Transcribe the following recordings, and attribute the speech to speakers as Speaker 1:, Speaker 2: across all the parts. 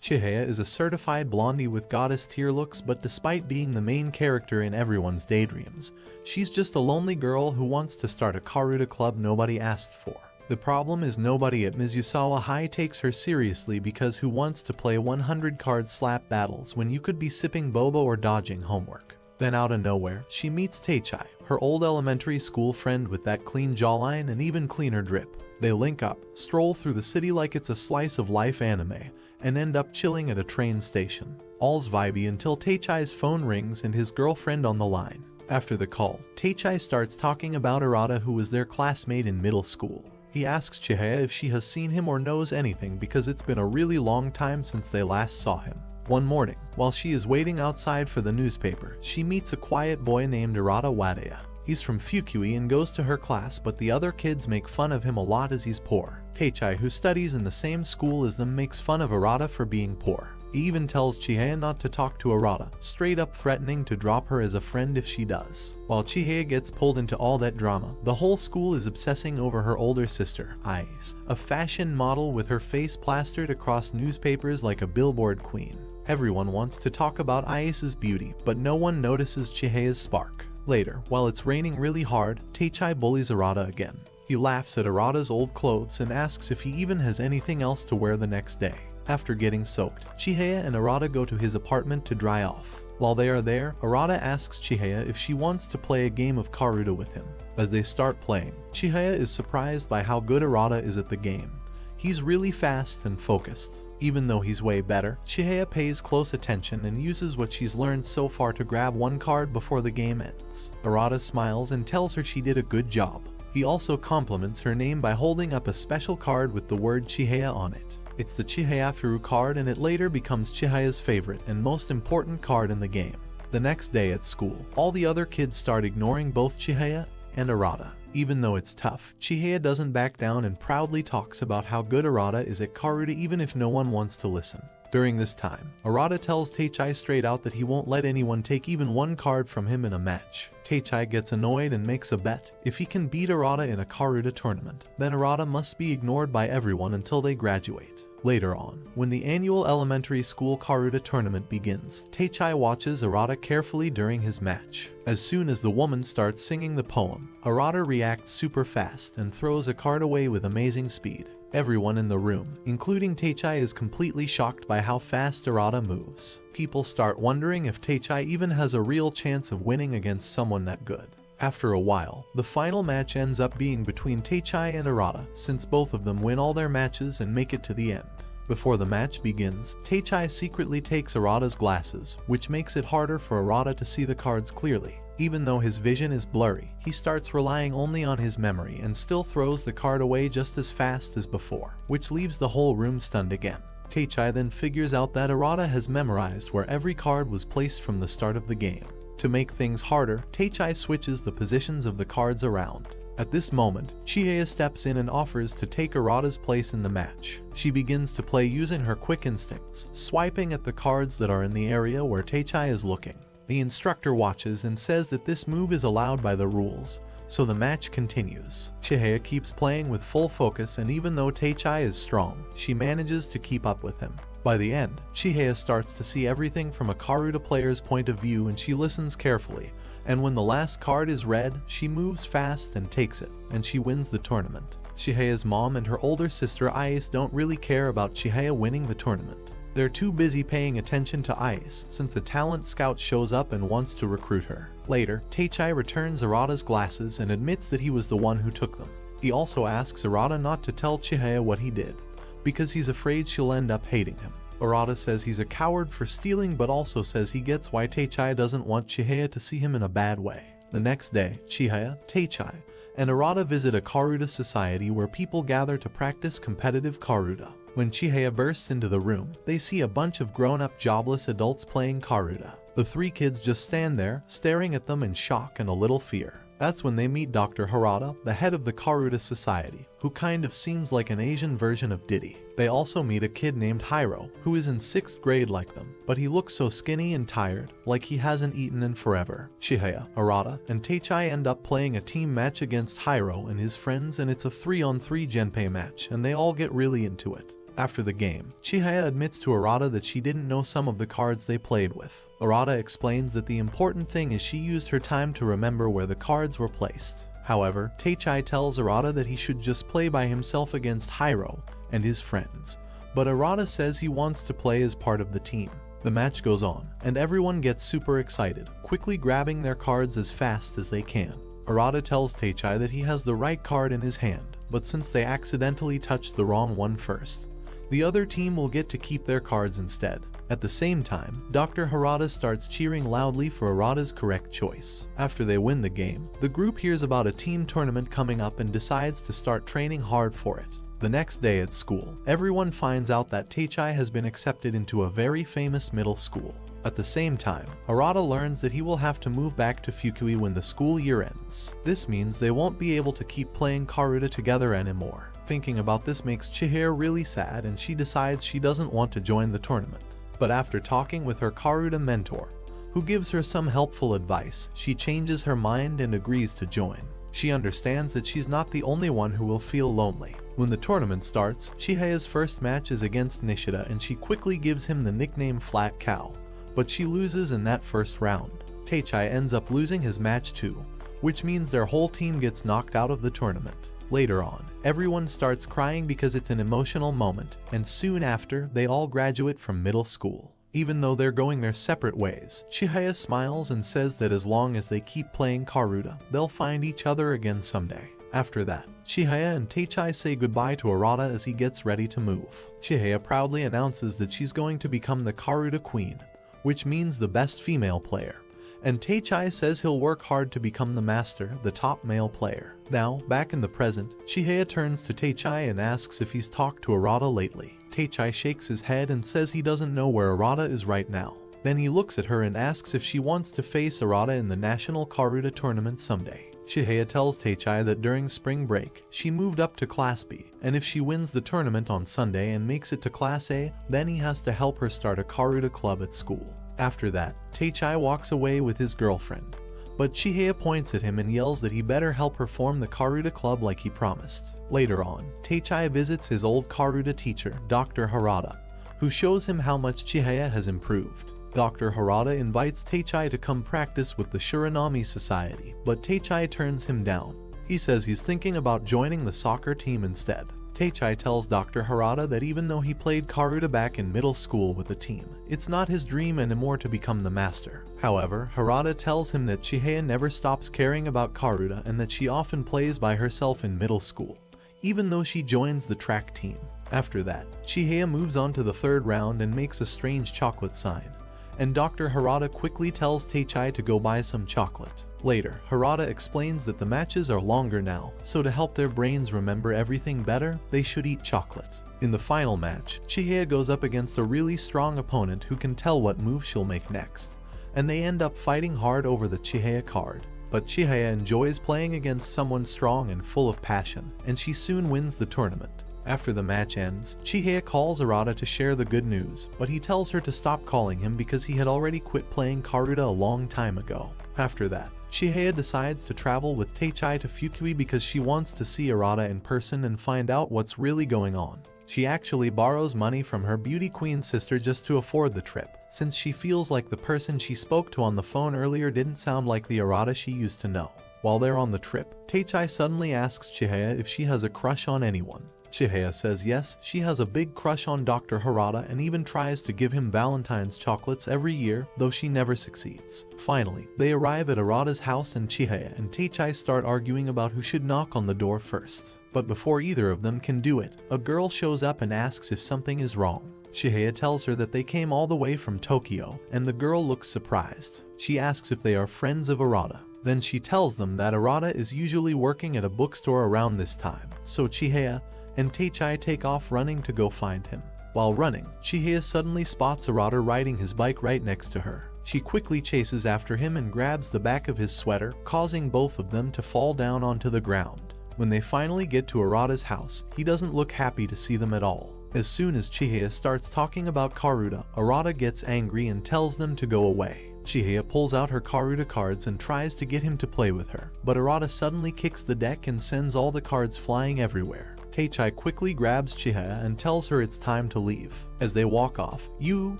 Speaker 1: Chihaya is a certified blondie with goddess tier looks, but despite being the main character in everyone's daydreams, she's just a lonely girl who wants to start a Karuta club nobody asked for. The problem is nobody at Mizusawa High takes her seriously, because who wants to play 100 card slap battles when you could be sipping boba or dodging homework? Then out of nowhere, she meets Teichai, her old elementary school friend with that clean jawline and even cleaner drip. They link up, stroll through the city like it's a slice of life anime, and end up chilling at a train station. All's vibey until Teichai's phone rings and his girlfriend on the line. After the call, Teichai starts talking about Arata, who was their classmate in middle school. He asks Chihaya if she has seen him or knows anything, because it's been a really long time since they last saw him. One morning, while she is waiting outside for the newspaper, she meets a quiet boy named Arata Wadaya. He's from Fukui and goes to her class, but the other kids make fun of him a lot as he's poor. Teichai, who studies in the same school as them, makes fun of Arata for being poor. He even tells Chihaya not to talk to Arata, straight up threatening to drop her as a friend if she does. While Chihaya gets pulled into all that drama, the whole school is obsessing over her older sister, Ice, a fashion model with her face plastered across newspapers like a billboard queen. Everyone wants to talk about Ice's beauty, but no one notices Chihaya's spark. Later, while it's raining really hard, Teichai bullies Arata again. He laughs at Arata's old clothes and asks if he even has anything else to wear the next day. After getting soaked, Chihaya and Arata go to his apartment to dry off. While they are there, Arata asks Chihaya if she wants to play a game of Karuta with him. As they start playing, Chihaya is surprised by how good Arata is at the game. He's really fast and focused. Even though he's way better, Chihaya pays close attention and uses what she's learned so far to grab one card before the game ends. Arata smiles and tells her she did a good job. He also compliments her name by holding up a special card with the word Chihaya on it. It's the Chihayafuru card, and it later becomes Chihaya's favorite and most important card in the game. The next day at school, all the other kids start ignoring both Chihaya and Arata. Even though it's tough, Chihaya doesn't back down and proudly talks about how good Arata is at Karuta even if no one wants to listen. During this time, Arata tells Teichai straight out that he won't let anyone take even one card from him in a match. Teichai gets annoyed and makes a bet. If he can beat Arata in a Karuta tournament, then Arata must be ignored by everyone until they graduate. Later on, when the annual elementary school Karuta tournament begins, Teichai watches Arata carefully during his match. As soon as the woman starts singing the poem, Arata reacts super fast and throws a card away with amazing speed. Everyone in the room, including Teichai, is completely shocked by how fast Arata moves. People start wondering if Teichai even has a real chance of winning against someone that good. After a while, the final match ends up being between Teichai and Arata, since both of them win all their matches and make it to the end. Before the match begins, Teichai secretly takes Arata's glasses, which makes it harder for Arata to see the cards clearly. Even though his vision is blurry, he starts relying only on his memory and still throws the card away just as fast as before, which leaves the whole room stunned again. Teichai then figures out that Arata has memorized where every card was placed from the start of the game. To make things harder, Teichai switches the positions of the cards around. At this moment, Chihaya steps in and offers to take Arata's place in the match. She begins to play using her quick instincts, swiping at the cards that are in the area where Teichai is looking. The instructor watches and says that this move is allowed by the rules, so the match continues. Chihaya keeps playing with full focus, and even though Teichai is strong, she manages to keep up with him. By the end, Chihaya starts to see everything from a Karuta player's point of view, and she listens carefully, and when the last card is read, she moves fast and takes it, and she wins the tournament. Chihaya's mom and her older sister Ice don't really care about Chihaya winning the tournament. They're too busy paying attention to Ice since a talent scout shows up and wants to recruit her. Later, Teichai returns Arata's glasses and admits that he was the one who took them. He also asks Arata not to tell Chihaya what he did, because he's afraid she'll end up hating him. Arata says he's a coward for stealing, but also says he gets why Teichai doesn't want Chihaya to see him in a bad way. The next day, Chihaya, Teichai, and Arata visit a Karuta society where people gather to practice competitive Karuta. When Chihaya bursts into the room, they see a bunch of grown-up jobless adults playing Karuta. The three kids just stand there, staring at them in shock and a little fear. That's when they meet Dr. Harada, the head of the Karuta Society, who kind of seems like an Asian version of Diddy. They also meet a kid named Hiro, who is in 6th grade like them, but he looks so skinny and tired, like he hasn't eaten in forever. Chihaya, Arata, and Teichai end up playing a team match against Hiro and his friends, and it's a 3-on-3 Genpei match, and they all get really into it. After the game, Chihaya admits to Arata that she didn't know some of the cards they played with. Arata explains that the important thing is she used her time to remember where the cards were placed. However, Teichai tells Arata that he should just play by himself against Hiro and his friends, but Arata says he wants to play as part of the team. The match goes on, and everyone gets super excited, quickly grabbing their cards as fast as they can. Arata tells Teichai that he has the right card in his hand, but since they accidentally touched the wrong one first, the other team will get to keep their cards instead. At the same time, Dr. Harada starts cheering loudly for Arata's correct choice. After they win the game, the group hears about a team tournament coming up and decides to start training hard for it. The next day at school, everyone finds out that Teichai has been accepted into a very famous middle school. At the same time, Arata learns that he will have to move back to Fukui when the school year ends. This means they won't be able to keep playing Karuta together anymore. Thinking about this makes Chihaya really sad, and she decides she doesn't want to join the tournament. But after talking with her Karuta mentor, who gives her some helpful advice, she changes her mind and agrees to join. She understands that she's not the only one who will feel lonely. When the tournament starts, Chihaya's first match is against Nishida, and she quickly gives him the nickname Flat Cow, but she loses in that first round. Teichai ends up losing his match too, which means their whole team gets knocked out of the tournament. Later on, everyone starts crying because it's an emotional moment, and soon after, they all graduate from middle school. Even though they're going their separate ways, Chihaya smiles and says that as long as they keep playing Karuta, they'll find each other again someday. After that, Chihaya and Teichai say goodbye to Arata as he gets ready to move. Chihaya proudly announces that she's going to become the Karuta Queen, which means the best female player, and Teichai says he'll work hard to become the master, the top male player. Now, back in the present, Chihaya turns to Teichai and asks if he's talked to Arata lately. Teichai shakes his head and says he doesn't know where Arata is right now. Then he looks at her and asks if she wants to face Arata in the National Karuta Tournament someday. Chihaya tells Teichai that during spring break, she moved up to Class B, and if she wins the tournament on Sunday and makes it to Class A, then he has to help her start a Karuta club at school. After that, Teichai walks away with his girlfriend, but Chihaya points at him and yells that he better help her form the Karuta club like he promised. Later on, Teichai visits his old Karuta teacher, Dr. Harada, who shows him how much Chihaya has improved. Dr. Harada invites Teichai to come practice with the Shiranami Society, but Teichai turns him down. He says he's thinking about joining the soccer team instead. Teichai tells Dr. Harada that even though he played Karuta back in middle school with the team, it's not his dream anymore to become the master. However, Harada tells him that Chihaya never stops caring about Karuta and that she often plays by herself in middle school, even though she joins the track team. After that, Chihaya moves on to the third round and makes a strange chocolate sign, and Dr. Harada quickly tells Teichai to go buy some chocolate. Later, Harada explains that the matches are longer now, so to help their brains remember everything better, they should eat chocolate. In the final match, Chihaya goes up against a really strong opponent who can tell what move she'll make next, and they end up fighting hard over the Chihaya card. But Chihaya enjoys playing against someone strong and full of passion, and she soon wins the tournament. After the match ends, Chihaya calls Arata to share the good news, but he tells her to stop calling him because he had already quit playing Karuta a long time ago. After that, Chihaya decides to travel with Teichai to Fukui because she wants to see Arata in person and find out what's really going on. She actually borrows money from her beauty queen sister just to afford the trip, since she feels like the person she spoke to on the phone earlier didn't sound like the Arata she used to know. While they're on the trip, Teichai suddenly asks Chihaya if she has a crush on anyone. Chihaya says yes, she has a big crush on Dr. Harada and even tries to give him Valentine's chocolates every year, though she never succeeds. Finally, they arrive at Arata's house and Chihaya and Teichai start arguing about who should knock on the door first. But before either of them can do it, a girl shows up and asks if something is wrong. Chihaya tells her that they came all the way from Tokyo, and the girl looks surprised. She asks if they are friends of Arata. Then she tells them that Arata is usually working at a bookstore around this time, so Chihaya and Teichai take off running to go find him. While running, Chihaya suddenly spots Arata riding his bike right next to her. She quickly chases after him and grabs the back of his sweater, causing both of them to fall down onto the ground. When they finally get to Arata's house, he doesn't look happy to see them at all. As soon as Chihaya starts talking about Karuta, Arata gets angry and tells them to go away. Chihaya pulls out her Karuta cards and tries to get him to play with her, but Arata suddenly kicks the deck and sends all the cards flying everywhere. Teichai quickly grabs Chihaya and tells her it's time to leave. As they walk off, Yu,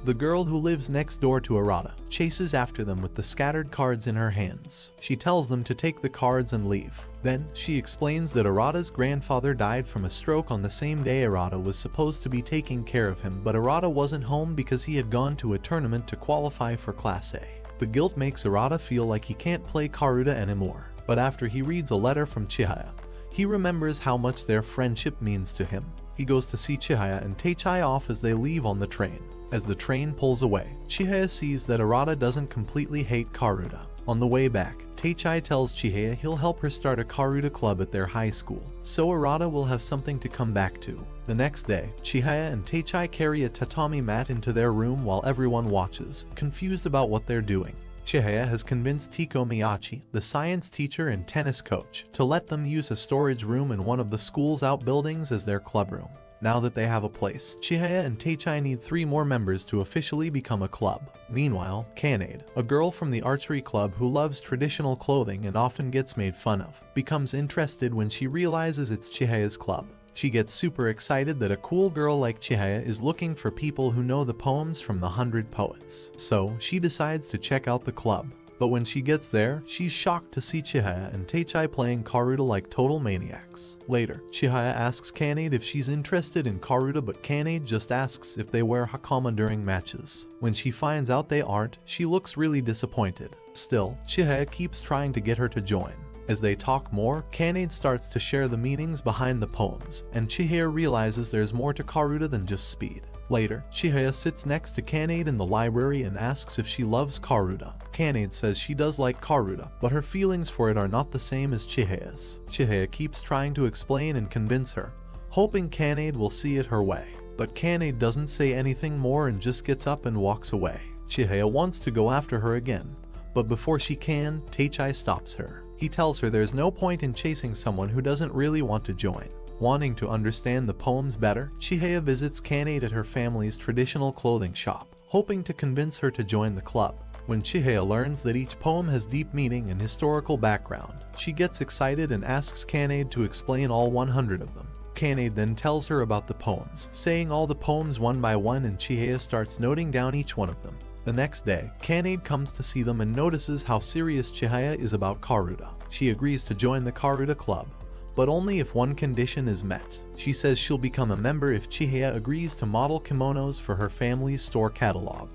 Speaker 1: the girl who lives next door to Arata, chases after them with the scattered cards in her hands. She tells them to take the cards and leave. Then, she explains that Arata's grandfather died from a stroke on the same day Arata was supposed to be taking care of him, but Arata wasn't home because he had gone to a tournament to qualify for Class A. The guilt makes Arata feel like he can't play Karuta anymore, but after he reads a letter from Chihaya, he remembers how much their friendship means to him. He goes to see Chihaya and Teichai off as they leave on the train. As the train pulls away, Chihaya sees that Arata doesn't completely hate Karuta. On the way back, Teichai tells Chihaya he'll help her start a Karuta club at their high school, so Arata will have something to come back to. The next day, Chihaya and Teichai carry a tatami mat into their room while everyone watches, confused about what they're doing. Chihaya has convinced Tiko Miyachi, the science teacher and tennis coach, to let them use a storage room in one of the school's outbuildings as their club room. Now that they have a place, Chihaya and Teichai need 3 more members to officially become a club. Meanwhile, Kanade, a girl from the archery club who loves traditional clothing and often gets made fun of, becomes interested when she realizes it's Chihaya's club. She gets super excited that a cool girl like Chihaya is looking for people who know the poems from the 100 Poets. So, she decides to check out the club. But when she gets there, she's shocked to see Chihaya and Teichai playing Karuta like total maniacs. Later, Chihaya asks Kanade if she's interested in Karuta, but Kanade just asks if they wear hakama during matches. When she finds out they aren't, she looks really disappointed. Still, Chihaya keeps trying to get her to join. As they talk more, Kanade starts to share the meanings behind the poems, and Chihaya realizes there's more to Karuta than just speed. Later, Chihaya sits next to Kanade in the library and asks if she loves Karuta. Kanade says she does like Karuta, but her feelings for it are not the same as Chihaya's. Chihaya keeps trying to explain and convince her, hoping Kanade will see it her way. But Kanade doesn't say anything more and just gets up and walks away. Chihaya wants to go after her again, but before she can, Teichai stops her. He tells her there's no point in chasing someone who doesn't really want to join. Wanting to understand the poems better, Chihaya visits Kanade at her family's traditional clothing shop, hoping to convince her to join the club. When Chihaya learns that each poem has deep meaning and historical background, she gets excited and asks Kanade to explain all 100 of them. Kanade then tells her about the poems, saying all the poems one by one, and Chihaya starts noting down each one of them. The next day, Kanade comes to see them and notices how serious Chihaya is about Karuta. She agrees to join the Karuta club, but only if one condition is met. She says she'll become a member if Chihaya agrees to model kimonos for her family's store catalog,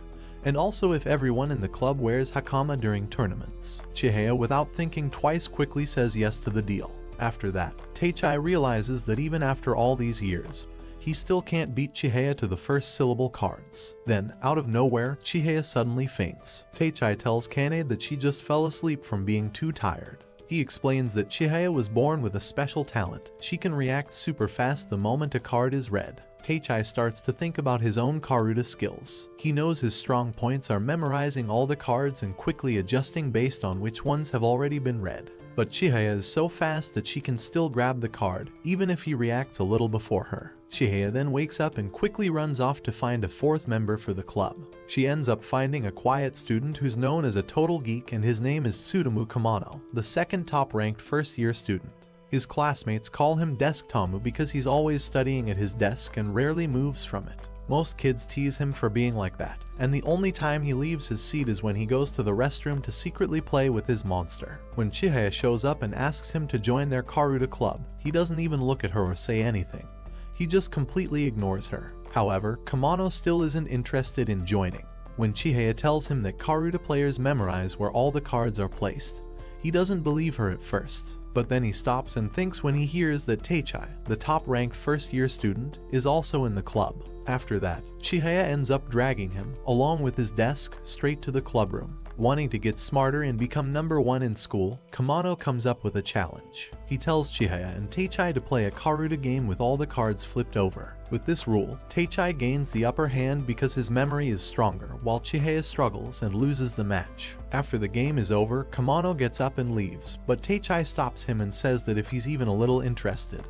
Speaker 1: and also if everyone in the club wears hakama during tournaments. Chihaya, without thinking twice, quickly says yes to the deal. After that, Teichai realizes that even after all these years, he still can't beat Chihaya to the first syllable cards. Then, out of nowhere, Chihaya suddenly faints. Teichai tells Kanade that she just fell asleep from being too tired. He explains that Chihaya was born with a special talent. She can react super fast the moment a card is read. Teichai starts to think about his own Karuta skills. He knows his strong points are memorizing all the cards and quickly adjusting based on which ones have already been read. But Chihaya is so fast that she can still grab the card, even if he reacts a little before her. Chihaya then wakes up and quickly runs off to find a 4th member for the club. She ends up finding a quiet student who's known as a total geek, and his name is Tsutomu Kamano, the 2nd top-ranked first-year student. His classmates call him Desk Tomu because he's always studying at his desk and rarely moves from it. Most kids tease him for being like that, and the only time he leaves his seat is when he goes to the restroom to secretly play with his monster. When Chihaya shows up and asks him to join their Karuta club, he doesn't even look at her or say anything. He just completely ignores her. However, Kamano still isn't interested in joining. When Chihaya tells him that Karuta players memorize where all the cards are placed, he doesn't believe her at first. But then he stops and thinks when he hears that Teichai, the top-ranked first-year student, is also in the club. After that, Chihaya ends up dragging him, along with his desk, straight to the club room. Wanting to get smarter and become number 1 in school, Kamano comes up with a challenge. He tells Chihaya and Teichai to play a Karuta game with all the cards flipped over. With this rule, Teichai gains the upper hand because his memory is stronger, while Chihaya struggles and loses the match. After the game is over, Kamano gets up and leaves, but Teichai stops him and says that if he's even a little interested,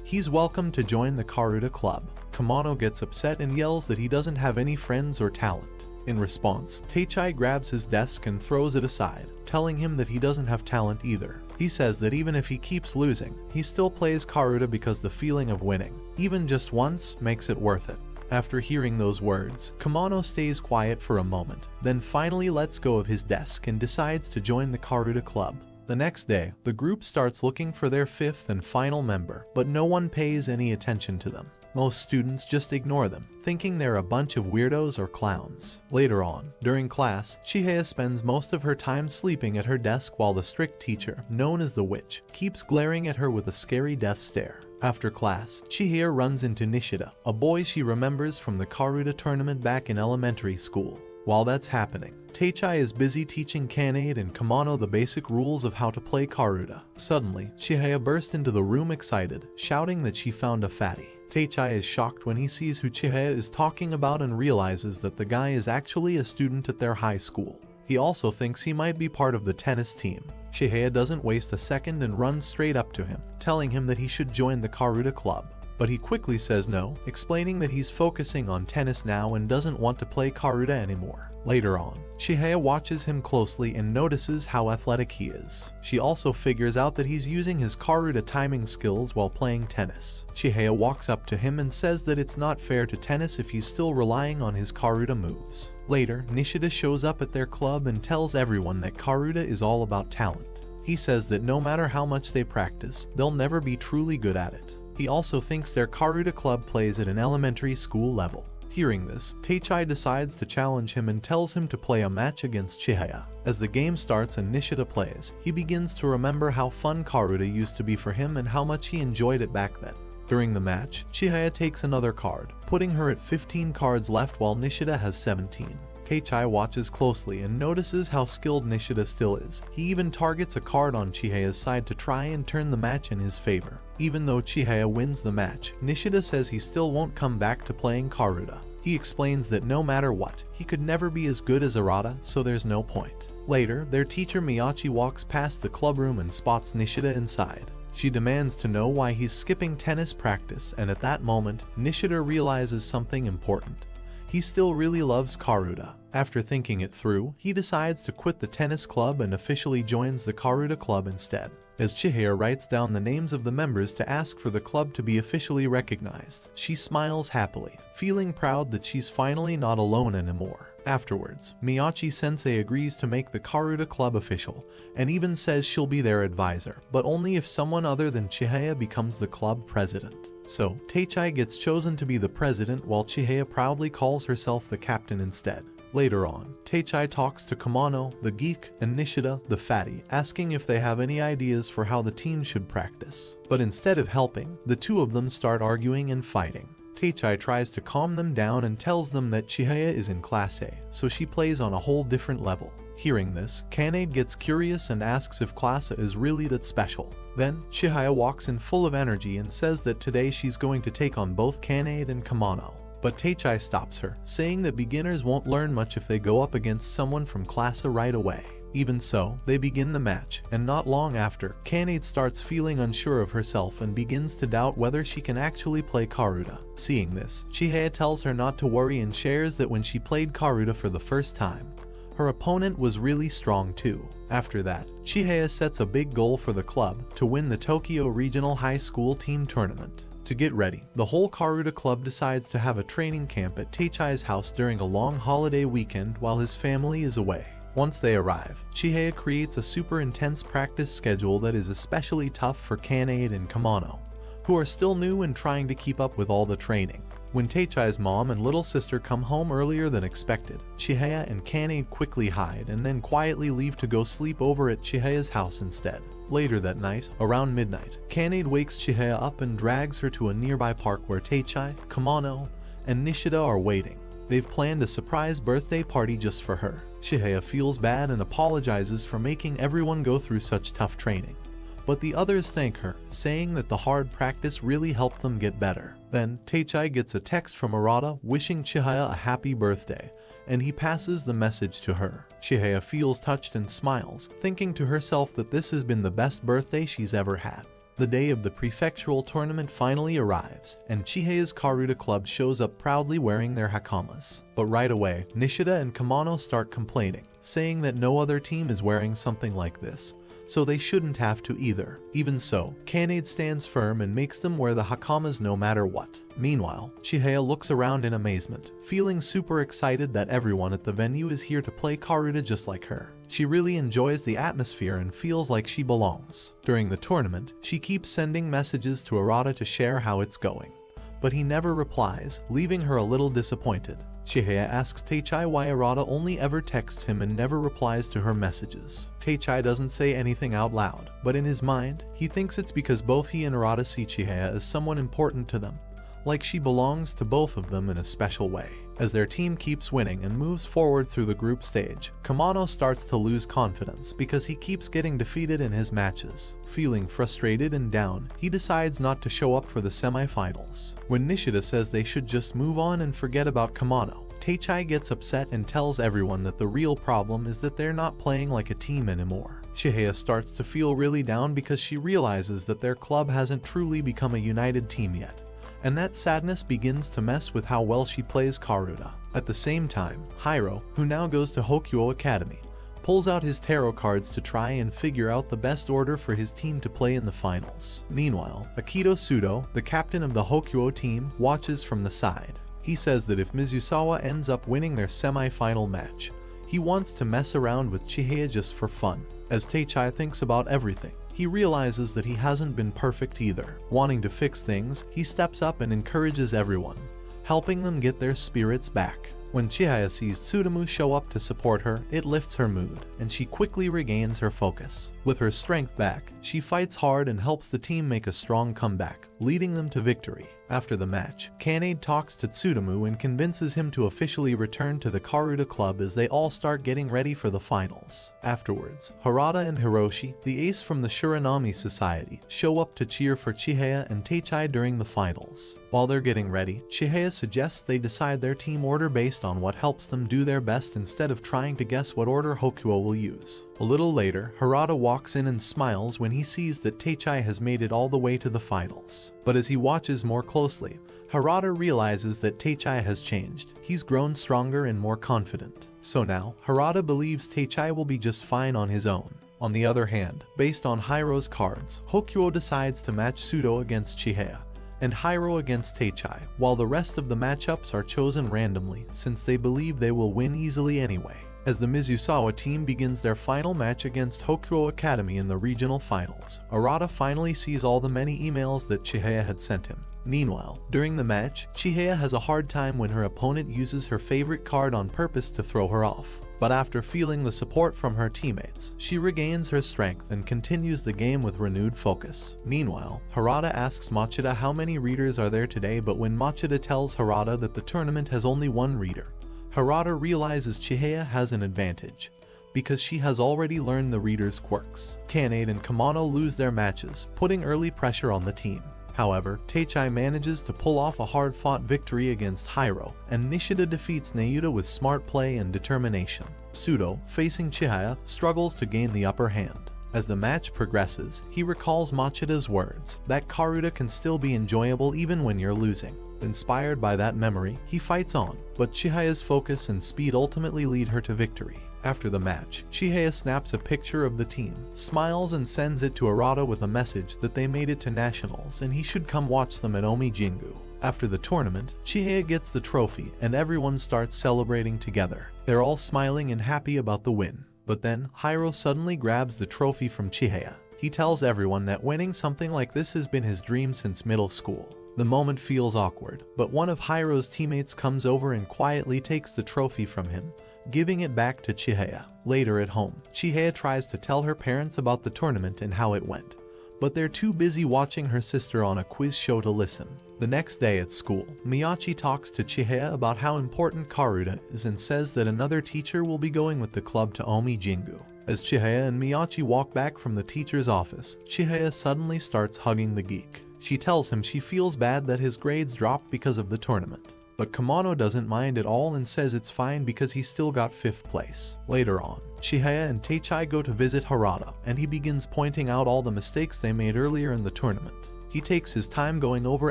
Speaker 1: he's welcome to join the Karuta club. Kamano gets upset and yells that he doesn't have any friends or talent. In response, Teichai grabs his desk and throws it aside, telling him that he doesn't have talent either. He says that even if he keeps losing, he still plays Karuta because the feeling of winning, even just once, makes it worth it. After hearing those words, Kamano stays quiet for a moment, then finally lets go of his desk and decides to join the Karuta club. The next day, the group starts looking for their fifth and final member, but no one pays any attention to them. Most students just ignore them, thinking they're a bunch of weirdos or clowns. Later on, during class, Chihaya spends most of her time sleeping at her desk while the strict teacher, known as the witch, keeps glaring at her with a scary death stare. After class, Chihaya runs into Nishida, a boy she remembers from the Karuta tournament back in elementary school. While that's happening, Teichai is busy teaching Kanade and Kamano the basic rules of how to play Karuta. Suddenly, Chihaya bursts into the room excited, shouting that she found a fatty. Teichai is shocked when he sees who Chihaya is talking about and realizes that the guy is actually a student at their high school. He also thinks he might be part of the tennis team. Chihaya doesn't waste a second and runs straight up to him, telling him that he should join the Karuta club. But he quickly says no, explaining that he's focusing on tennis now and doesn't want to play Karuta anymore. Later on, Chihaya watches him closely and notices how athletic he is. She also figures out that he's using his Karuta timing skills while playing tennis. Chihaya walks up to him and says that it's not fair to tennis if he's still relying on his Karuta moves. Later, Nishida shows up at their club and tells everyone that Karuta is all about talent. He says that no matter how much they practice, they'll never be truly good at it. He also thinks their Karuta club plays at an elementary school level. Hearing this, Teichai decides to challenge him and tells him to play a match against Chihaya. As the game starts and Nishida plays, he begins to remember how fun Karuta used to be for him and how much he enjoyed it back then. During the match, Chihaya takes another card, putting her at 15 cards left while Nishida has 17. Teichai watches closely and notices how skilled Nishida still is. He even targets a card on Chihaya's side to try and turn the match in his favor. Even though Chihaya wins the match, Nishida says he still won't come back to playing Karuta. He explains that no matter what, he could never be as good as Arata, so there's no point. Later, their teacher Miyachi walks past the clubroom and spots Nishida inside. She demands to know why he's skipping tennis practice, and at that moment, Nishida realizes something important. He still really loves Karuta. After thinking it through, he decides to quit the tennis club and officially joins the Karuta club instead. As Chihaya writes down the names of the members to ask for the club to be officially recognized, she smiles happily, feeling proud that she's finally not alone anymore. Afterwards, Miyachi-sensei agrees to make the Karuta club official, and even says she'll be their advisor, but only if someone other than Chihaya becomes the club president. So, Teichai gets chosen to be the president while Chihaya proudly calls herself the captain instead. Later on, Teichai talks to Kamano, the geek, and Nishida, the fatty, asking if they have any ideas for how the team should practice. But instead of helping, the two of them start arguing and fighting. Teichai tries to calm them down and tells them that Chihaya is in Class A, so she plays on a whole different level. Hearing this, Kanade gets curious and asks if Class A is really that special. Then, Chihaya walks in full of energy and says that today she's going to take on both Kanade and Kamano. But Teichai stops her, saying that beginners won't learn much if they go up against someone from Class A right away. Even so, they begin the match, and not long after, Kanade starts feeling unsure of herself and begins to doubt whether she can actually play Karuta. Seeing this, Chihaya tells her not to worry and shares that when she played Karuta for the first time, her opponent was really strong too. After that, Chihaya sets a big goal for the club to win the Tokyo Regional High School Team Tournament. To get ready, the whole Karuta club decides to have a training camp at Teichai's house during a long holiday weekend while his family is away. Once they arrive, Chihaya creates a super intense practice schedule that is especially tough for Kanade and Kamano, who are still new and trying to keep up with all the training. When Teichai's mom and little sister come home earlier than expected, Chihaya and Kanade quickly hide and then quietly leave to go sleep over at Chihaya's house instead. Later that night, around midnight, Kanade wakes Chihaya up and drags her to a nearby park where Teichai, Kamano, and Nishida are waiting. They've planned a surprise birthday party just for her. Chihaya feels bad and apologizes for making everyone go through such tough training. But the others thank her, saying that the hard practice really helped them get better. Then, Teichai gets a text from Arata wishing Chihaya a happy birthday, and he passes the message to her. Chihaya feels touched and smiles, thinking to herself that this has been the best birthday she's ever had. The day of the prefectural tournament finally arrives, and Chihaya's Karuta club shows up proudly wearing their hakamas. But right away, Nishida and Kamano start complaining, saying that no other team is wearing something like this, so they shouldn't have to either. Even so, Kanade stands firm and makes them wear the hakamas no matter what. Meanwhile, Chihaya looks around in amazement, feeling super excited that everyone at the venue is here to play Karuta just like her. She really enjoys the atmosphere and feels like she belongs. During the tournament, she keeps sending messages to Arata to share how it's going, but he never replies, leaving her a little disappointed. Chihaya asks Teichai why Arata only ever texts him and never replies to her messages. Teichai doesn't say anything out loud, but in his mind, he thinks it's because both he and Arata see Chihaya as someone important to them, like she belongs to both of them in a special way. As their team keeps winning and moves forward through the group stage, Kamano starts to lose confidence because he keeps getting defeated in his matches. Feeling frustrated and down, he decides not to show up for the semi-finals. When Nishida says they should just move on and forget about Kamano, Teichai gets upset and tells everyone that the real problem is that they're not playing like a team anymore. Chihaya starts to feel really down because she realizes that their club hasn't truly become a united team yet, and that sadness begins to mess with how well she plays Karuta. At the same time, Hiro, who now goes to Hokuo Academy, pulls out his tarot cards to try and figure out the best order for his team to play in the finals. Meanwhile, Akito Sudo, the captain of the Hokuo team, watches from the side. He says that if Mizusawa ends up winning their semi-final match, he wants to mess around with Chihaya just for fun. As Teichai thinks about everything, he realizes that he hasn't been perfect either. Wanting to fix things, he steps up and encourages everyone, helping them get their spirits back. When Chihaya sees Tsutomu show up to support her, it lifts her mood, and she quickly regains her focus. With her strength back, she fights hard and helps the team make a strong comeback, leading them to victory. After the match, Kanade talks to Tsutomu and convinces him to officially return to the Karuta club as they all start getting ready for the finals. Afterwards, Harada and Hiroshi, the ace from the Shiranami Society, show up to cheer for Chihaya and Teichai during the finals. While they're getting ready, Chihaya suggests they decide their team order based on what helps them do their best instead of trying to guess what order Hokuo will use. A little later, Harada walks in and smiles when he sees that Teichai has made it all the way to the finals. But as he watches more closely, Harada realizes that Teichai has changed. He's grown stronger and more confident. So now, Harada believes Teichai will be just fine on his own. On the other hand, based on Hiro's cards, Hokuo decides to match Sudo against Chihaya, and Hiro against Teichai, while the rest of the matchups are chosen randomly since they believe they will win easily anyway. As the Mizusawa team begins their final match against Hokuo Academy in the regional finals, Arata finally sees all the many emails that Chihaya had sent him. Meanwhile, during the match, Chihaya has a hard time when her opponent uses her favorite card on purpose to throw her off. But after feeling the support from her teammates, she regains her strength and continues the game with renewed focus. Meanwhile, Harada asks Machida how many readers are there today, but when Machida tells Harada that the tournament has only one reader, Harada realizes Chihaya has an advantage, because she has already learned the reader's quirks. Kanade and Kamano lose their matches, putting early pressure on the team. However, Teichai manages to pull off a hard-fought victory against Hiro, and Nishida defeats Nayuta with smart play and determination. Sudo, facing Chihaya, struggles to gain the upper hand. As the match progresses, he recalls Machida's words, that Karuta can still be enjoyable even when you're losing. Inspired by that memory, he fights on, but Chihaya's focus and speed ultimately lead her to victory. After the match, Chihaya snaps a picture of the team, smiles and sends it to Arata with a message that they made it to nationals and he should come watch them at Omi Jingu. After the tournament, Chihaya gets the trophy and everyone starts celebrating together. They're all smiling and happy about the win. But then, Hiro suddenly grabs the trophy from Chihaya. He tells everyone that winning something like this has been his dream since middle school. The moment feels awkward, but one of Hiro's teammates comes over and quietly takes the trophy from him, giving it back to Chihaya. Later at home, Chihaya tries to tell her parents about the tournament and how it went, but they're too busy watching her sister on a quiz show to listen. The next day at school, Miyachi talks to Chihaya about how important Karuta is and says that another teacher will be going with the club to Omi Jingu. As Chihaya and Miyachi walk back from the teacher's office, Chihaya suddenly starts hugging the geek. She tells him she feels bad that his grades dropped because of the tournament. But Kamano doesn't mind at all and says it's fine because he still got 5th place. Later on, Chihaya and Teichai go to visit Harada, and he begins pointing out all the mistakes they made earlier in the tournament. He takes his time going over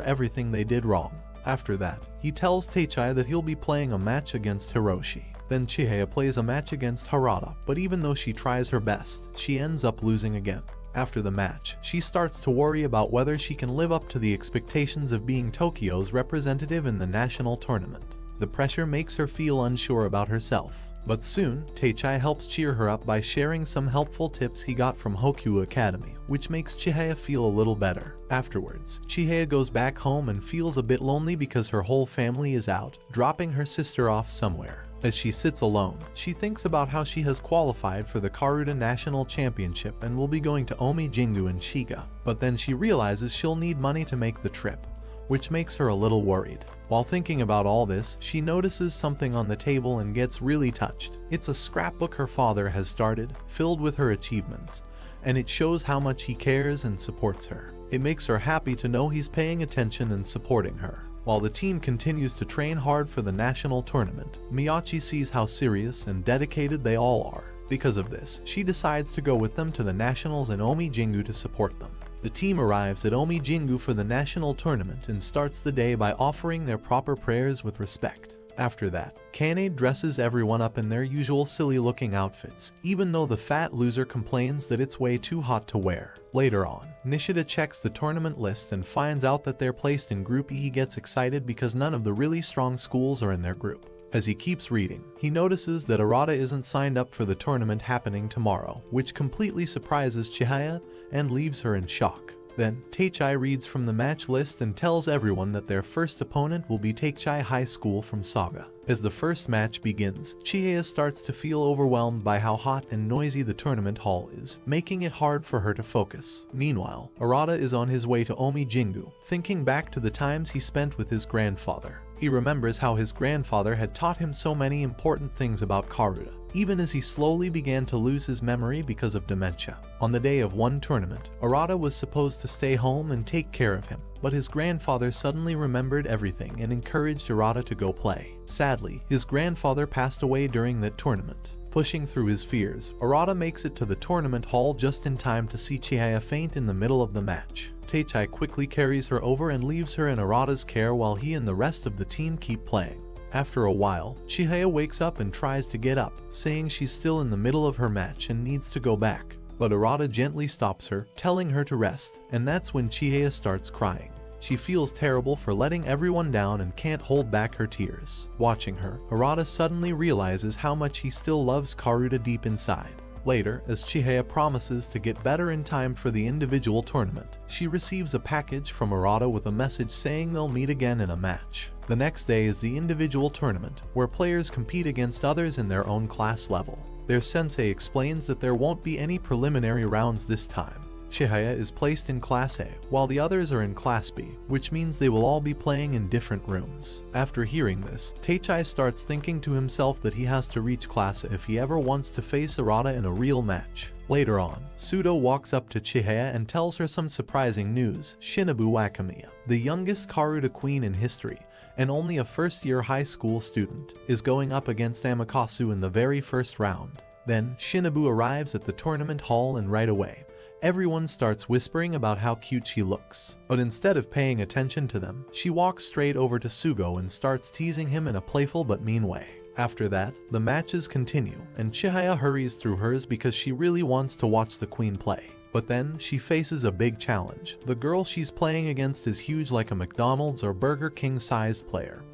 Speaker 1: everything they did wrong. After that, he tells Teichai that he'll be playing a match against Hiroshi. Then Chihaya plays a match against Harada, but even though she tries her best, she ends up losing again. After the match, she starts to worry about whether she can live up to the expectations of being Tokyo's representative in the national tournament. The pressure makes her feel unsure about herself. But soon, Teichai helps cheer her up by sharing some helpful tips he got from Hokyu Academy, which makes Chihaya feel a little better. Afterwards, Chihaya goes back home and feels a bit lonely because her whole family is out, dropping her sister off somewhere. As she sits alone, she thinks about how she has qualified for the Karuta National Championship and will be going to Omi Jingu in Shiga, but then she realizes she'll need money to make the trip, which makes her a little worried. While thinking about all this, she notices something on the table and gets really touched. It's a scrapbook her father has started, filled with her achievements, and it shows how much he cares and supports her. It makes her happy to know he's paying attention and supporting her. While the team continues to train hard for the national tournament, Miyachi sees how serious and dedicated they all are. Because of this, she decides to go with them to the nationals in Omi Jingu to support them. The team arrives at Omi Jingu for the national tournament and starts the day by offering their proper prayers with respect. After that, Kane dresses everyone up in their usual silly-looking outfits, even though the fat loser complains that it's way too hot to wear. Later on, Nishida checks the tournament list and finds out that they're placed in Group E. He gets excited because none of the really strong schools are in their group. As he keeps reading, he notices that Arata isn't signed up for the tournament happening tomorrow, which completely surprises Chihaya and leaves her in shock. Then, Teichai reads from the match list and tells everyone that their first opponent will be Teichai High School from Saga. As the first match begins, Chihaya starts to feel overwhelmed by how hot and noisy the tournament hall is, making it hard for her to focus. Meanwhile, Arata is on his way to Omi Jingu, thinking back to the times he spent with his grandfather. He remembers how his grandfather had taught him so many important things about Karuta, even as he slowly began to lose his memory because of dementia. On the day of one tournament, Arata was supposed to stay home and take care of him, but his grandfather suddenly remembered everything and encouraged Arata to go play. Sadly, his grandfather passed away during that tournament. Pushing through his fears, Arata makes it to the tournament hall just in time to see Chihaya faint in the middle of the match. Teichai quickly carries her over and leaves her in Arata's care while he and the rest of the team keep playing. After a while, Chihaya wakes up and tries to get up, saying she's still in the middle of her match and needs to go back. But Arata gently stops her, telling her to rest, and that's when Chihaya starts crying. She feels terrible for letting everyone down and can't hold back her tears. Watching her, Arata suddenly realizes how much he still loves Karuta deep inside. Later, as Chihaya promises to get better in time for the individual tournament, she receives a package from Arata with a message saying they'll meet again in a match. The next day is the individual tournament, where players compete against others in their own class level. Their sensei explains that there won't be any preliminary rounds this time. Chihaya is placed in Class A, while the others are in Class B, which means they will all be playing in different rooms. After hearing this, Teichai starts thinking to himself that he has to reach Class A if he ever wants to face Arata in a real match. Later on, Sudo walks up to Chihaya and tells her some surprising news. Shinobu Wakamiya, the youngest Karuta queen in history, and only a first-year high school student, is going up against Amakasu in the very first round. Then, Shinobu arrives at the tournament hall and right away, everyone starts whispering about how cute she looks. But instead of paying attention to them, she walks straight over to Sugo and starts teasing him in a playful but mean way. After that, the matches continue, and Chihaya hurries through hers because she really wants to watch the queen play. But then, she faces a big challenge. The girl she's playing against is huge like a McDonald's or Burger King-sized player,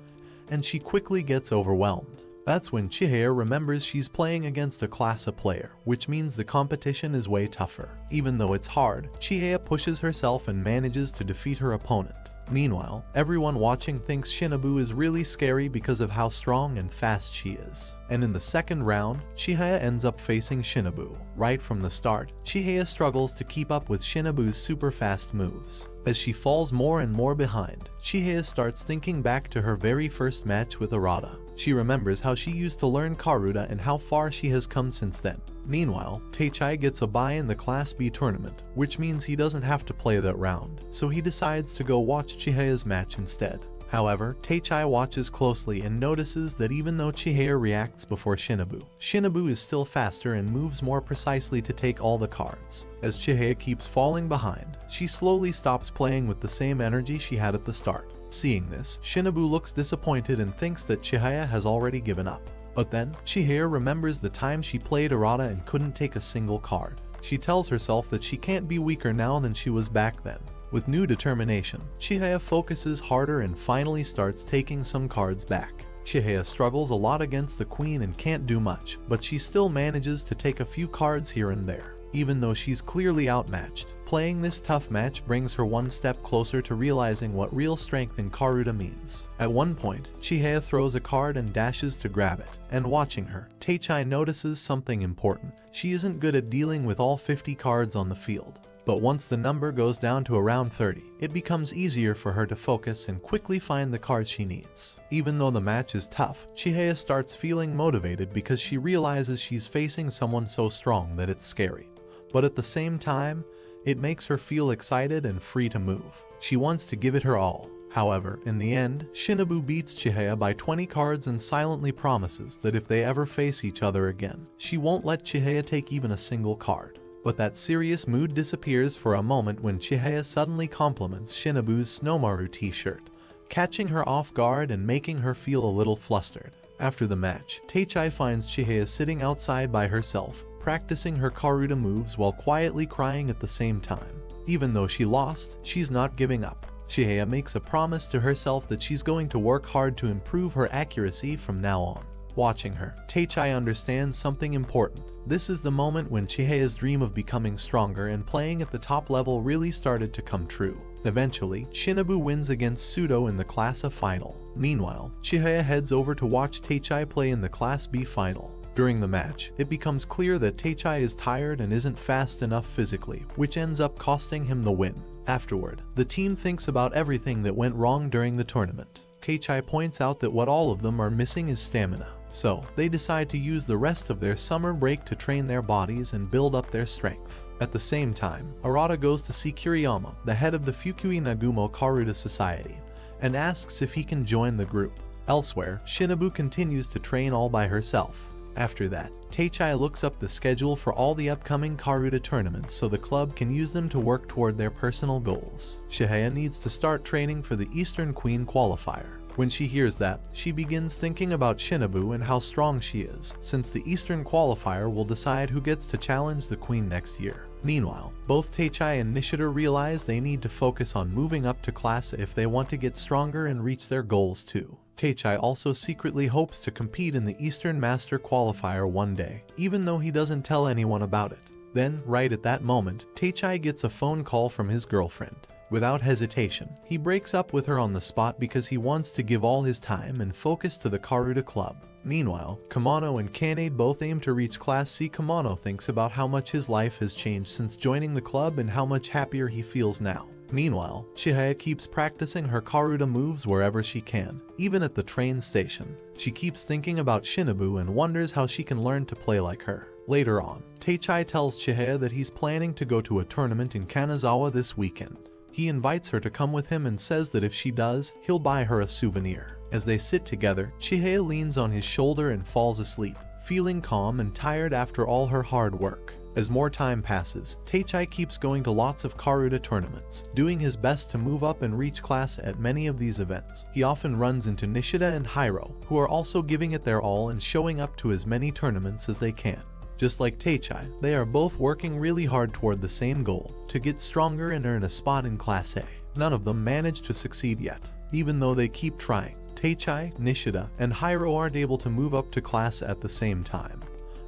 Speaker 1: and she quickly gets overwhelmed. That's when Chihaya remembers she's playing against a Class A player, which means the competition is way tougher. Even though it's hard, Chihaya pushes herself and manages to defeat her opponent. Meanwhile, everyone watching thinks Shinobu is really scary because of how strong and fast she is. And in the second round, Chihaya ends up facing Shinobu. Right from the start, Chihaya struggles to keep up with Shinobu's super fast moves. As she falls more and more behind, Chihaya starts thinking back to her very first match with Arata. She remembers how she used to learn Karuta and how far she has come since then. Meanwhile, Teichai gets a bye in the Class B tournament, which means he doesn't have to play that round, so he decides to go watch Chihaya's match instead. However, Teichai watches closely and notices that even though Chihaya reacts before Shinobu, Shinobu is still faster and moves more precisely to take all the cards. As Chihaya keeps falling behind, she slowly stops playing with the same energy she had at the start. Seeing this, Shinobu looks disappointed and thinks that Chihaya has already given up. But then, Chihaya remembers the time she played Arata and couldn't take a single card. She tells herself that she can't be weaker now than she was back then. With new determination, Chihaya focuses harder and finally starts taking some cards back. Chihaya struggles a lot against the queen and can't do much, but she still manages to take a few cards here and there. Even though she's clearly outmatched, playing this tough match brings her one step closer to realizing what real strength in Karuta means. At one point, Chihaya throws a card and dashes to grab it, and watching her, Teichai notices something important. She isn't good at dealing with all 50 cards on the field. But once the number goes down to around 30, it becomes easier for her to focus and quickly find the cards she needs. Even though the match is tough, Chihaya starts feeling motivated because she realizes she's facing someone so strong that it's scary. But at the same time, it makes her feel excited and free to move. She wants to give it her all. However, in the end, Shinobu beats Chihaya by 20 cards and silently promises that if they ever face each other again, she won't let Chihaya take even a single card. But that serious mood disappears for a moment when Chihaya suddenly compliments Shinobu's Snowmaru t-shirt, catching her off guard and making her feel a little flustered. After the match, Teichai finds Chihaya sitting outside by herself, practicing her Karuta moves while quietly crying at the same time. Even though she lost, she's not giving up. Chihaya makes a promise to herself that she's going to work hard to improve her accuracy from now on. Watching her, Teichai understands something important. This is the moment when Chihaya's dream of becoming stronger and playing at the top level really started to come true. Eventually, Shinobu wins against Sudo in the Class A final. Meanwhile, Chihaya heads over to watch Teichai play in the Class B final. During the match, it becomes clear that Teichai is tired and isn't fast enough physically, which ends up costing him the win. Afterward, the team thinks about everything that went wrong during the tournament. Teichai points out that what all of them are missing is stamina. So, they decide to use the rest of their summer break to train their bodies and build up their strength. At the same time, Arata goes to see Kiriyama, the head of the Fukui Nagumo Karuta Society, and asks if he can join the group. Elsewhere, Shinobu continues to train all by herself. After that, Teichai looks up the schedule for all the upcoming Karuta tournaments so the club can use them to work toward their personal goals. Chihaya needs to start training for the Eastern Queen qualifier. When she hears that, she begins thinking about Shinobu and how strong she is, since the Eastern qualifier will decide who gets to challenge the Queen next year. Meanwhile, both Teichai and Nishida realize they need to focus on moving up to Class A if they want to get stronger and reach their goals too. Teichai also secretly hopes to compete in the Eastern Master qualifier one day, even though he doesn't tell anyone about it. Then, right at that moment, Teichai gets a phone call from his girlfriend. Without hesitation, he breaks up with her on the spot because he wants to give all his time and focus to the Karuta club. Meanwhile, Kamano and Kanade both aim to reach Class C. Kamano thinks about how much his life has changed since joining the club and how much happier he feels now. Meanwhile, Chihaya keeps practicing her Karuta moves wherever she can, even at the train station. She keeps thinking about Shinobu and wonders how she can learn to play like her. Later on, Teichai tells Chihaya that he's planning to go to a tournament in Kanazawa this weekend. He invites her to come with him and says that if she does, he'll buy her a souvenir. As they sit together, Chihaya leans on his shoulder and falls asleep, feeling calm and tired after all her hard work. As more time passes, Teichai keeps going to lots of Karuta tournaments, doing his best to move up and reach class at many of these events. He often runs into Nishida and Hiro, who are also giving it their all and showing up to as many tournaments as they can. Just like Teichai, they are both working really hard toward the same goal, to get stronger and earn a spot in Class A. None of them manage to succeed yet, even though they keep trying. Teichai, Nishida, and Hiro aren't able to move up to class at the same time.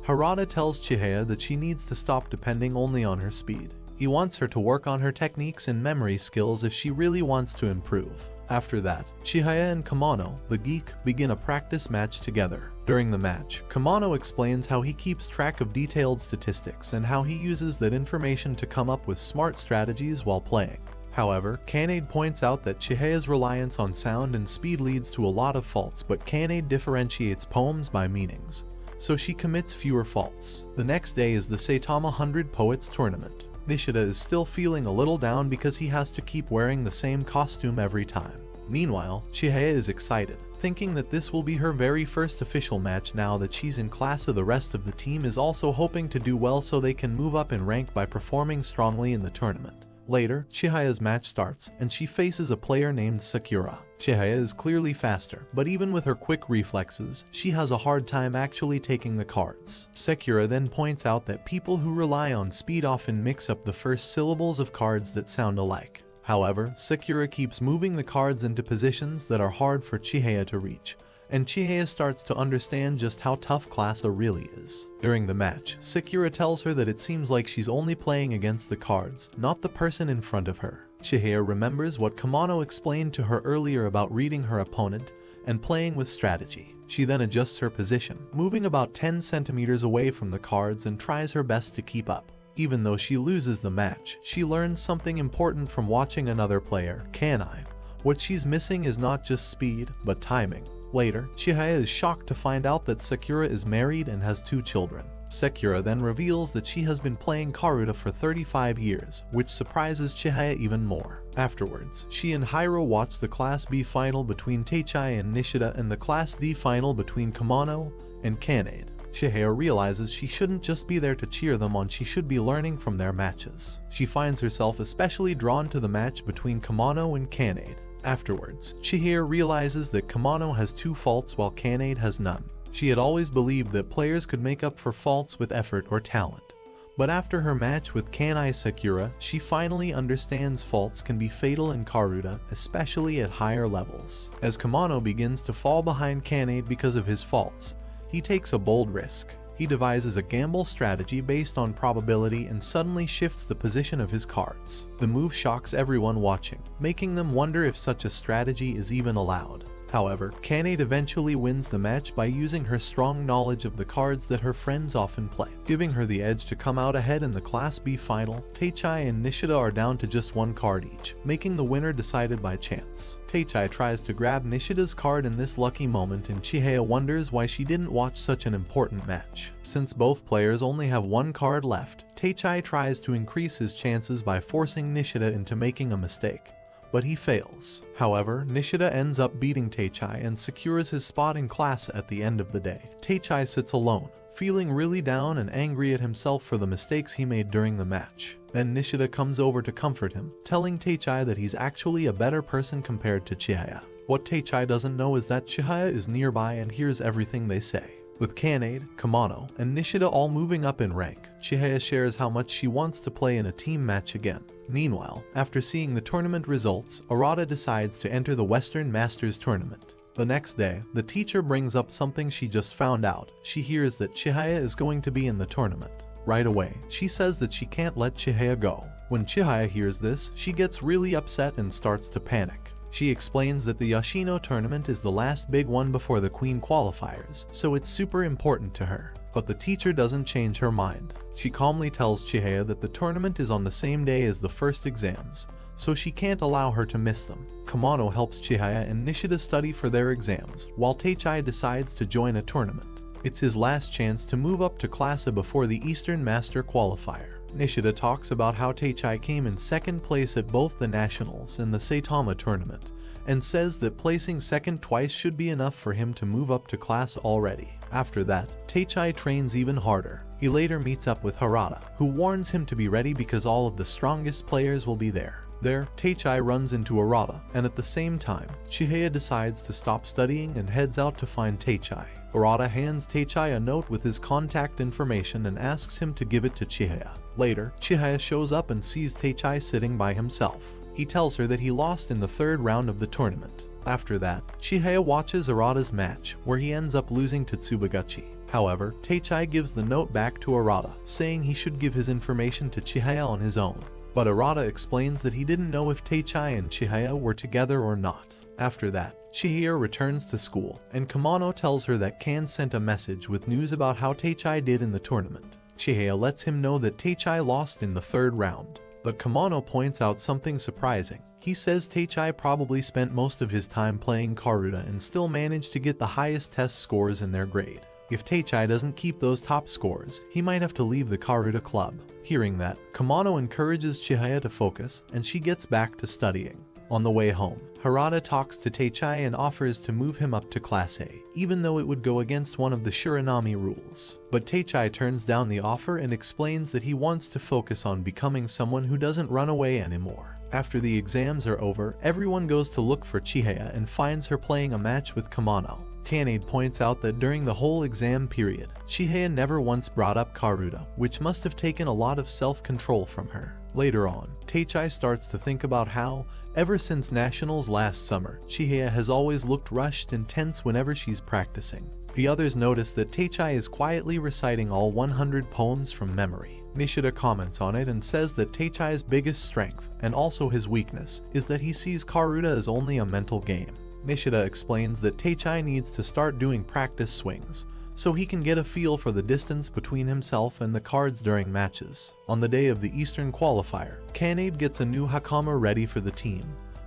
Speaker 1: Harada tells Chihaya that she needs to stop depending only on her speed. He wants her to work on her techniques and memory skills if she really wants to improve. After that, Chihaya and Kamano, the geek, begin a practice match together. During the match, Kamano explains how he keeps track of detailed statistics and how he uses that information to come up with smart strategies while playing. However, Kanade points out that Chihaya's reliance on sound and speed leads to a lot of faults, but Kanade differentiates poems by meanings, so she commits fewer faults. The next day is the Saitama 100 Poets Tournament. Nishida is still feeling a little down because he has to keep wearing the same costume every time. Meanwhile, Chihaya is excited, thinking that this will be her very first official match now that she's in class. The rest of the team is also hoping to do well so they can move up in rank by performing strongly in the tournament. Later, Chihaya's match starts, and she faces a player named Sakura. Chihaya is clearly faster, but even with her quick reflexes, she has a hard time actually taking the cards. Sakura then points out that people who rely on speed often mix up the first syllables of cards that sound alike. However, Sakura keeps moving the cards into positions that are hard for Chihaya to reach, and Chihaya starts to understand just how tough Class A really is. During the match, Sakura tells her that it seems like she's only playing against the cards, not the person in front of her. Chihaya remembers what Kamano explained to her earlier about reading her opponent and playing with strategy. She then adjusts her position, moving about 10 centimeters away from the cards and tries her best to keep up. Even though she loses the match, she learns something important from watching another player, Kanai. What she's missing is not just speed, but timing. Later, Chihaya is shocked to find out that Sakura is married and has 2 children. Sakura then reveals that she has been playing Karuta for 35 years, which surprises Chihaya even more. Afterwards, she and Hiro watch the Class B final between Teichai and Nishida and the Class D final between Kamano and Kanade. Chihaya realizes she shouldn't just be there to cheer them on, she should be learning from their matches. She finds herself especially drawn to the match between Kamano and Kanade. Afterwards, Chihaya realizes that Kamano has 2 faults while Kanade has none. She had always believed that players could make up for faults with effort or talent. But after her match with Kanai Sakura, she finally understands faults can be fatal in Karuta, especially at higher levels. As Kamano begins to fall behind Kanade because of his faults, he takes a bold risk. He devises a gamble strategy based on probability and suddenly shifts the position of his cards. The move shocks everyone watching, making them wonder if such a strategy is even allowed. However, Kanade eventually wins the match by using her strong knowledge of the cards that her friends often play, giving her the edge to come out ahead in the Class B final. Teichai and Nishida are down to just 1 card each, making the winner decided by chance. Teichai tries to grab Nishida's card in this lucky moment, and Chihaya wonders why she didn't watch such an important match. Since both players only have 1 card left, Teichai tries to increase his chances by forcing Nishida into making a mistake, but he fails. However, Nishida ends up beating Teichai and secures his spot in class at the end of the day. Teichai sits alone, feeling really down and angry at himself for the mistakes he made during the match. Then Nishida comes over to comfort him, telling Teichai that he's actually a better person compared to Chihaya. What Teichai doesn't know is that Chihaya is nearby and hears everything they say. With Kanade, Kamano, and Nishida all moving up in rank, Chihaya shares how much she wants to play in a team match again. Meanwhile, after seeing the tournament results, Arata decides to enter the Western Masters tournament. The next day, the teacher brings up something she just found out. She hears that Chihaya is going to be in the tournament. Right away, she says that she can't let Chihaya go. When Chihaya hears this, she gets really upset and starts to panic. She explains that the Yoshino tournament is the last big one before the Queen qualifiers, so it's super important to her. But the teacher doesn't change her mind. She calmly tells Chihaya that the tournament is on the same day as the first exams, so she can't allow her to miss them. Kamano helps Chihaya and Nishida study for their exams, while Teichai decides to join a tournament. It's his last chance to move up to Class A before the Eastern Master qualifier. Nishida talks about how Teichai came in second place at both the Nationals and the Saitama tournament, and says that placing second twice should be enough for him to move up to class already. After that, Teichai trains even harder. He later meets up with Harada, who warns him to be ready because all of the strongest players will be there. There, Teichai runs into Arata, and at the same time, Chihaya decides to stop studying and heads out to find Teichai. Arata hands Teichai a note with his contact information and asks him to give it to Chihaya. Later, Chihaya shows up and sees Teichai sitting by himself. He tells her that he lost in the 3rd round of the tournament. After that, Chihaya watches Arata's match, where he ends up losing to Tsubagachi. However, Teichai gives the note back to Arata, saying he should give his information to Chihaya on his own. But Arata explains that he didn't know if Teichai and Chihaya were together or not. After that, Chihaya returns to school, and Kamano tells her that Kan sent a message with news about how Teichai did in the tournament. Chihaya lets him know that Teichai lost in the 3rd round. But Kamano points out something surprising. He says Teichai probably spent most of his time playing Karuta and still managed to get the highest test scores in their grade. If Teichai doesn't keep those top scores, he might have to leave the Karuta club. Hearing that, Kamano encourages Chihaya to focus, and she gets back to studying. On the way home, Harada talks to Teichai and offers to move him up to Class A, even though it would go against one of the Shiranami rules. But Teichai turns down the offer and explains that he wants to focus on becoming someone who doesn't run away anymore. After the exams are over, everyone goes to look for Chihaya and finds her playing a match with Kamano. Kanade points out that during the whole exam period, Chihaya never once brought up Karuta, which must have taken a lot of self-control from her. Later on, Teichai starts to think about how, ever since Nationals last summer, Chihaya has always looked rushed and tense whenever she's practicing. The others notice that Teichai is quietly reciting all 100 poems from memory. Nishida comments on it and says that Teichai's biggest strength, and also his weakness, is that he sees Karuta as only a mental game. Nishida explains that Teichai needs to start doing practice swings, so he can get a feel for the distance between himself and the cards during matches. On the day of the Eastern qualifier, Kanade gets a new hakama ready for the team,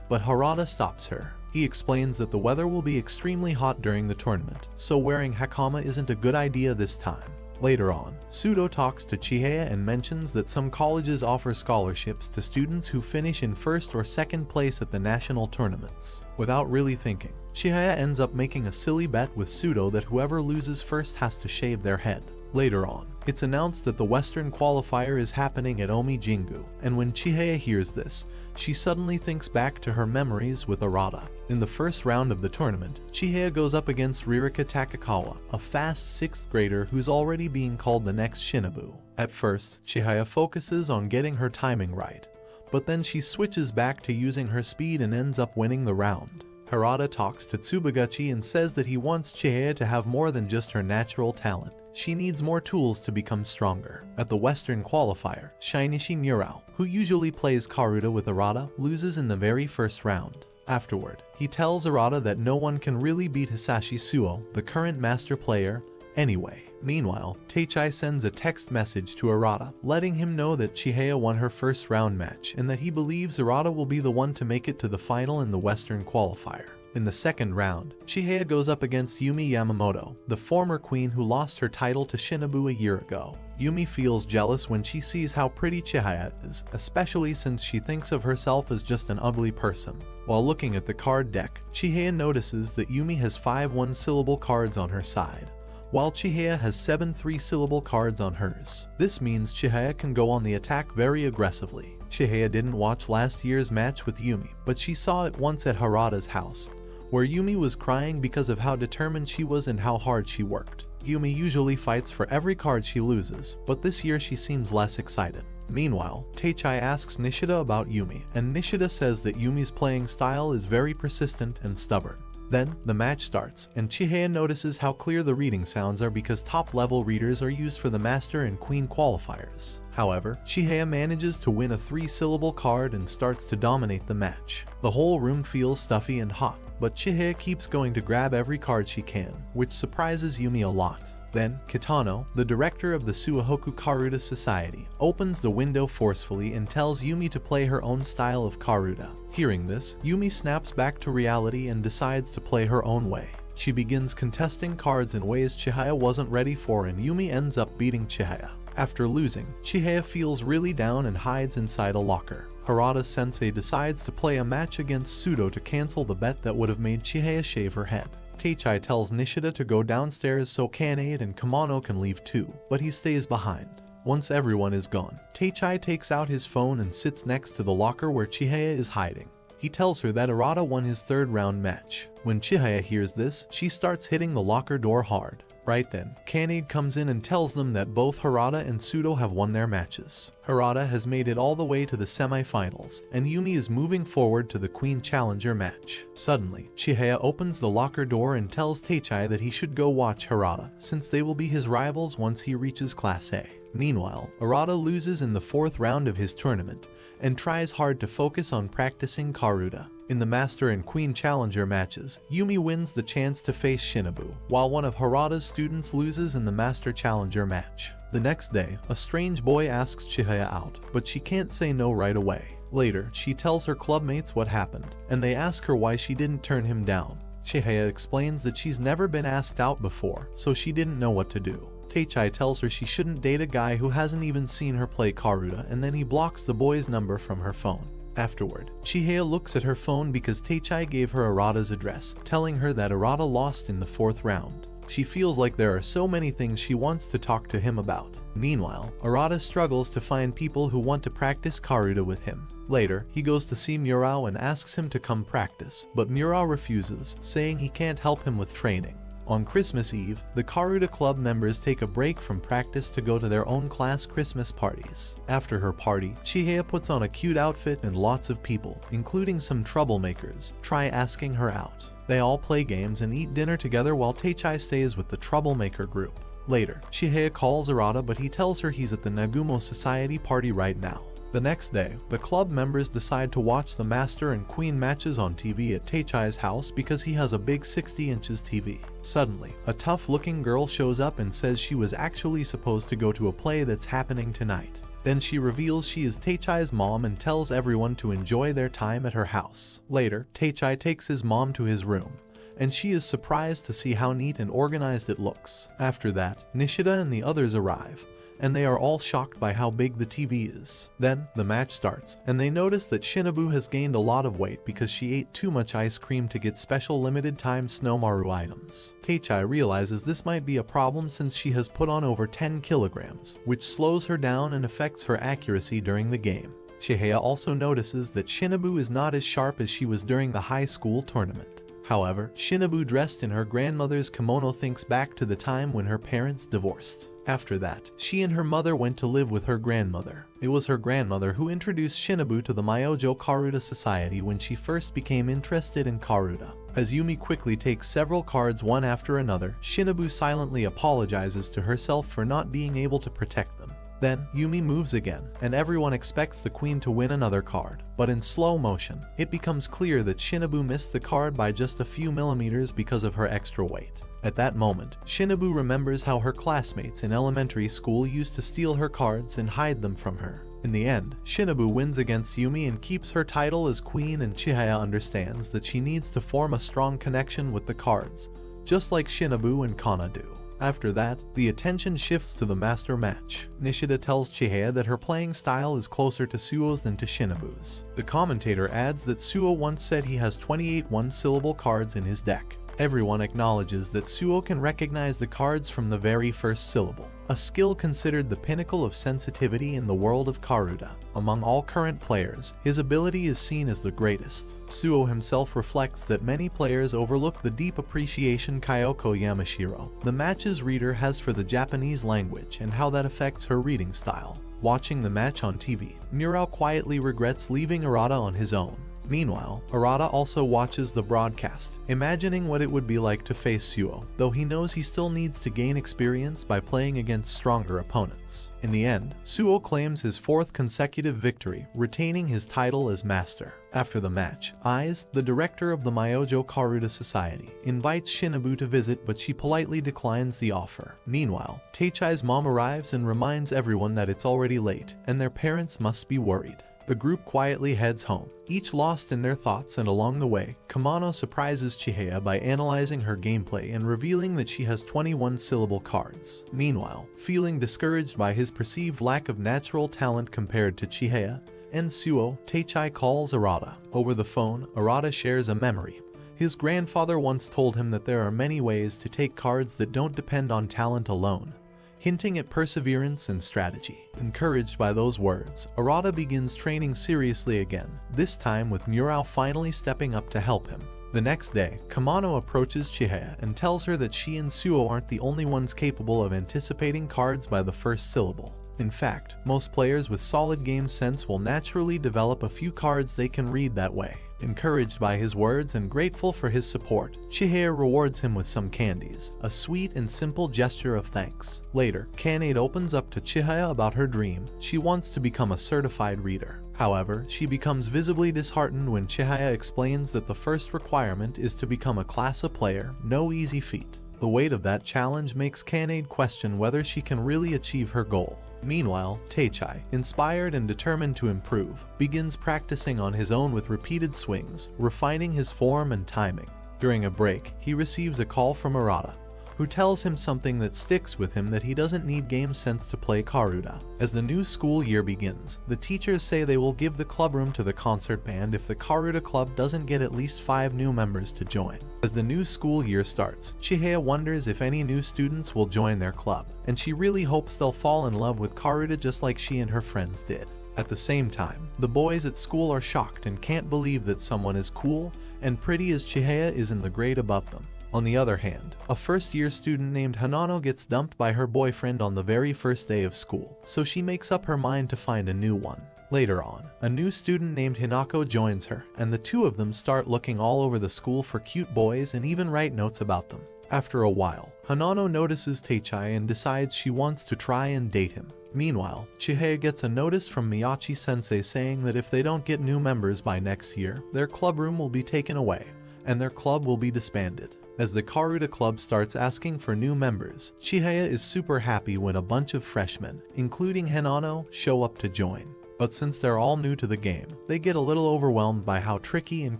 Speaker 1: but Harada stops her. He explains that the weather will be extremely hot during the tournament, so wearing hakama isn't a good idea this time. Later on, Sudo talks to Chihaya and mentions that some colleges offer scholarships to students who finish in first or second place at the national tournaments. Without really thinking, Chihaya ends up making a silly bet with Sudo that whoever loses first has to shave their head. Later on, it's announced that the Western qualifier is happening at Omi Jingu, and when Chihaya hears this, she suddenly thinks back to her memories with Arata. In the first round of the tournament, Chihaya goes up against Ririka Takakawa, a fast 6th grader who's already being called the next Shinobu. At first, Chihaya focuses on getting her timing right, but then she switches back to using her speed and ends up winning the round. Harada talks to Tsubaguchi and says that he wants Chihaya to have more than just her natural talent. She needs more tools to become stronger. At the Western qualifier, Shinichi Murao, who usually plays Karuta with Arata, loses in the very first round. Afterward, he tells Arata that no one can really beat Hisashi Suo, the current master player, anyway. Meanwhile, Teichai sends a text message to Arata, letting him know that Chihaya won her first round match and that he believes Arata will be the one to make it to the final in the Western qualifier. In the second round, Chihaya goes up against Yumi Yamamoto, the former queen who lost her title to Shinobu a year ago. Yumi feels jealous when she sees how pretty Chihaya is, especially since she thinks of herself as just an ugly person. While looking at the card deck, Chihaya notices that Yumi has 5 one-syllable cards on her side, while Chihaya has 7 three-syllable cards on hers. This means Chihaya can go on the attack very aggressively. Chihaya didn't watch last year's match with Yumi, but she saw it once at Harada's house, where Yumi was crying because of how determined she was and how hard she worked. Yumi usually fights for every card she loses, but this year she seems less excited. Meanwhile, Teichai asks Nishida about Yumi, and Nishida says that Yumi's playing style is very persistent and stubborn. Then, the match starts, and Chihaya notices how clear the reading sounds are because top-level readers are used for the Master and Queen qualifiers. However, Chihaya manages to win a 3-syllable card and starts to dominate the match. The whole room feels stuffy and hot, but Chihaya keeps going to grab every card she can, which surprises Yumi a lot. Then, Kitano, the director of the Suihoku Karuta Society, opens the window forcefully and tells Yumi to play her own style of Karuta. Hearing this, Yumi snaps back to reality and decides to play her own way. She begins contesting cards in ways Chihaya wasn't ready for, and Yumi ends up beating Chihaya. After losing, Chihaya feels really down and hides inside a locker. Harada-sensei decides to play a match against Sudo to cancel the bet that would have made Chihaya shave her head. Teichai tells Nishida to go downstairs so Kanade and Kamano can leave too, but he stays behind. Once everyone is gone, Teichai takes out his phone and sits next to the locker where Chihaya is hiding. He tells her that Arata won his 3rd round match. When Chihaya hears this, she starts hitting the locker door hard. Right then, Kanade comes in and tells them that both Harada and Sudo have won their matches. Harada has made it all the way to the semi-finals, and Yumi is moving forward to the Queen Challenger match. Suddenly, Chihaya opens the locker door and tells Teichai that he should go watch Harada, since they will be his rivals once he reaches Class A. Meanwhile, Arata loses in the 4th round of his tournament, and tries hard to focus on practicing Karuta. In the Master and Queen Challenger matches, Yumi wins the chance to face Shinobu, while one of Harada's students loses in the Master Challenger match. The next day, a strange boy asks Chihaya out, but she can't say no right away. Later, she tells her clubmates what happened, and they ask her why she didn't turn him down. Chihaya explains that she's never been asked out before, so she didn't know what to do. Teichai tells her she shouldn't date a guy who hasn't even seen her play Karuta, and then he blocks the boy's number from her phone. Afterward, Chihaya looks at her phone because Teichai gave her Arata's address, telling her that Arata lost in the 4th round. She feels like there are so many things she wants to talk to him about. Meanwhile, Arata struggles to find people who want to practice Karuta with him. Later, he goes to see Murao and asks him to come practice, but Murao refuses, saying he can't help him with training. On Christmas Eve, the Karuta Club members take a break from practice to go to their own class Christmas parties. After her party, Chihaya puts on a cute outfit and lots of people, including some troublemakers, try asking her out. They all play games and eat dinner together while Teichai stays with the troublemaker group. Later, Chihaya calls Arata, but he tells her he's at the Nagumo Society party right now. The next day, the club members decide to watch the Master and Queen matches on TV at Teichai's house because he has a big 60 inches TV. Suddenly, a tough-looking girl shows up and says she was actually supposed to go to a play that's happening tonight. Then she reveals she is Teichai's mom and tells everyone to enjoy their time at her house. Later, Teichai takes his mom to his room, and she is surprised to see how neat and organized it looks. After that, Nishida and the others arrive, and they are all shocked by how big the TV is. Then, the match starts, and they notice that Shinobu has gained a lot of weight because she ate too much ice cream to get special limited-time Snowmaru items. Teichai realizes this might be a problem since she has put on over 10 kilograms, which slows her down and affects her accuracy during the game. Chihaya also notices that Shinobu is not as sharp as she was during the high school tournament. However, Shinobu dressed in her grandmother's kimono thinks back to the time when her parents divorced. After that, she and her mother went to live with her grandmother. It was her grandmother who introduced Shinobu to the Myojo Karuta Society when she first became interested in Karuta. As Yumi quickly takes several cards one after another, Shinobu silently apologizes to herself for not being able to protect them. Then, Yumi moves again, and everyone expects the queen to win another card. But in slow motion, it becomes clear that Shinobu missed the card by just a few millimeters because of her extra weight. At that moment, Shinobu remembers how her classmates in elementary school used to steal her cards and hide them from her. In the end, Shinobu wins against Yumi and keeps her title as queen, and Chihaya understands that she needs to form a strong connection with the cards, just like Shinobu and Kana do. After that, the attention shifts to the master match. Nishida tells Chihaya that her playing style is closer to Suo's than to Shinobu's. The commentator adds that Suo once said he has 28 one-syllable cards in his deck. Everyone acknowledges that Suo can recognize the cards from the very first syllable, a skill considered the pinnacle of sensitivity in the world of Karuta. Among all current players, his ability is seen as the greatest. Suo himself reflects that many players overlook the deep appreciation Kyoko Yamashiro, the match's reader, has for the Japanese language and how that affects her reading style. Watching the match on TV, Murao quietly regrets leaving Arata on his own. Meanwhile, Arata also watches the broadcast, imagining what it would be like to face Suo, though he knows he still needs to gain experience by playing against stronger opponents. In the end, Suo claims his 4th consecutive victory, retaining his title as master. After the match, Aiz, the director of the Myojo Karuta Society, invites Shinobu to visit, but she politely declines the offer. Meanwhile, Teichai's mom arrives and reminds everyone that it's already late, and their parents must be worried. The group quietly heads home, each lost in their thoughts, and along the way, Kamano surprises Chihaya by analyzing her gameplay and revealing that she has 21-syllable cards. Meanwhile, feeling discouraged by his perceived lack of natural talent compared to Chihaya and Suo, Teichai calls Arata. Over the phone, Arata shares a memory. His grandfather once told him that there are many ways to take cards that don't depend on talent alone, hinting at perseverance and strategy. Encouraged by those words, Arata begins training seriously again, this time with Murao finally stepping up to help him. The next day, Kamano approaches Chihaya and tells her that she and Suo aren't the only ones capable of anticipating cards by the first syllable. In fact, most players with solid game sense will naturally develop a few cards they can read that way. Encouraged by his words and grateful for his support, Chihaya rewards him with some candies, a sweet and simple gesture of thanks. Later, Kanade opens up to Chihaya about her dream. She wants to become a certified reader. However, she becomes visibly disheartened when Chihaya explains that the first requirement is to become a class A player, no easy feat. The weight of that challenge makes Kanade question whether she can really achieve her goal. Meanwhile, Teichai, inspired and determined to improve, begins practicing on his own with repeated swings, refining his form and timing. During a break, he receives a call from Arata, who tells him something that sticks with him, that he doesn't need game sense to play Karuta. As the new school year begins, the teachers say they will give the clubroom to the concert band if the Karuta club doesn't get at least 5 new members to join. As the new school year starts, Chihaya wonders if any new students will join their club, and she really hopes they'll fall in love with Karuta just like she and her friends did. At the same time, the boys at school are shocked and can't believe that someone as cool and pretty as Chihaya is in the grade above them. On the other hand, a first-year student named Hanano gets dumped by her boyfriend on the very first day of school, so she makes up her mind to find a new one. Later on, a new student named Hinako joins her, and the two of them start looking all over the school for cute boys and even write notes about them. After a while, Hanano notices Teichai and decides she wants to try and date him. Meanwhile, Chihaya gets a notice from Miyachi-sensei saying that if they don't get new members by next year, their club room will be taken away, and their club will be disbanded. As the Karuta club starts asking for new members, Chihaya is super happy when a bunch of freshmen, including Hanano, show up to join. But since they're all new to the game, they get a little overwhelmed by how tricky and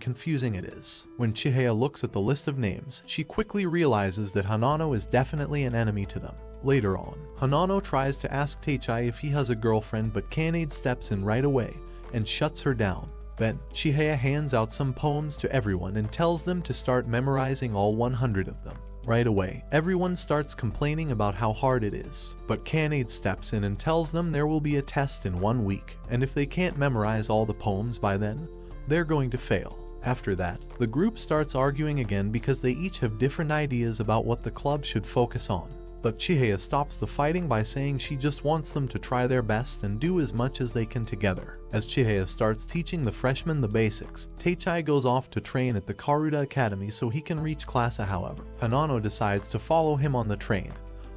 Speaker 1: confusing it is. When Chihaya looks at the list of names, she quickly realizes that Hanano is definitely an enemy to them. Later on, Hanano tries to ask Teichai if he has a girlfriend, but Kanade steps in right away and shuts her down. Then, Chihaya hands out some poems to everyone and tells them to start memorizing all 100 of them. Right away, everyone starts complaining about how hard it is, but Kanade steps in and tells them there will be a test in 1 week, and if they can't memorize all the poems by then, they're going to fail. After that, the group starts arguing again because they each have different ideas about what the club should focus on. But Chihaya stops the fighting by saying she just wants them to try their best and do as much as they can together. As Chihaya starts teaching the freshmen the basics, Teichai goes off to train at the Karuta Academy so he can reach class. However, Hanano decides to follow him on the train,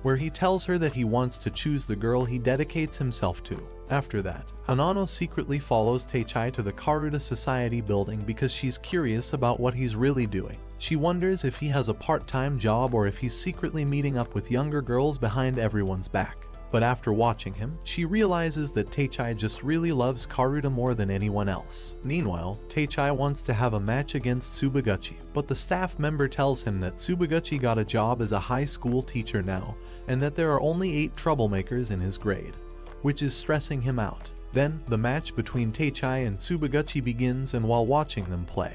Speaker 1: where he tells her that he wants to choose the girl he dedicates himself to. After that, Hanano secretly follows Teichai to the Karuta Society building because she's curious about what he's really doing. She wonders if he has a part-time job or if he's secretly meeting up with younger girls behind everyone's back. But after watching him, she realizes that Teichai just really loves Karuta more than anyone else. Meanwhile, Teichai wants to have a match against Tsubaguchi, but the staff member tells him that Tsubaguchi got a job as a high school teacher now, and that there are only 8 troublemakers in his grade, which is stressing him out. Then, the match between Teichai and Tsubaguchi begins, and while watching them play,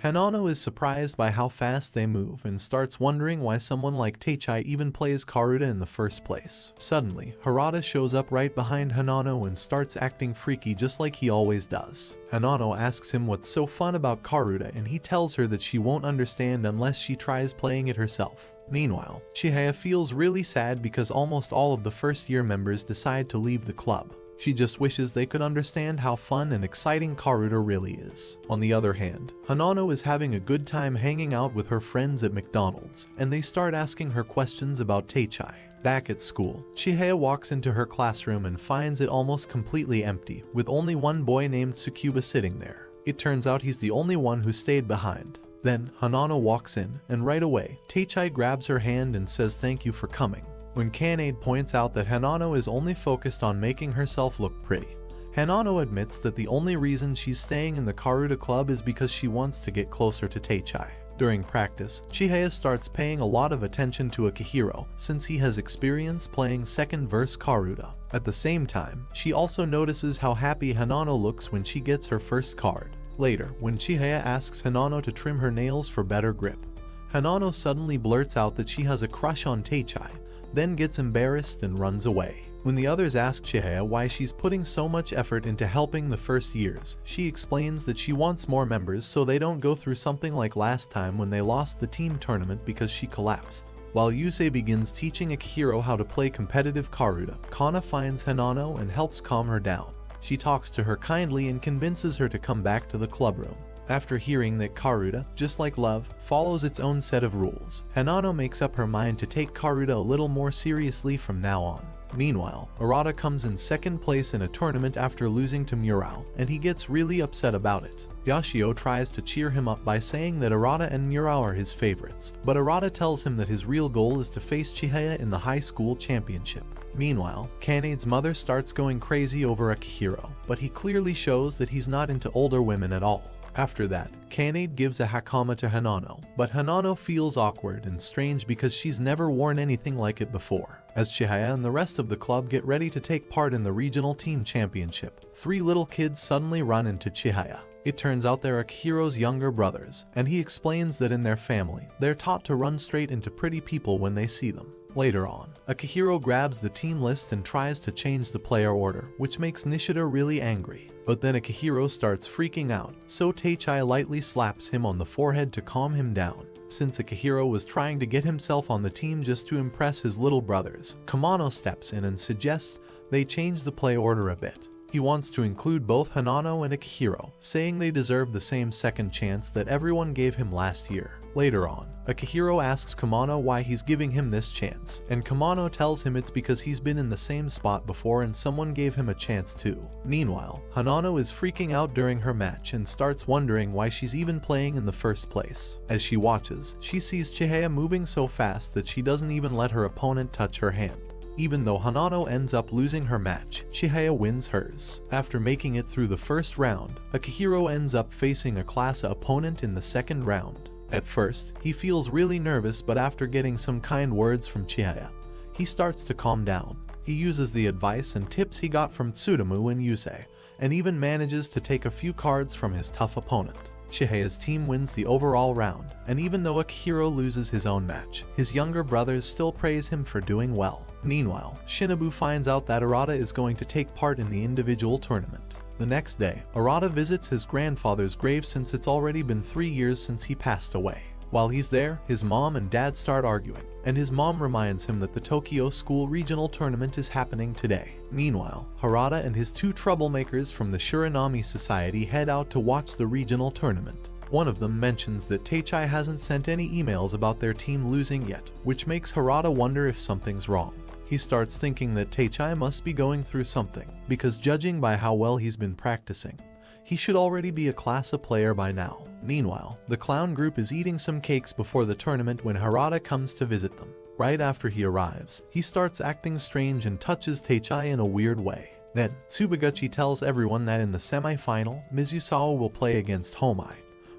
Speaker 1: Hanano is surprised by how fast they move and starts wondering why someone like Teichai even plays Karuta in the first place. Suddenly, Harada shows up right behind Hanano and starts acting freaky just like he always does. Hanano asks him what's so fun about Karuta, and he tells her that she won't understand unless she tries playing it herself. Meanwhile, Chihaya feels really sad because almost all of the first-year members decide to leave the club. She just wishes they could understand how fun and exciting Karuta really is. On the other hand, Hanano is having a good time hanging out with her friends at McDonald's, and they start asking her questions about Teichai. Back at school, Chihaya walks into her classroom and finds it almost completely empty, with only one boy named Tsukuba sitting there. It turns out he's the only one who stayed behind. Then, Hanano walks in, and right away, Teichai grabs her hand and says thank you for coming. When Kanade points out that Hanano is only focused on making herself look pretty, Hanano admits that the only reason she's staying in the Karuta club is because she wants to get closer to Teichai. During practice, Chihaya starts paying a lot of attention to Akihiro since he has experience playing second verse Karuta. At the same time, she also notices how happy Hanano looks when she gets her first card. Later, when Chihaya asks Hanano to trim her nails for better grip, Hanano suddenly blurts out that she has a crush on Teichai, then gets embarrassed and runs away. When the others ask Chihaya why she's putting so much effort into helping the first years, she explains that she wants more members so they don't go through something like last time when they lost the team tournament because she collapsed. While Yusei begins teaching Akihiro how to play competitive Karuta, Kana finds Hanano and helps calm her down. She talks to her kindly and convinces her to come back to the club room. After hearing that Karuta, just like love, follows its own set of rules, Hanano makes up her mind to take Karuta a little more seriously from now on. Meanwhile, Arata comes in second place in a tournament after losing to Murao, and he gets really upset about it. Yashio tries to cheer him up by saying that Arata and Murao are his favorites, but Arata tells him that his real goal is to face Chihaya in the high school championship. Meanwhile, Kanade's mother starts going crazy over Akihiro, but he clearly shows that he's not into older women at all. After that, Kanade gives a hakama to Hanano, but Hanano feels awkward and strange because she's never worn anything like it before. As Chihaya and the rest of the club get ready to take part in the regional team championship, 3 little kids suddenly run into Chihaya. It turns out they're Akihiro's younger brothers, and he explains that in their family, they're taught to run straight into pretty people when they see them. Later on, Akihiro grabs the team list and tries to change the player order, which makes Nishida really angry. But then Akihiro starts freaking out, so Teichai lightly slaps him on the forehead to calm him down. Since Akihiro was trying to get himself on the team just to impress his little brothers, Kamano steps in and suggests they change the play order a bit. He wants to include both Hanano and Akihiro, saying they deserve the same second chance that everyone gave him last year. Later on, Akihiro asks Kamano why he's giving him this chance, and Kamano tells him it's because he's been in the same spot before and someone gave him a chance too. Meanwhile, Hanano is freaking out during her match and starts wondering why she's even playing in the first place. As she watches, she sees Chihaya moving so fast that she doesn't even let her opponent touch her hand. Even though Hanano ends up losing her match, Chihaya wins hers. After making it through the first round, Akihiro ends up facing a class opponent in the second round. At first, he feels really nervous, but after getting some kind words from Chihaya, he starts to calm down. He uses the advice and tips he got from Tsutomu and Yusei, and even manages to take a few cards from his tough opponent. Chihaya's team wins the overall round, and even though Akihiro loses his own match, his younger brothers still praise him for doing well. Meanwhile, Shinobu finds out that Arata is going to take part in the individual tournament. The next day, Arata visits his grandfather's grave since it's already been 3 years since he passed away. While he's there, his mom and dad start arguing, and his mom reminds him that the Tokyo School Regional Tournament is happening today. Meanwhile, Harada and his two troublemakers from the Shiranami Society head out to watch the regional tournament. One of them mentions that Teichai hasn't sent any emails about their team losing yet, which makes Harada wonder if something's wrong. He starts thinking that Teichai must be going through something, because judging by how well he's been practicing, he should already be a class A player by now. Meanwhile, the clown group is eating some cakes before the tournament when Harada comes to visit them. Right after he arrives, he starts acting strange and touches Teichai in a weird way. Then, Tsubaguchi tells everyone that in the semi-final, Mizusawa will play against Homai,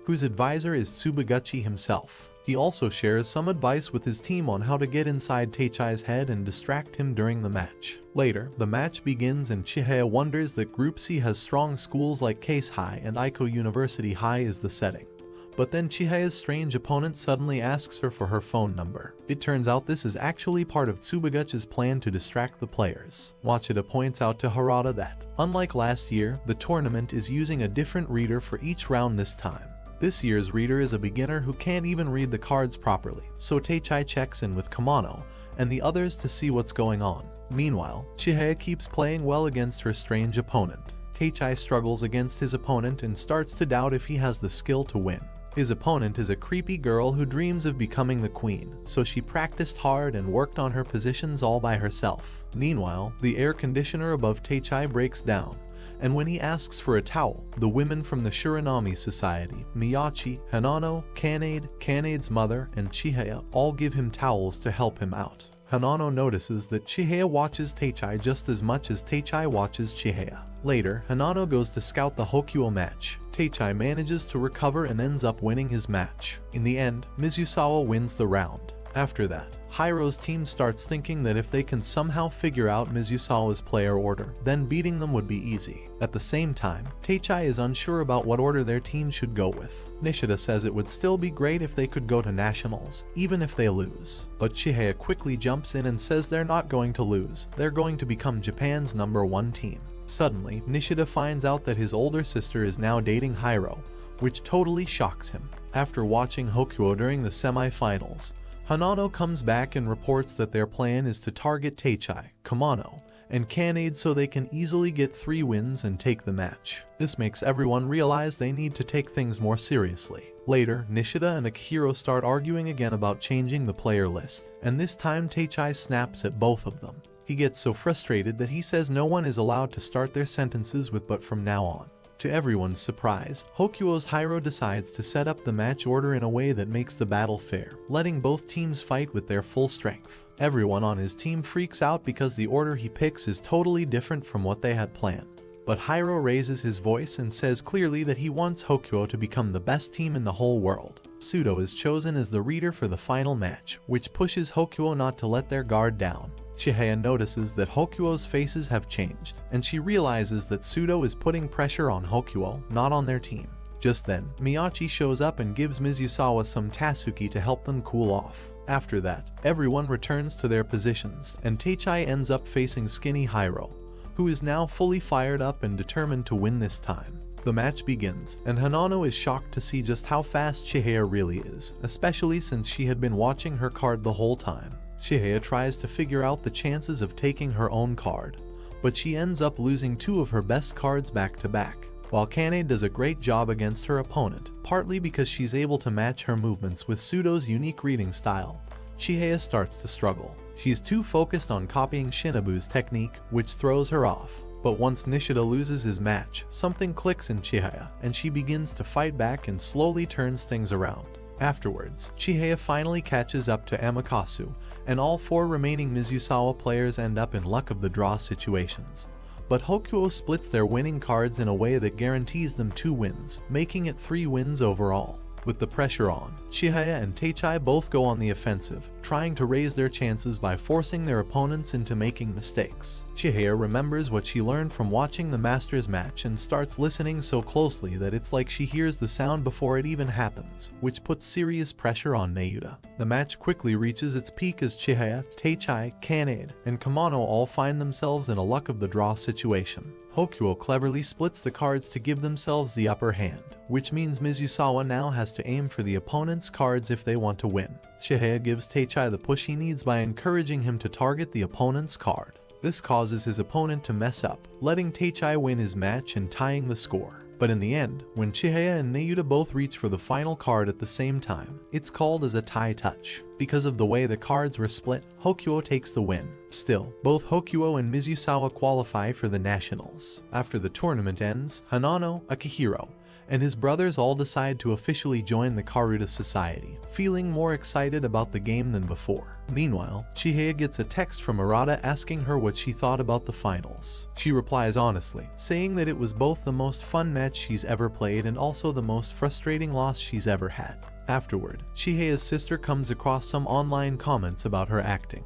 Speaker 1: whose advisor is Tsubaguchi himself. He also shares some advice with his team on how to get inside Teichai's head and distract him during the match. Later, the match begins and Chihaya wonders that Group C has strong schools like Case High and Aiko University High is the setting. But then Chihaya's strange opponent suddenly asks her for her phone number. It turns out this is actually part of Tsubaguchi's plan to distract the players. Wachida points out to Harada that, unlike last year, the tournament is using a different reader for each round this time. This year's reader is a beginner who can't even read the cards properly, so Teichai checks in with Kamano and the others to see what's going on. Meanwhile, Chihaya keeps playing well against her strange opponent. Teichai struggles against his opponent and starts to doubt if he has the skill to win. His opponent is a creepy girl who dreams of becoming the queen, so she practiced hard and worked on her positions all by herself. Meanwhile, the air conditioner above Teichai breaks down, and when he asks for a towel, the women from the Shiranami Society, Miyachi, Hanano, Kanade's mother, and Chihaya all give him towels to help him out. Hanano notices that Chihaya watches Teichai just as much as Teichai watches Chihaya. Later, Hanano goes to scout the Hokuo match. Teichai manages to recover and ends up winning his match. In the end, Mizusawa wins the round. After that, Hiro's team starts thinking that if they can somehow figure out Mizusawa's player order, then beating them would be easy. At the same time, Teichai is unsure about what order their team should go with. Nishida says it would still be great if they could go to nationals, even if they lose. But Chihaya quickly jumps in and says they're not going to lose, they're going to become Japan's #1 team. Suddenly, Nishida finds out that his older sister is now dating Hiro, which totally shocks him. After watching Hokuo during the semi-finals, Hanano comes back and reports that their plan is to target Teichai, Kamano, and Kanade so they can easily get 3 wins and take the match. This makes everyone realize they need to take things more seriously. Later, Nishida and Akihiro start arguing again about changing the player list, and this time Teichai snaps at both of them. He gets so frustrated that he says no one is allowed to start their sentences with "but from now on." To everyone's surprise, Hokuo's Hiro decides to set up the match order in a way that makes the battle fair, letting both teams fight with their full strength. Everyone on his team freaks out because the order he picks is totally different from what they had planned. But Hiro raises his voice and says clearly that he wants Hokuo to become the best team in the whole world. Pseudo is chosen as the reader for the final match, which pushes Hokuo not to let their guard down. Chihaya notices that Hokuo's faces have changed, and she realizes that Pseudo is putting pressure on Hokuo, not on their team. Just then, Miyachi shows up and gives Mizusawa some Tatsuki to help them cool off. After that, everyone returns to their positions, and Teichai ends up facing skinny Hiro, who is now fully fired up and determined to win this time. The match begins, and Hanano is shocked to see just how fast Chihaya really is, especially since she had been watching her card the whole time. Chihaya tries to figure out the chances of taking her own card, but she ends up losing 2 of her best cards back to back, while Kane does a great job against her opponent, partly because she's able to match her movements with Pseudo's unique reading style. Chihaya starts to struggle. She's too focused on copying Shinobu's technique, which throws her off. But once Nishida loses his match, something clicks in Chihaya, and she begins to fight back and slowly turns things around. Afterwards, Chihaya finally catches up to Amikasu, and all 4 remaining Mizusawa players end up in luck of the draw situations. But Hokuo splits their winning cards in a way that guarantees them 2 wins, making it 3 wins overall. With the pressure on, Chihaya and Teichai both go on the offensive, trying to raise their chances by forcing their opponents into making mistakes. Chihaya remembers what she learned from watching the Masters match and starts listening so closely that it's like she hears the sound before it even happens, which puts serious pressure on Nayuta. The match quickly reaches its peak as Chihaya, Teichai, Kanade, and Kamano all find themselves in a luck of the draw situation. Hokuo cleverly splits the cards to give themselves the upper hand, which means Mizusawa now has to aim for the opponent's cards if they want to win. Chihaya gives Teichai the push he needs by encouraging him to target the opponent's card. This causes his opponent to mess up, letting Teichai win his match and tying the score. But in the end, when Chihaya and Nayuta both reach for the final card at the same time, it's called as a tie touch. Because of the way the cards were split, Hokuo takes the win. Still, both Hokuo and Mizusawa qualify for the nationals. After the tournament ends, Hanano, Akihiro, and his brothers all decide to officially join the Karuta Society, feeling more excited about the game than before. Meanwhile, Chihaya gets a text from Arata asking her what she thought about the finals. She replies honestly, saying that it was both the most fun match she's ever played and also the most frustrating loss she's ever had. Afterward, Chihaya's sister comes across some online comments about her acting,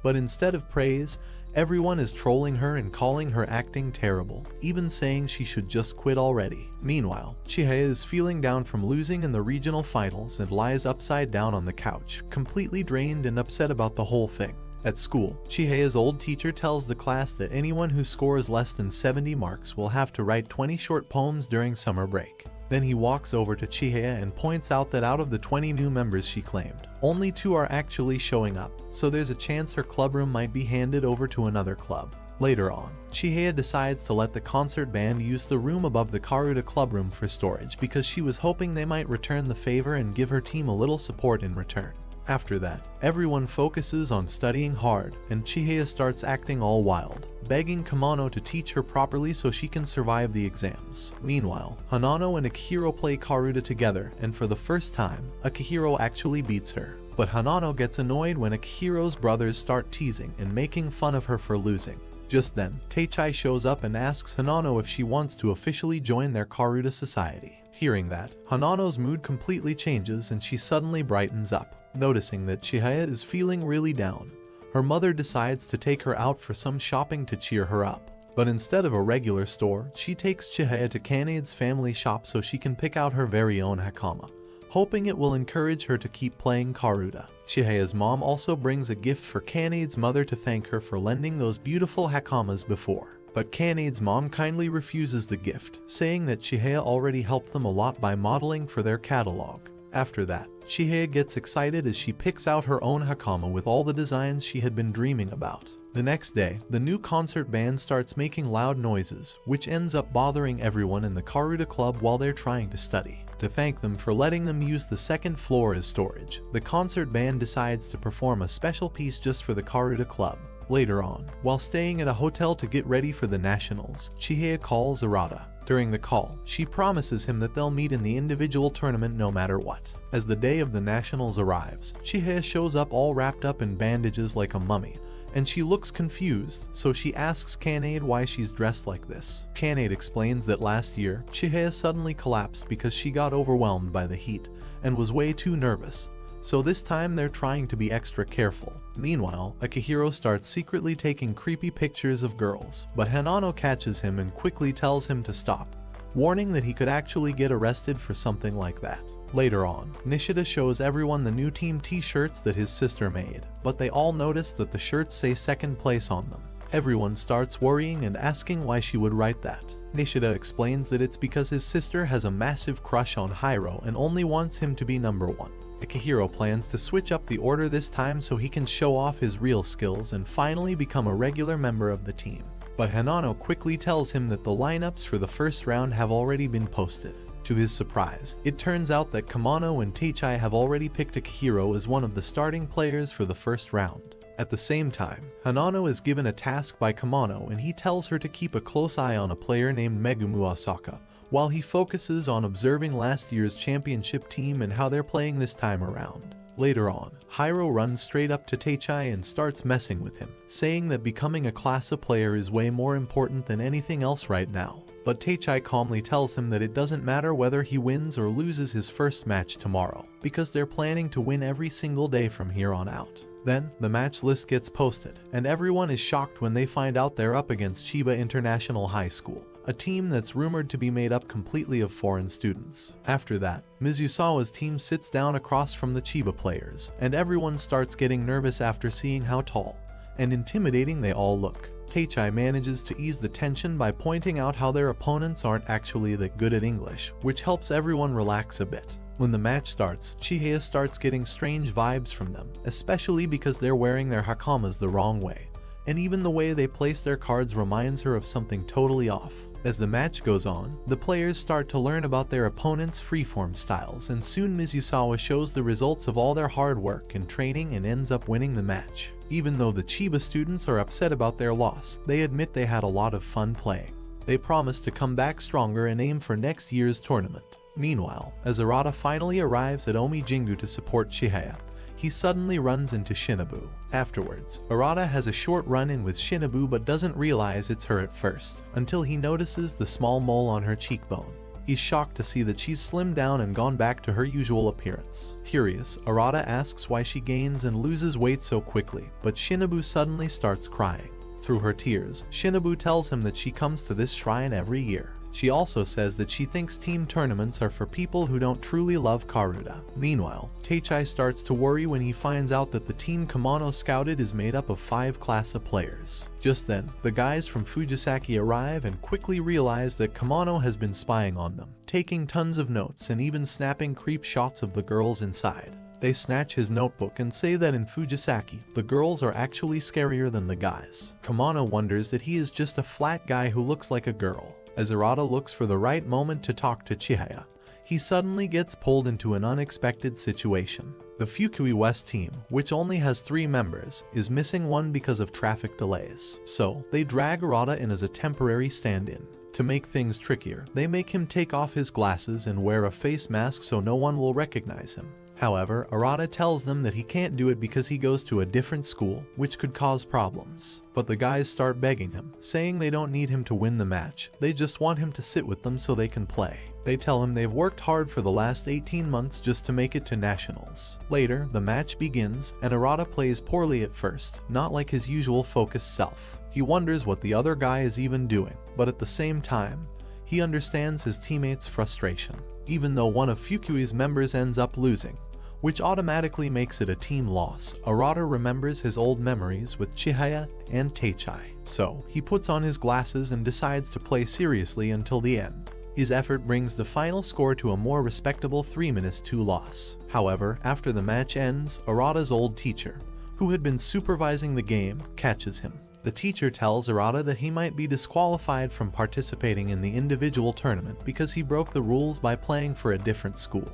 Speaker 1: but instead of praise, everyone is trolling her and calling her acting terrible, even saying she should just quit already. Meanwhile, Chihaya is feeling down from losing in the regional finals and lies upside down on the couch, completely drained and upset about the whole thing. At school, Chihaya's old teacher tells the class that anyone who scores less than 70 marks will have to write 20 short poems during summer break. Then he walks over to Chihaya and points out that out of the 20 new members she claimed, only 2 are actually showing up, so there's a chance her clubroom might be handed over to another club. Later on, Chihaya decides to let the concert band use the room above the Karuta clubroom for storage because she was hoping they might return the favor and give her team a little support in return. After that, everyone focuses on studying hard, and Chihaya starts acting all wild, begging Kamano to teach her properly so she can survive the exams. Meanwhile, Hanano and Akihiro play Karuta together, and for the first time, Akihiro actually beats her. But Hanano gets annoyed when Akihiro's brothers start teasing and making fun of her for losing. Just then, Teichai shows up and asks Hanano if she wants to officially join their Karuta society. Hearing that, Hanano's mood completely changes and she suddenly brightens up. Noticing that Chihaya is feeling really down, her mother decides to take her out for some shopping to cheer her up. But instead of a regular store, she takes Chihaya to Kanade's family shop so she can pick out her very own hakama, hoping it will encourage her to keep playing Karuta. Chihaya's mom also brings a gift for Kanade's mother to thank her for lending those beautiful hakamas before. But Kanade's mom kindly refuses the gift, saying that Chihaya already helped them a lot by modeling for their catalog. After that, Chihaya gets excited as she picks out her own hakama with all the designs she had been dreaming about. The next day, the new concert band starts making loud noises, which ends up bothering everyone in the Karuta club while they're trying to study. To thank them for letting them use the second floor as storage, the concert band decides to perform a special piece just for the Karuta club. Later on, while staying at a hotel to get ready for the nationals, Chihaya calls Arata. During the call, she promises him that they'll meet in the individual tournament no matter what. As the day of the nationals arrives, Chihaya shows up all wrapped up in bandages like a mummy, and she looks confused, so she asks Kanade why she's dressed like this. Kanade explains that last year, Chihaya suddenly collapsed because she got overwhelmed by the heat and was way too nervous, so this time they're trying to be extra careful. Meanwhile, Akihiro starts secretly taking creepy pictures of girls, but Hanano catches him and quickly tells him to stop, warning that he could actually get arrested for something like that. Later on, Nishida shows everyone the new team t-shirts that his sister made, but they all notice that the shirts say second place on them. Everyone starts worrying and asking why she would write that. Nishida explains that it's because his sister has a massive crush on Hiro and only wants him to be number one. Akihiro plans to switch up the order this time so he can show off his real skills and finally become a regular member of the team. But Hanano quickly tells him that the lineups for the first round have already been posted. To his surprise, it turns out that Kamano and Teichai have already picked Akihiro as one of the starting players for the first round. At the same time, Hanano is given a task by Kamano and he tells her to keep a close eye on a player named Megumu Asaka, while he focuses on observing last year's championship team and how they're playing this time around. Later on, Hiro runs straight up to Teichai and starts messing with him, saying that becoming a class A player is way more important than anything else right now. But Teichai calmly tells him that it doesn't matter whether he wins or loses his first match tomorrow, because they're planning to win every single day from here on out. Then, the match list gets posted, and everyone is shocked when they find out they're up against Chiba International High School, a team that's rumored to be made up completely of foreign students. After that, Mizusawa's team sits down across from the Chiba players, and everyone starts getting nervous after seeing how tall and intimidating they all look. Teichai manages to ease the tension by pointing out how their opponents aren't actually that good at English, which helps everyone relax a bit. When the match starts, Chihaya starts getting strange vibes from them, especially because they're wearing their hakamas the wrong way, and even the way they place their cards reminds her of something totally off. As the match goes on, the players start to learn about their opponents' freeform styles, and soon Mizusawa shows the results of all their hard work and training and ends up winning the match. Even though the Chiba students are upset about their loss, they admit they had a lot of fun playing. They promise to come back stronger and aim for next year's tournament. Meanwhile, as Arata finally arrives at Omi Jingu to support Chihaya, he suddenly runs into Shinobu. Afterwards, Arata has a short run-in with Shinobu but doesn't realize it's her at first, until he notices the small mole on her cheekbone. He's shocked to see that she's slimmed down and gone back to her usual appearance. Curious, Arata asks why she gains and loses weight so quickly, but Shinobu suddenly starts crying. Through her tears, Shinobu tells him that she comes to this shrine every year. She also says that she thinks team tournaments are for people who don't truly love Karuta. Meanwhile, Teichai starts to worry when he finds out that the team Kamano scouted is made up of 5 Class A players. Just then, the guys from Fujisaki arrive and quickly realize that Kamano has been spying on them, taking tons of notes and even snapping creep shots of the girls inside. They snatch his notebook and say that in Fujisaki, the girls are actually scarier than the guys. Kamano wonders that he is just a flat guy who looks like a girl. As Arata looks for the right moment to talk to Chihaya, he suddenly gets pulled into an unexpected situation. The Fukui West team, which only has 3 members, is missing one because of traffic delays. So, they drag Arata in as a temporary stand-in. To make things trickier, they make him take off his glasses and wear a face mask so no one will recognize him. However, Arata tells them that he can't do it because he goes to a different school, which could cause problems. But the guys start begging him, saying they don't need him to win the match, they just want him to sit with them so they can play. They tell him they've worked hard for the last 18 months just to make it to nationals. Later, the match begins, and Arata plays poorly at first, not like his usual focused self. He wonders what the other guy is even doing, but at the same time, he understands his teammates' frustration. Even though one of Fukui's members ends up losing, which automatically makes it a team loss, Arata remembers his old memories with Chihaya and Teichai. So, he puts on his glasses and decides to play seriously until the end. His effort brings the final score to a more respectable 3-2 loss. However, after the match ends, Arata's old teacher, who had been supervising the game, catches him. The teacher tells Arata that he might be disqualified from participating in the individual tournament because he broke the rules by playing for a different school.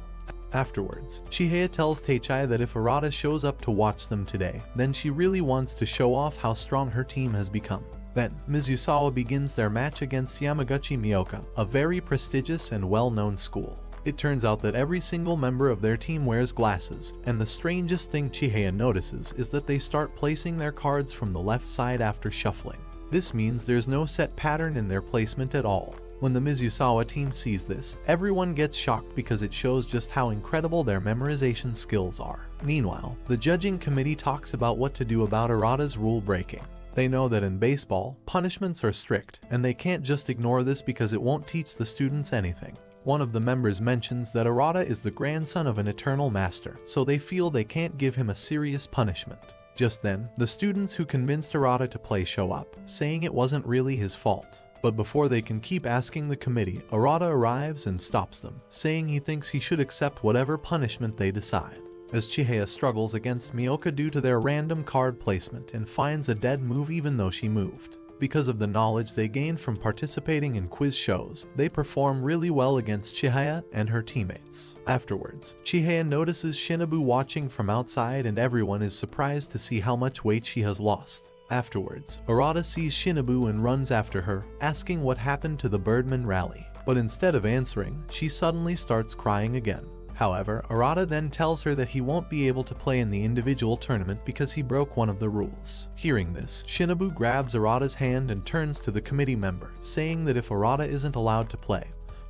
Speaker 1: Afterwards, Chihaya tells Teichai that if Arata shows up to watch them today, then she really wants to show off how strong her team has become. Then, Mizusawa begins their match against Yamaguchi Mioka, a very prestigious and well-known school. It turns out that every single member of their team wears glasses, and the strangest thing Chihaya notices is that they start placing their cards from the left side after shuffling. This means there's no set pattern in their placement at all. When the Mizusawa team sees this, everyone gets shocked because it shows just how incredible their memorization skills are. Meanwhile, the judging committee talks about what to do about Arata's rule breaking. They know that in baseball, punishments are strict, and they can't just ignore this because it won't teach the students anything. One of the members mentions that Arata is the grandson of an eternal master, so they feel they can't give him a serious punishment. Just then, the students who convinced Arata to play show up, saying it wasn't really his fault. But before they can keep asking the committee, Arata arrives and stops them, saying he thinks he should accept whatever punishment they decide. As Chihaya struggles against Miyoka due to their random card placement and finds a dead move even though she moved. Because of the knowledge they gained from participating in quiz shows, they perform really well against Chihaya and her teammates. Afterwards, Chihaya notices Shinobu watching from outside and everyone is surprised to see how much weight she has lost. Afterwards, Arata sees Shinobu and runs after her, asking what happened to the Birdman rally. But instead of answering, she suddenly starts crying again. However, Arata then tells her that he won't be able to play in the individual tournament because he broke one of the rules. Hearing this, Shinobu grabs Arata's hand and turns to the committee member, saying that if Arata isn't allowed to play,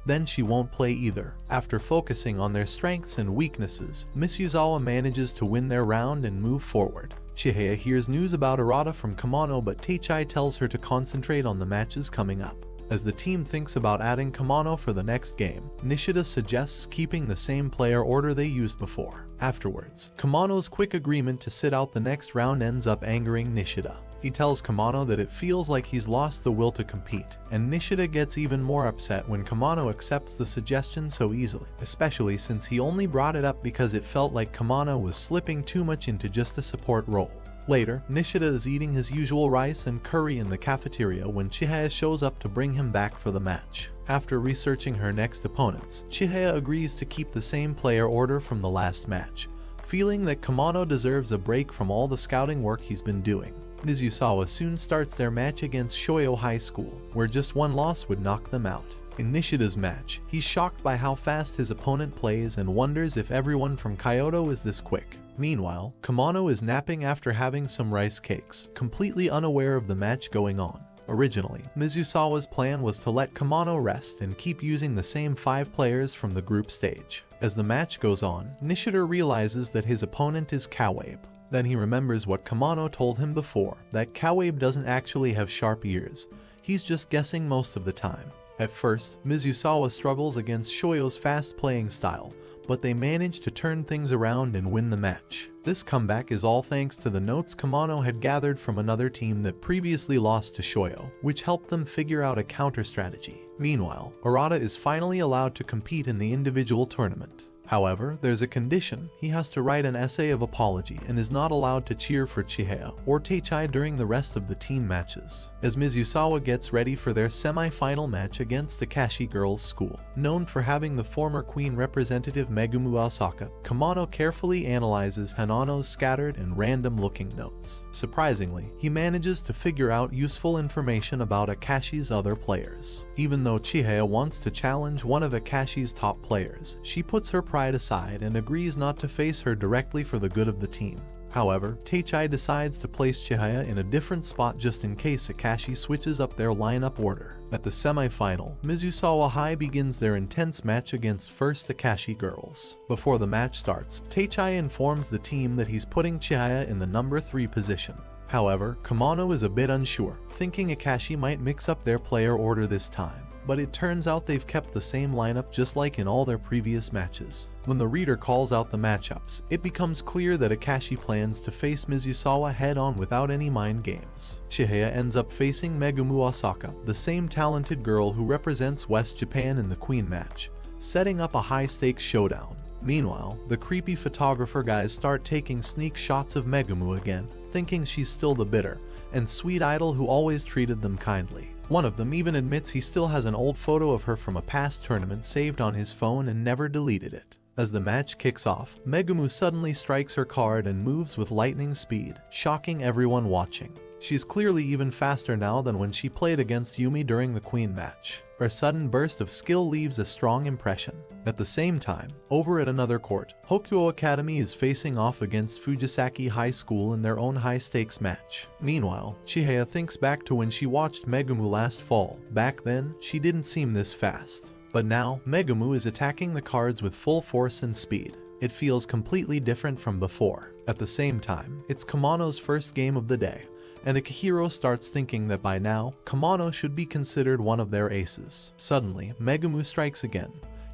Speaker 1: then she won't play either. After focusing on their strengths and weaknesses, Miss Yuzawa manages to win their round and move forward. Chihaya hears news about Arata from Kamano, but Teichai tells her to concentrate on the matches coming up. As the team thinks about adding Kamano for the next game, Nishida suggests keeping the same player order they used before. Afterwards, Kamano's quick agreement to sit out the next round ends up angering Nishida. He tells Kamano that it feels like he's lost the will to compete, and Nishida gets even more upset when Kamano accepts the suggestion so easily, especially since he only brought it up because it felt like Kamano was slipping too much into just a support role. Later, Nishida is eating his usual rice and curry in the cafeteria when Chihaya shows up to bring him back for the match. After researching her next opponents, Chihaya agrees to keep the same player order from the last match, feeling that Kamano deserves a break from all the scouting work he's been doing. Mizusawa soon starts their match against Shoyo High School, where just one loss would knock them out. In Nishida's match, he's shocked by how fast his opponent plays and wonders if everyone from Kyoto is this quick. Meanwhile, Kamano is napping after having some rice cakes, completely unaware of the match going on. Originally, Mizusawa's plan was to let Kamano rest and keep using the same 5 players from the group stage. As the match goes on, Nishida realizes that his opponent is Kawabe. Then he remembers what Kamano told him before, that Kawabe doesn't actually have sharp ears. He's just guessing most of the time. At first, Mizusawa struggles against Shoyo's fast playing style, but they manage to turn things around and win the match. This comeback is all thanks to the notes Kamano had gathered from another team that previously lost to Shoyo, which helped them figure out a counter strategy. Meanwhile, Arata is finally allowed to compete in the individual tournament. However, there's a condition. He has to write an essay of apology and is not allowed to cheer for Chihaya or Teichai during the rest of the team matches. As Mizusawa gets ready for their semi-final match against Akashi Girls' School, known for having the former queen representative Megumu Asaka, Kamano carefully analyzes Hanano's scattered and random-looking notes. Surprisingly, he manages to figure out useful information about Akashi's other players. Even though Chihaya wants to challenge one of Akashi's top players, she puts her pride aside and agrees not to face her directly for the good of the team. However, Teichai decides to place Chihaya in a different spot just in case Akashi switches up their lineup order. At the semi-final, Mizusawa High begins their intense match against First Akashi Girls. Before the match starts, Teichai informs the team that he's putting Chihaya in the number 3 position. However, Kamano is a bit unsure, thinking Akashi might mix up their player order this time. But it turns out they've kept the same lineup just like in all their previous matches. When the reader calls out the matchups, it becomes clear that Akashi plans to face Mizusawa head-on without any mind games. Chihaya ends up facing Megumu Asaka, the same talented girl who represents West Japan in the Queen match, setting up a high-stakes showdown. Meanwhile, the creepy photographer guys start taking sneak shots of Megumu again, thinking she's still the bitter and sweet idol who always treated them kindly. One of them even admits he still has an old photo of her from a past tournament saved on his phone and never deleted it. As the match kicks off, Megumu suddenly strikes her card and moves with lightning speed, shocking everyone watching. She's clearly even faster now than when she played against Yumi during the Queen match. Her sudden burst of skill leaves a strong impression. At the same time, over at another court, Hokuo Academy is facing off against Fujisaki High School in their own high-stakes match. Meanwhile, Chihaya thinks back to when she watched Megumu last fall. Back then, she didn't seem this fast. But now, Megumu is attacking the cards with full force and speed. It feels completely different from before. At the same time, it's Kamano's first game of the day, and Akihiro starts thinking that by now, Kamano should be considered one of their aces. Suddenly, Megumu strikes again,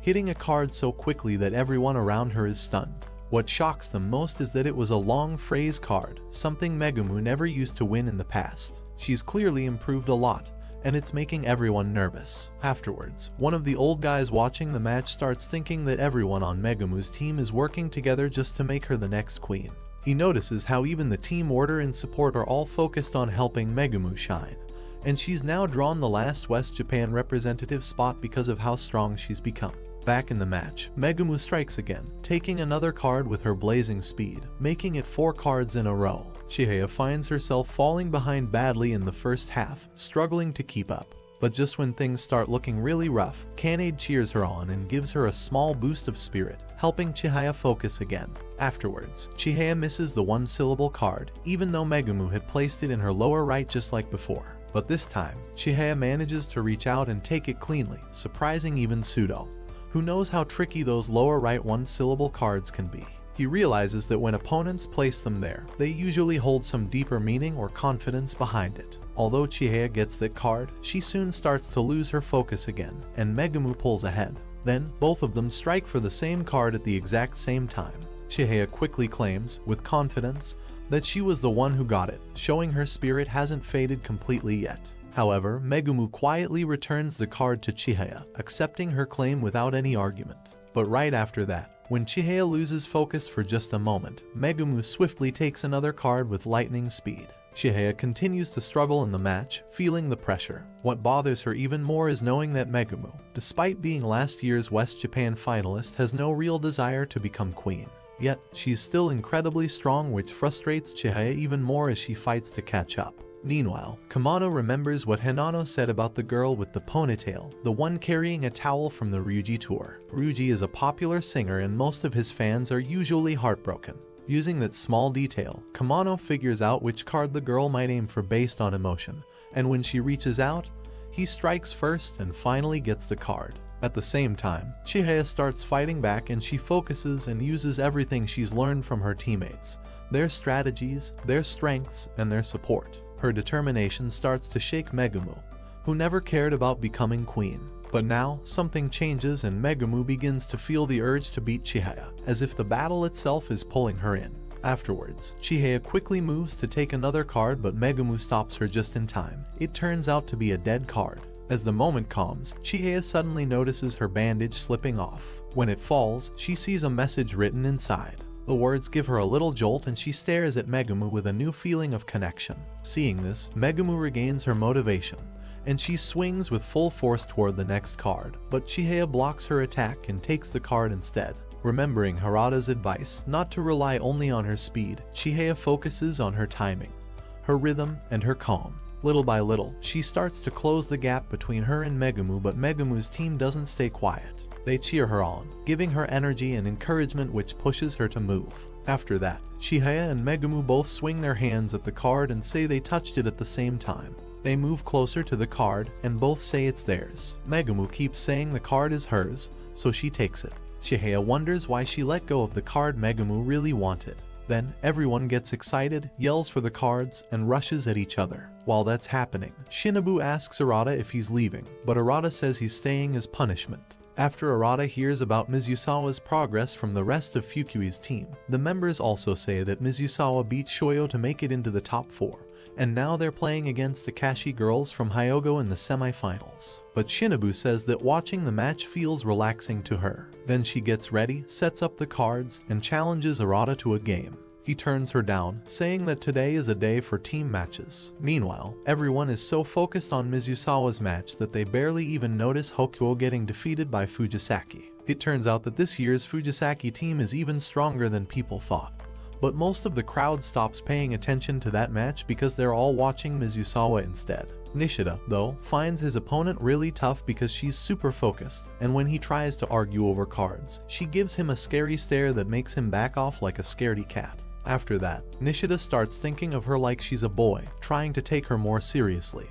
Speaker 1: hitting a card so quickly that everyone around her is stunned. What shocks them most is that it was a long phrase card, something Megumu never used to win in the past. She's clearly improved a lot, and it's making everyone nervous. Afterwards, one of the old guys watching the match starts thinking that everyone on Megumu's team is working together just to make her the next queen. He notices how even the team order and support are all focused on helping Megumu shine, and she's now drawn the last West Japan representative spot because of how strong she's become. Back in the match, Megumu strikes again, taking another card with her blazing speed, making it 4 cards in a row. Chihaya finds herself falling behind badly in the first half, struggling to keep up. But just when things start looking really rough, Kanade cheers her on and gives her a small boost of spirit, helping Chihaya focus again. Afterwards, Chihaya misses the 1-syllable card, even though Megumu had placed it in her lower right just like before. But this time, Chihaya manages to reach out and take it cleanly, surprising even Pseudo, who knows how tricky those lower right 1-syllable cards can be. He realizes that when opponents place them there, they usually hold some deeper meaning or confidence behind it. Although Chihaya gets that card, she soon starts to lose her focus again, and Megumu pulls ahead. Then, both of them strike for the same card at the exact same time. Chihaya quickly claims, with confidence, that she was the one who got it, showing her spirit hasn't faded completely yet. However, Megumu quietly returns the card to Chihaya, accepting her claim without any argument. But right after that, when Chihaya loses focus for just a moment, Megumu swiftly takes another card with lightning speed. Chihaya continues to struggle in the match, feeling the pressure. What bothers her even more is knowing that Megumu, despite being last year's West Japan finalist, has no real desire to become queen. Yet, she's still incredibly strong, which frustrates Chihaya even more as she fights to catch up. Meanwhile, Kamano remembers what Hinano said about the girl with the ponytail, the one carrying a towel from the Ryuji tour. Ryuji is a popular singer and most of his fans are usually heartbroken. Using that small detail, Kamano figures out which card the girl might aim for based on emotion, and when she reaches out, he strikes first and finally gets the card. At the same time, Chihaya starts fighting back and she focuses and uses everything she's learned from her teammates, their strategies, their strengths, and their support. Her determination starts to shake Megumu, who never cared about becoming queen. But now, something changes and Megumu begins to feel the urge to beat Chihaya, as if the battle itself is pulling her in. Afterwards, Chihaya quickly moves to take another card, but Megumu stops her just in time. It turns out to be a dead card. As the moment calms, Chihaya suddenly notices her bandage slipping off. When it falls, she sees a message written inside. The words give her a little jolt and she stares at Megumu with a new feeling of connection. Seeing this, Megumu regains her motivation, and she swings with full force toward the next card, but Chihaya blocks her attack and takes the card instead. Remembering Harada's advice not to rely only on her speed, Chihaya focuses on her timing, her rhythm, and her calm. Little by little, she starts to close the gap between her and Megumu, but Megumu's team doesn't stay quiet. They cheer her on, giving her energy and encouragement which pushes her to move. After that, Chihaya and Megumu both swing their hands at the card and say they touched it at the same time. They move closer to the card and both say it's theirs. Megumu keeps saying the card is hers, so she takes it. Chihaya wonders why she let go of the card Megumu really wanted. Then, everyone gets excited, yells for the cards, and rushes at each other. While that's happening, Shinobu asks Arata if he's leaving, but Arata says he's staying as punishment. After Arata hears about Mizusawa's progress from the rest of Fukui's team, the members also say that Mizusawa beat Shoyo to make it into the top 4, and now they're playing against the Kashi girls from Hyogo in the semi-finals. But Shinobu says that watching the match feels relaxing to her. Then she gets ready, sets up the cards, and challenges Arata to a game. He turns her down, saying that today is a day for team matches. Meanwhile, everyone is so focused on Mizusawa's match that they barely even notice Hokuo getting defeated by Fujisaki. It turns out that this year's Fujisaki team is even stronger than people thought. But most of the crowd stops paying attention to that match because they're all watching Mizusawa instead. Nishida, though, finds his opponent really tough because she's super focused, and when he tries to argue over cards, she gives him a scary stare that makes him back off like a scaredy cat. After that, Nishida starts thinking of her like she's a boy, trying to take her more seriously.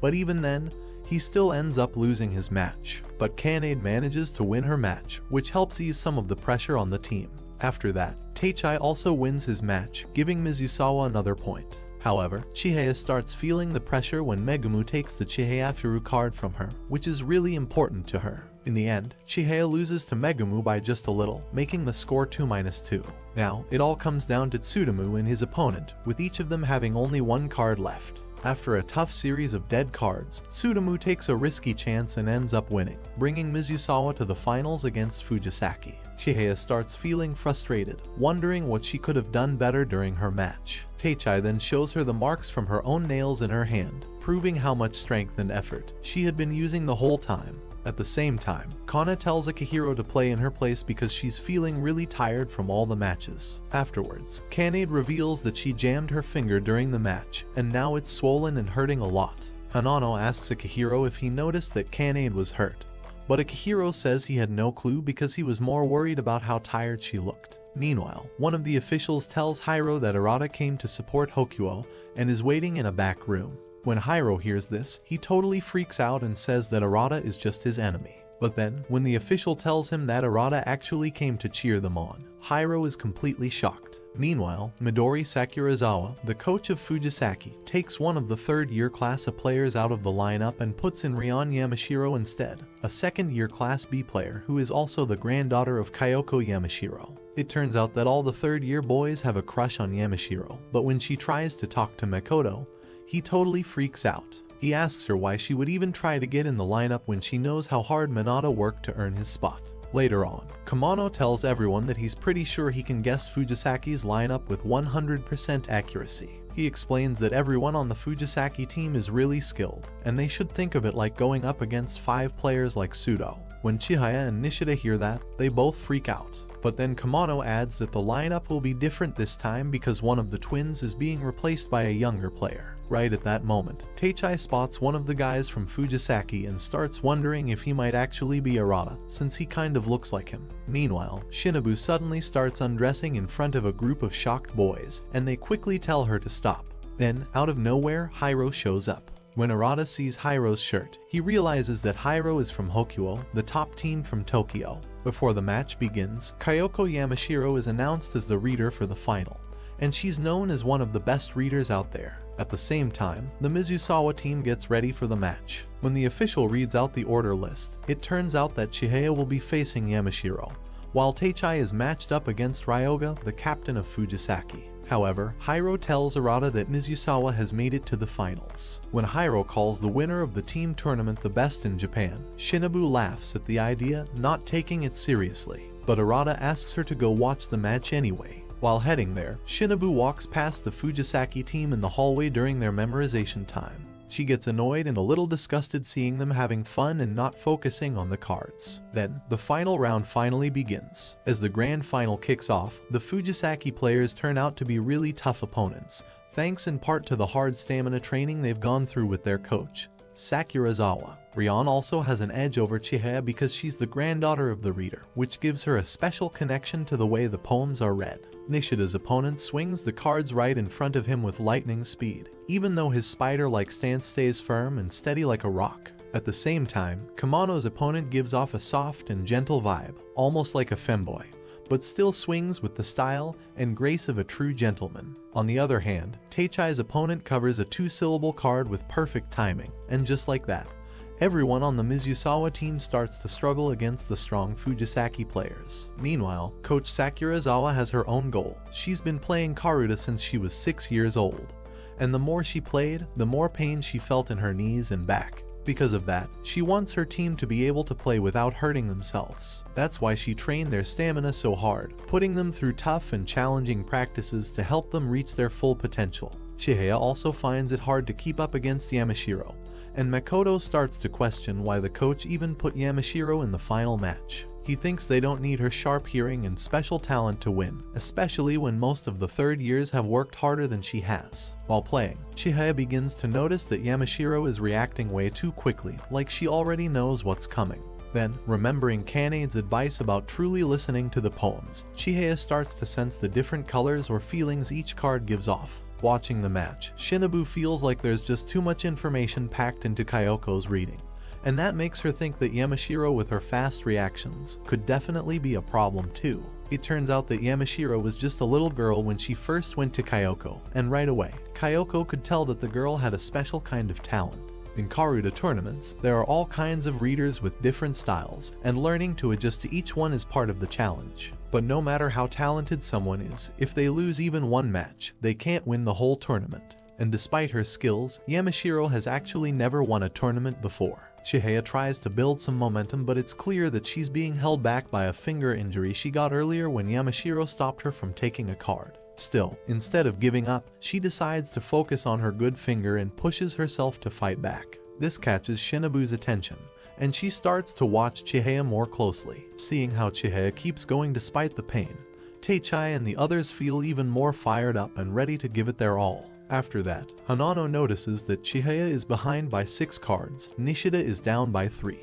Speaker 1: But even then, he still ends up losing his match. But Kanade manages to win her match, which helps ease some of the pressure on the team. After that, Teichai also wins his match, giving Mizusawa another point. However, Chihaya starts feeling the pressure when Megumu takes the Chihayafuru card from her, which is really important to her. In the end, Chihaya loses to Megumu by just a little, making the score 2-2. Now, it all comes down to Tsutomu and his opponent, with each of them having only one card left. After a tough series of dead cards, Tsutomu takes a risky chance and ends up winning, bringing Mizusawa to the finals against Fujisaki. Chihaya starts feeling frustrated, wondering what she could have done better during her match. Teichai then shows her the marks from her own nails in her hand, proving how much strength and effort she had been using the whole time. At the same time, Kana tells Akihiro to play in her place because she's feeling really tired from all the matches. Afterwards, Kanade reveals that she jammed her finger during the match, and now it's swollen and hurting a lot. Hanano asks Akihiro if he noticed that Kanade was hurt, but Akihiro says he had no clue because he was more worried about how tired she looked. Meanwhile, one of the officials tells Hiro that Arata came to support Hokuo and is waiting in a back room. When Hiro hears this, he totally freaks out and says that Arata is just his enemy. But then, when the official tells him that Arata actually came to cheer them on, Hiro is completely shocked. Meanwhile, Midori Sakurazawa, the coach of Fujisaki, takes one of the third-year class A players out of the lineup and puts in Ryan Yamashiro instead, a second-year class B player who is also the granddaughter of Kyoko Yamashiro. It turns out that all the third-year boys have a crush on Yamashiro, but when she tries to talk to Makoto, he totally freaks out. He asks her why she would even try to get in the lineup when she knows how hard Minato worked to earn his spot. Later on, Kamano tells everyone that he's pretty sure he can guess Fujisaki's lineup with 100% accuracy. He explains that everyone on the Fujisaki team is really skilled, and they should think of it like going up against 5 players like Sudo. When Chihaya and Nishida hear that, they both freak out. But then Kamano adds that the lineup will be different this time because one of the twins is being replaced by a younger player. Right at that moment, Teichai spots one of the guys from Fujisaki and starts wondering if he might actually be Arata, since he kind of looks like him. Meanwhile, Shinobu suddenly starts undressing in front of a group of shocked boys, and they quickly tell her to stop. Then, out of nowhere, Hiro shows up. When Arata sees Hiro's shirt, he realizes that Hiro is from Hokuo, the top team from Tokyo. Before the match begins, Kyoko Yamashiro is announced as the reader for the final, and she's known as one of the best readers out there. At the same time, the Mizusawa team gets ready for the match. When the official reads out the order list, it turns out that Chihaya will be facing Yamashiro, while Teichai is matched up against Ryoga, the captain of Fujisaki. However, Hiro tells Arata that Mizusawa has made it to the finals. When Hiro calls the winner of the team tournament the best in Japan, Shinobu laughs at the idea, not taking it seriously. But Arata asks her to go watch the match anyway. While heading there, Shinobu walks past the Fujisaki team in the hallway during their memorization time. She gets annoyed and a little disgusted seeing them having fun and not focusing on the cards. Then, the final round finally begins. As the grand final kicks off, the Fujisaki players turn out to be really tough opponents, thanks in part to the hard stamina training they've gone through with their coach, Sakurazawa. Rion also has an edge over Chihaya because she's the granddaughter of the reader, which gives her a special connection to the way the poems are read. Nishida's opponent swings the cards right in front of him with lightning speed, even though his spider-like stance stays firm and steady like a rock. At the same time, Kamano's opponent gives off a soft and gentle vibe, almost like a femboy, but still swings with the style and grace of a true gentleman. On the other hand, Teichai's opponent covers a 2-syllable card with perfect timing, and just like that, everyone on the Mizusawa team starts to struggle against the strong Fujisaki players. Meanwhile, Coach Sakurazawa has her own goal. She's been playing Karuta since she was 6 years old, and the more she played, the more pain she felt in her knees and back. Because of that, she wants her team to be able to play without hurting themselves. That's why she trained their stamina so hard, putting them through tough and challenging practices to help them reach their full potential. Chihaya also finds it hard to keep up against Yamashiro, and Makoto starts to question why the coach even put Yamashiro in the final match. He thinks they don't need her sharp hearing and special talent to win, especially when most of the third years have worked harder than she has. While playing, Chihaya begins to notice that Yamashiro is reacting way too quickly, like she already knows what's coming. Then, remembering Kanade's advice about truly listening to the poems, Chihaya starts to sense the different colors or feelings each card gives off. Watching the match, Shinobu feels like there's just too much information packed into Kyoko's reading, and that makes her think that Yamashiro with her fast reactions could definitely be a problem too. It turns out that Yamashiro was just a little girl when she first went to Kyoko, and right away, Kyoko could tell that the girl had a special kind of talent. In Karuta tournaments, there are all kinds of readers with different styles, and learning to adjust to each one is part of the challenge. But no matter how talented someone is, if they lose even one match, they can't win the whole tournament. And despite her skills, Yamashiro has actually never won a tournament before. Chihaya tries to build some momentum, but it's clear that she's being held back by a finger injury she got earlier when Yamashiro stopped her from taking a card. Still, instead of giving up, she decides to focus on her good finger and pushes herself to fight back. This catches Shinobu's attention, and she starts to watch Chihaya more closely. Seeing how Chihaya keeps going despite the pain, Teichai and the others feel even more fired up and ready to give it their all. After that, Hanano notices that Chihaya is behind by 6 cards, Nishida is down by 3,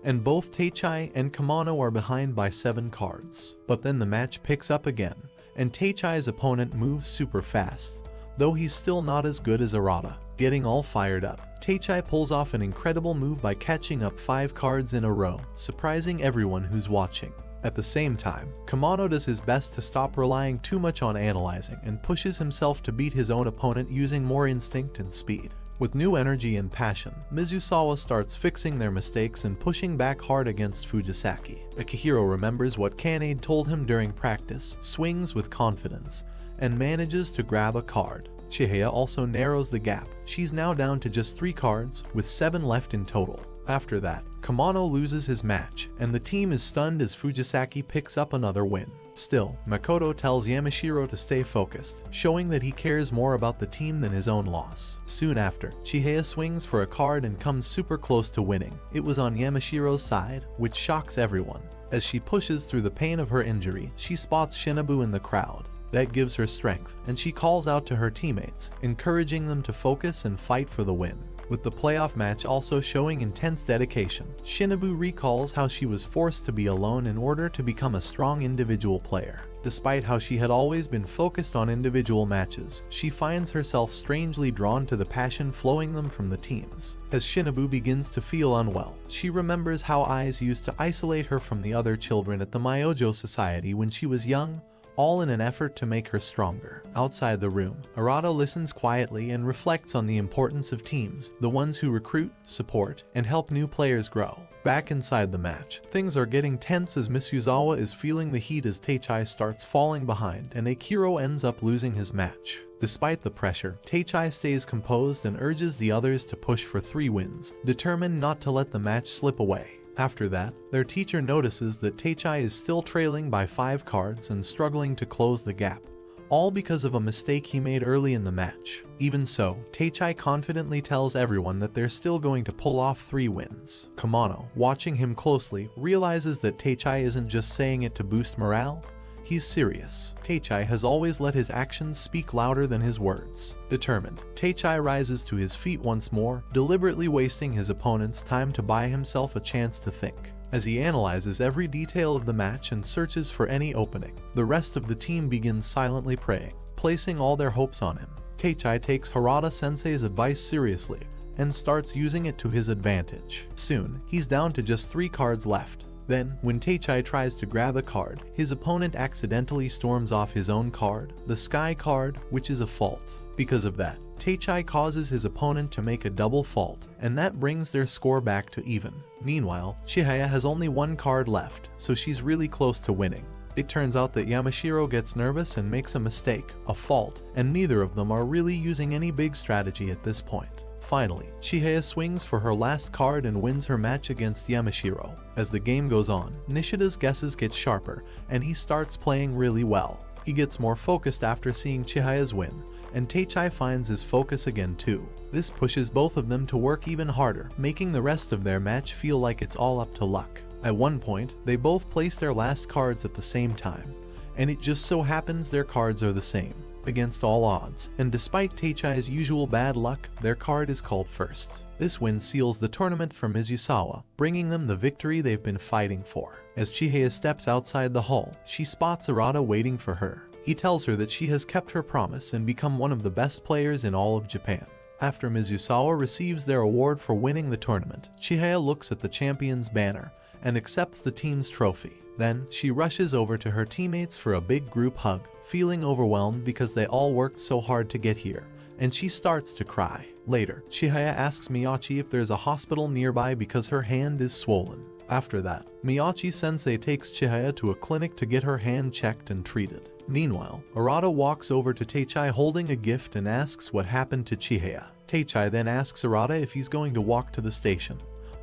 Speaker 1: and both Teichai and Kamano are behind by 7 cards. But then the match picks up again, and Teichai's opponent moves super fast, though he's still not as good as Arata. Getting all fired up, Teichai pulls off an incredible move by catching up 5 cards in a row, surprising everyone who's watching. At the same time, Kamano does his best to stop relying too much on analyzing and pushes himself to beat his own opponent using more instinct and speed. With new energy and passion, Mizusawa starts fixing their mistakes and pushing back hard against Fujisaki. Akihiro remembers what Kanade told him during practice, swings with confidence, and manages to grab a card. Chihaya also narrows the gap. She's now down to just 3 cards, with 7 left in total. After that, Kamano loses his match, and the team is stunned as Fujisaki picks up another win. Still, Makoto tells Yamashiro to stay focused, showing that he cares more about the team than his own loss. Soon after, Chihaya swings for a card and comes super close to winning. It was on Yamashiro's side, which shocks everyone. As she pushes through the pain of her injury, she spots Shinobu in the crowd. That gives her strength, and she calls out to her teammates, encouraging them to focus and fight for the win. With the playoff match also showing intense dedication, Shinobu recalls how she was forced to be alone in order to become a strong individual player. Despite how she had always been focused on individual matches, she finds herself strangely drawn to the passion flowing them from the teams. As Shinobu begins to feel unwell, she remembers how Aiz used to isolate her from the other children at the Myojo Society when she was young, all in an effort to make her stronger. Outside the room, Arata listens quietly and reflects on the importance of teams, the ones who recruit, support, and help new players grow. Back inside the match, things are getting tense as Mizusawa is feeling the heat as Teichai starts falling behind and Akiro ends up losing his match. Despite the pressure, Teichai stays composed and urges the others to push for 3 wins, determined not to let the match slip away. After that, their teacher notices that Teichai is still trailing by 5 cards and struggling to close the gap, all because of a mistake he made early in the match. Even so, Teichai confidently tells everyone that they're still going to pull off 3 wins. Kamano, watching him closely, realizes that Teichai isn't just saying it to boost morale. He's serious. Teichai has always let his actions speak louder than his words. Determined, Teichai rises to his feet once more, deliberately wasting his opponent's time to buy himself a chance to think. As he analyzes every detail of the match and searches for any opening, the rest of the team begins silently praying, placing all their hopes on him. Teichai takes Harada-sensei's advice seriously and starts using it to his advantage. Soon, he's down to just 3 cards left. Then, when Teichai tries to grab a card, his opponent accidentally storms off his own card, the Sky card, which is a fault. Because of that, Teichai causes his opponent to make a double fault, and that brings their score back to even. Meanwhile, Chihaya has only 1 card left, so she's really close to winning. It turns out that Yamashiro gets nervous and makes a mistake, a fault, and neither of them are really using any big strategy at this point. Finally, Chihaya swings for her last card and wins her match against Yamashiro. As the game goes on, Nishida's guesses get sharper, and he starts playing really well. He gets more focused after seeing Chihaya's win, and Teichai finds his focus again too. This pushes both of them to work even harder, making the rest of their match feel like it's all up to luck. At one point, they both place their last cards at the same time, and it just so happens their cards are the same. Against all odds, and despite Teichai's usual bad luck, their card is called first. This win seals the tournament for Mizusawa, bringing them the victory they've been fighting for. As Chihaya steps outside the hall, she spots Arata waiting for her. He tells her that she has kept her promise and become one of the best players in all of Japan. After Mizusawa receives their award for winning the tournament, Chihaya looks at the champion's banner and accepts the team's trophy. Then, she rushes over to her teammates for a big group hug, feeling overwhelmed because they all worked so hard to get here, and she starts to cry. Later, Chihaya asks Miyachi if there's a hospital nearby because her hand is swollen. After that, Miyachi-sensei takes Chihaya to a clinic to get her hand checked and treated. Meanwhile, Arata walks over to Teichai holding a gift and asks what happened to Chihaya. Teichai then asks Arata if he's going to walk to the station,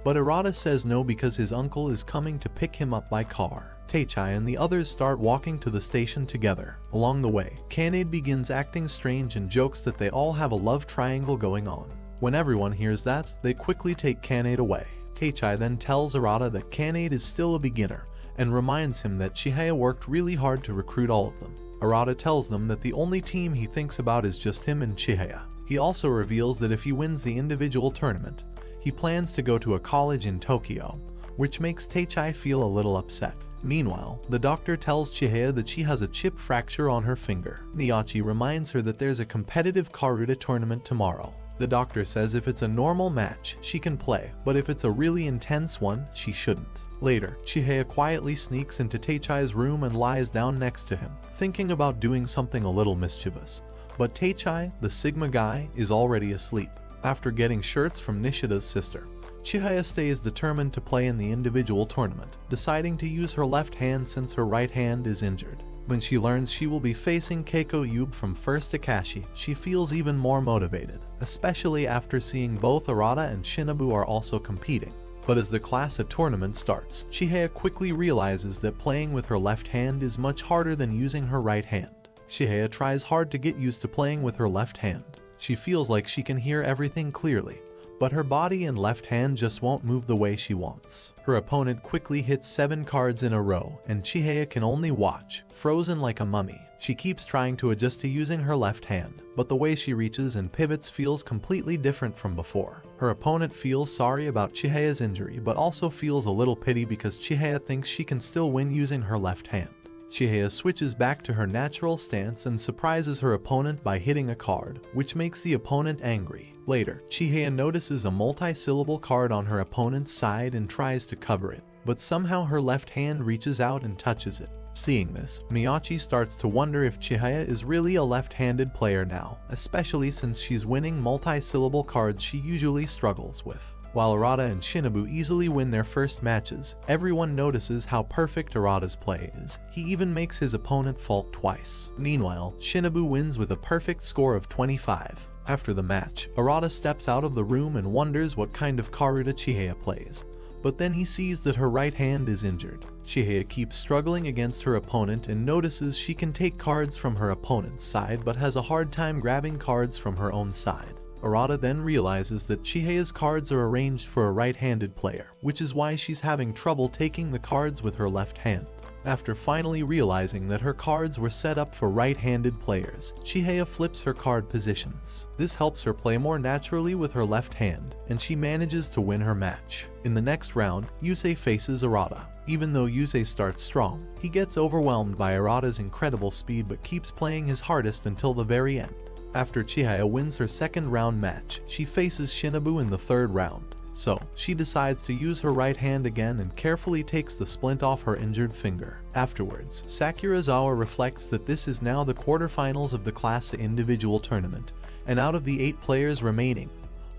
Speaker 1: but Arata says no because his uncle is coming to pick him up by car. Teichai and the others start walking to the station together. Along the way, Kanade begins acting strange and jokes that they all have a love triangle going on. When everyone hears that, they quickly take Kanade away. Teichai then tells Arata that Kanade is still a beginner and reminds him that Chihaya worked really hard to recruit all of them. Arata tells them that the only team he thinks about is just him and Chihaya. He also reveals that if he wins the individual tournament, he plans to go to a college in Tokyo, which makes Teichai feel a little upset. Meanwhile, the doctor tells Chihaya that she has a chip fracture on her finger. Miyachi reminds her that there's a competitive Karuta tournament tomorrow. The doctor says if it's a normal match, she can play, but if it's a really intense one, she shouldn't. Later, Chihaya quietly sneaks into Teichai's room and lies down next to him, thinking about doing something a little mischievous. But Teichai, the Sigma guy, is already asleep. After getting shirts from Nishida's sister, Chihaya stays determined to play in the individual tournament, deciding to use her left hand since her right hand is injured. When she learns she will be facing Keiko Yube from First Akashi, she feels even more motivated, especially after seeing both Arata and Shinobu are also competing. But as the class at tournament starts, Chihaya quickly realizes that playing with her left hand is much harder than using her right hand. Chihaya tries hard to get used to playing with her left hand. She feels like she can hear everything clearly, but her body and left hand just won't move the way she wants. Her opponent quickly hits 7 cards in a row, and Chihaya can only watch, frozen like a mummy. She keeps trying to adjust to using her left hand, but the way she reaches and pivots feels completely different from before. Her opponent feels sorry about Chihaya's injury, but also feels a little pity because Chihaya thinks she can still win using her left hand. Chihaya switches back to her natural stance and surprises her opponent by hitting a card, which makes the opponent angry. Later, Chihaya notices a multi-syllable card on her opponent's side and tries to cover it, but somehow her left hand reaches out and touches it. Seeing this, Miyachi starts to wonder if Chihaya is really a left-handed player now, especially since she's winning multi-syllable cards she usually struggles with. While Arata and Shinobu easily win their first matches, everyone notices how perfect Arata's play is. He even makes his opponent fault twice. Meanwhile, Shinobu wins with a perfect score of 25. After the match, Arata steps out of the room and wonders what kind of Karuta Chihaya plays, but then he sees that her right hand is injured. Chihaya keeps struggling against her opponent and notices she can take cards from her opponent's side but has a hard time grabbing cards from her own side. Arata then realizes that Chihaya's cards are arranged for a right-handed player, which is why she's having trouble taking the cards with her left hand. After finally realizing that her cards were set up for right-handed players, Chihaya flips her card positions. This helps her play more naturally with her left hand, and she manages to win her match. In the next round, Yusei faces Arata. Even though Yusei starts strong, he gets overwhelmed by Arata's incredible speed but keeps playing his hardest until the very end. After Chihaya wins her second round match, she faces Shinobu in the third round. So, she decides to use her right hand again and carefully takes the splint off her injured finger. Afterwards, Sakurazawa reflects that this is now the quarterfinals of the Class A individual tournament, and out of the 8 players remaining,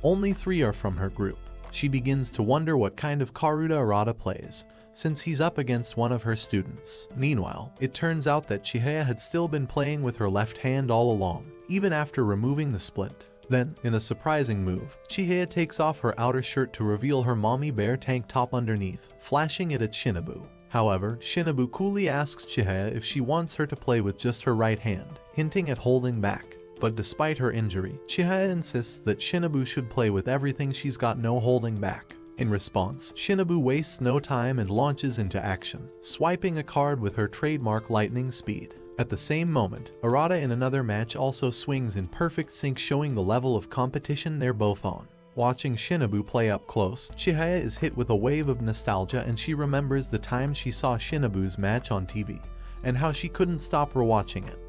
Speaker 1: only 3 are from her group. She begins to wonder what kind of Karuta Arata plays, since he's up against one of her students. Meanwhile, it turns out that Chihaya had still been playing with her left hand all along, even after removing the splint. Then, in a surprising move, Chihaya takes off her outer shirt to reveal her mommy bear tank top underneath, flashing it at Shinobu. However, Shinobu coolly asks Chihaya if she wants her to play with just her right hand, hinting at holding back. But despite her injury, Chihaya insists that Shinobu should play with everything, she's got no holding back. In response, Shinobu wastes no time and launches into action, swiping a card with her trademark lightning speed. At the same moment, Arata in another match also swings in perfect sync, showing the level of competition they're both on. Watching Shinobu play up close, Chihaya is hit with a wave of nostalgia and she remembers the time she saw Shinobu's match on TV, and how she couldn't stop rewatching it,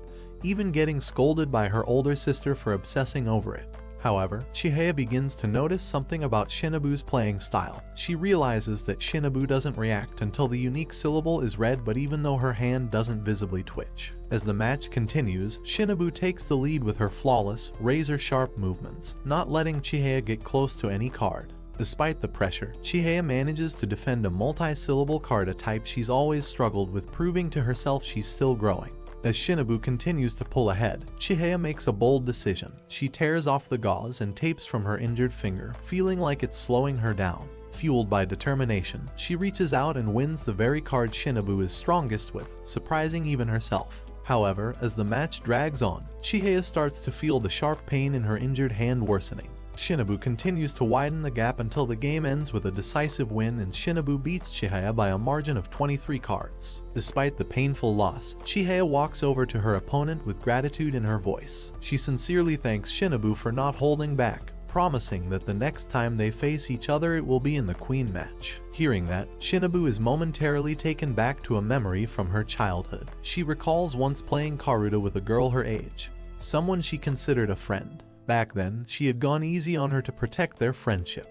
Speaker 1: even getting scolded by her older sister for obsessing over it. However, Chihaya begins to notice something about Shinobu's playing style. She realizes that Shinobu doesn't react until the unique syllable is read, but even though her hand doesn't visibly twitch. As the match continues, Shinobu takes the lead with her flawless, razor-sharp movements, not letting Chihaya get close to any card. Despite the pressure, Chihaya manages to defend a multi-syllable card, a type she's always struggled with, proving to herself she's still growing. As Shinobu continues to pull ahead, Chihaya makes a bold decision. She tears off the gauze and tapes from her injured finger, feeling like it's slowing her down. Fueled by determination, she reaches out and wins the very card Shinobu is strongest with, surprising even herself. However, as the match drags on, Chihaya starts to feel the sharp pain in her injured hand worsening. Shinobu continues to widen the gap until the game ends with a decisive win, and Shinobu beats Chihaya by a margin of 23 cards. Despite the painful loss, Chihaya walks over to her opponent with gratitude in her voice. She sincerely thanks Shinobu for not holding back, promising that the next time they face each other it will be in the Queen match. Hearing that, Shinobu is momentarily taken back to a memory from her childhood. She recalls once playing Karuta with a girl her age, someone she considered a friend. Back then, she had gone easy on her to protect their friendship,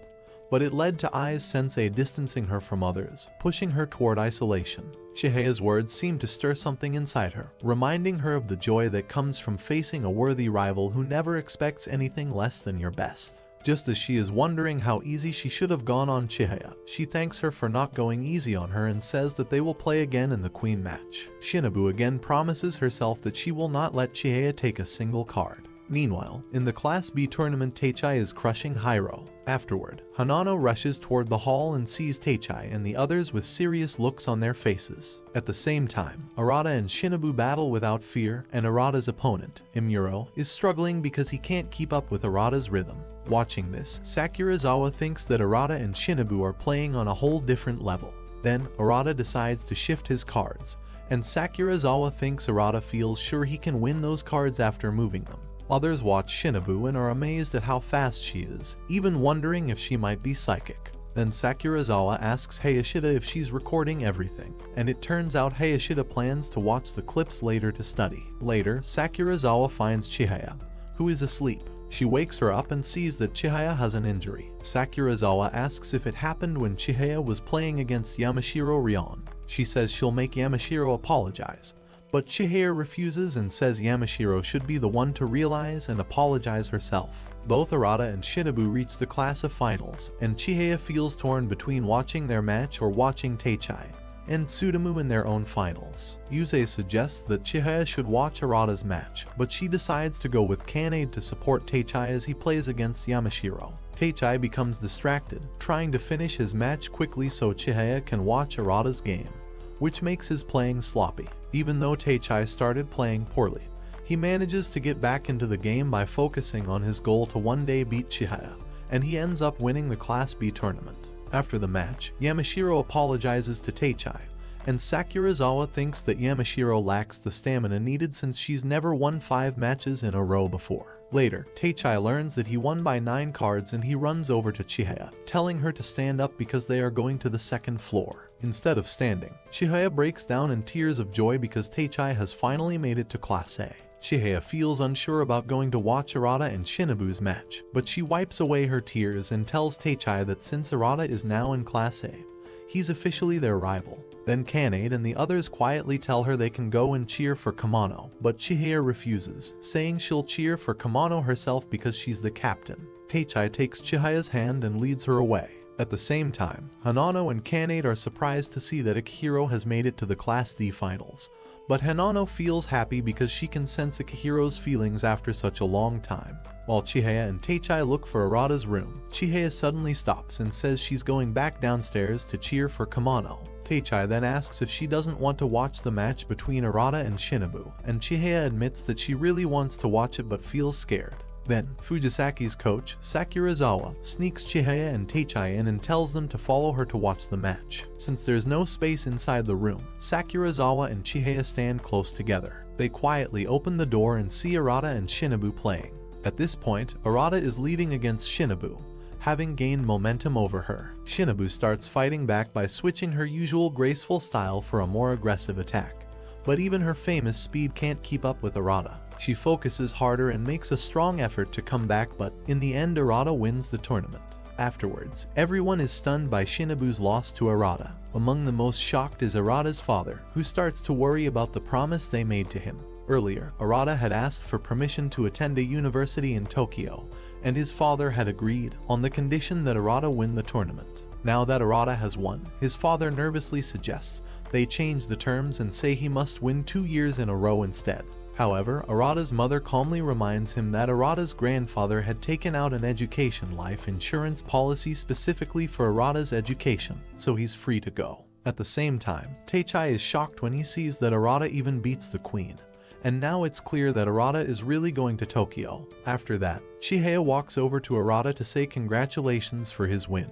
Speaker 1: but it led to Ai's sensei distancing her from others, pushing her toward isolation. Chihaya's words seemed to stir something inside her, reminding her of the joy that comes from facing a worthy rival who never expects anything less than your best. Just as she is wondering how easy she should have gone on Chihaya, she thanks her for not going easy on her and says that they will play again in the Queen match. Shinobu again promises herself that she will not let Chihaya take a single card. Meanwhile, in the Class B tournament, Teichai is crushing Hiro. Afterward, Hanano rushes toward the hall and sees Teichai and the others with serious looks on their faces. At the same time, Arata and Shinobu battle without fear, and Arata's opponent, Imuro, is struggling because he can't keep up with Arata's rhythm. Watching this, Sakurazawa thinks that Arata and Shinobu are playing on a whole different level. Then, Arata decides to shift his cards, and Sakurazawa thinks Arata feels sure he can win those cards after moving them. Others watch Shinobu and are amazed at how fast she is, even wondering if she might be psychic. Then Sakurazawa asks Hayashida if she's recording everything, and it turns out Hayashida plans to watch the clips later to study. Later, Sakurazawa finds Chihaya, who is asleep. She wakes her up and sees that Chihaya has an injury. Sakurazawa asks if it happened when Chihaya was playing against Yamashiro Rion. She says she'll make Yamashiro apologize, but Chihaya refuses and says Yamashiro should be the one to realize and apologize herself. Both Arata and Shinobu reach the class of finals, and Chihaya feels torn between watching their match or watching Teichai and Tsutomu in their own finals. Yusei suggests that Chihaya should watch Arata's match, but she decides to go with Kanade to support Teichai as he plays against Yamashiro. Teichai becomes distracted, trying to finish his match quickly so Chihaya can watch Arata's game, which makes his playing sloppy. Even though Teichai started playing poorly, he manages to get back into the game by focusing on his goal to one day beat Chihaya, and he ends up winning the Class B tournament. After the match, Yamashiro apologizes to Teichai, and Sakurazawa thinks that Yamashiro lacks the stamina needed since she's never won 5 matches in a row before. Later, Teichai learns that he won by 9 cards and he runs over to Chihaya, telling her to stand up because they are going to the 2nd floor. Instead of standing, Chihaya breaks down in tears of joy because Teichai has finally made it to Class A. Chihaya feels unsure about going to watch Arata and Shinobu's match, but she wipes away her tears and tells Teichai that since Arata is now in Class A, he's officially their rival. Then Kanade and the others quietly tell her they can go and cheer for Kamano, but Chihaya refuses, saying she'll cheer for Kamano herself because she's the captain. Teichai takes Chihaya's hand and leads her away. At the same time, Hanano and Kanade are surprised to see that Akihiro has made it to the Class D finals, but Hanano feels happy because she can sense Akihiro's feelings after such a long time. While Chihaya and Teichai look for Arata's room, Chihaya suddenly stops and says she's going back downstairs to cheer for Kamano. Teichai then asks if she doesn't want to watch the match between Arata and Shinobu, and Chihaya admits that she really wants to watch it but feels scared. Then, Fujisaki's coach, Sakurazawa, sneaks Chihaya and Teichai in and tells them to follow her to watch the match. Since there's no space inside the room, Sakurazawa and Chihaya stand close together. They quietly open the door and see Arata and Shinobu playing. At this point, Arata is leading against Shinobu, having gained momentum over her. Shinobu starts fighting back by switching her usual graceful style for a more aggressive attack, but even her famous speed can't keep up with Arata. She focuses harder and makes a strong effort to come back, but in the end Arata wins the tournament. Afterwards, everyone is stunned by Shinobu's loss to Arata. Among the most shocked is Arata's father, who starts to worry about the promise they made to him. Earlier, Arata had asked for permission to attend a university in Tokyo, and his father had agreed on the condition that Arata win the tournament. Now that Arata has won, his father nervously suggests they change the terms and say he must win 2 years in a row instead. However, Arata's mother calmly reminds him that Arata's grandfather had taken out an education life insurance policy specifically for Arata's education, so he's free to go. At the same time, Teichai is shocked when he sees that Arata even beats the queen. And now it's clear that Arata is really going to Tokyo. After that, Chihaya walks over to Arata to say congratulations for his win.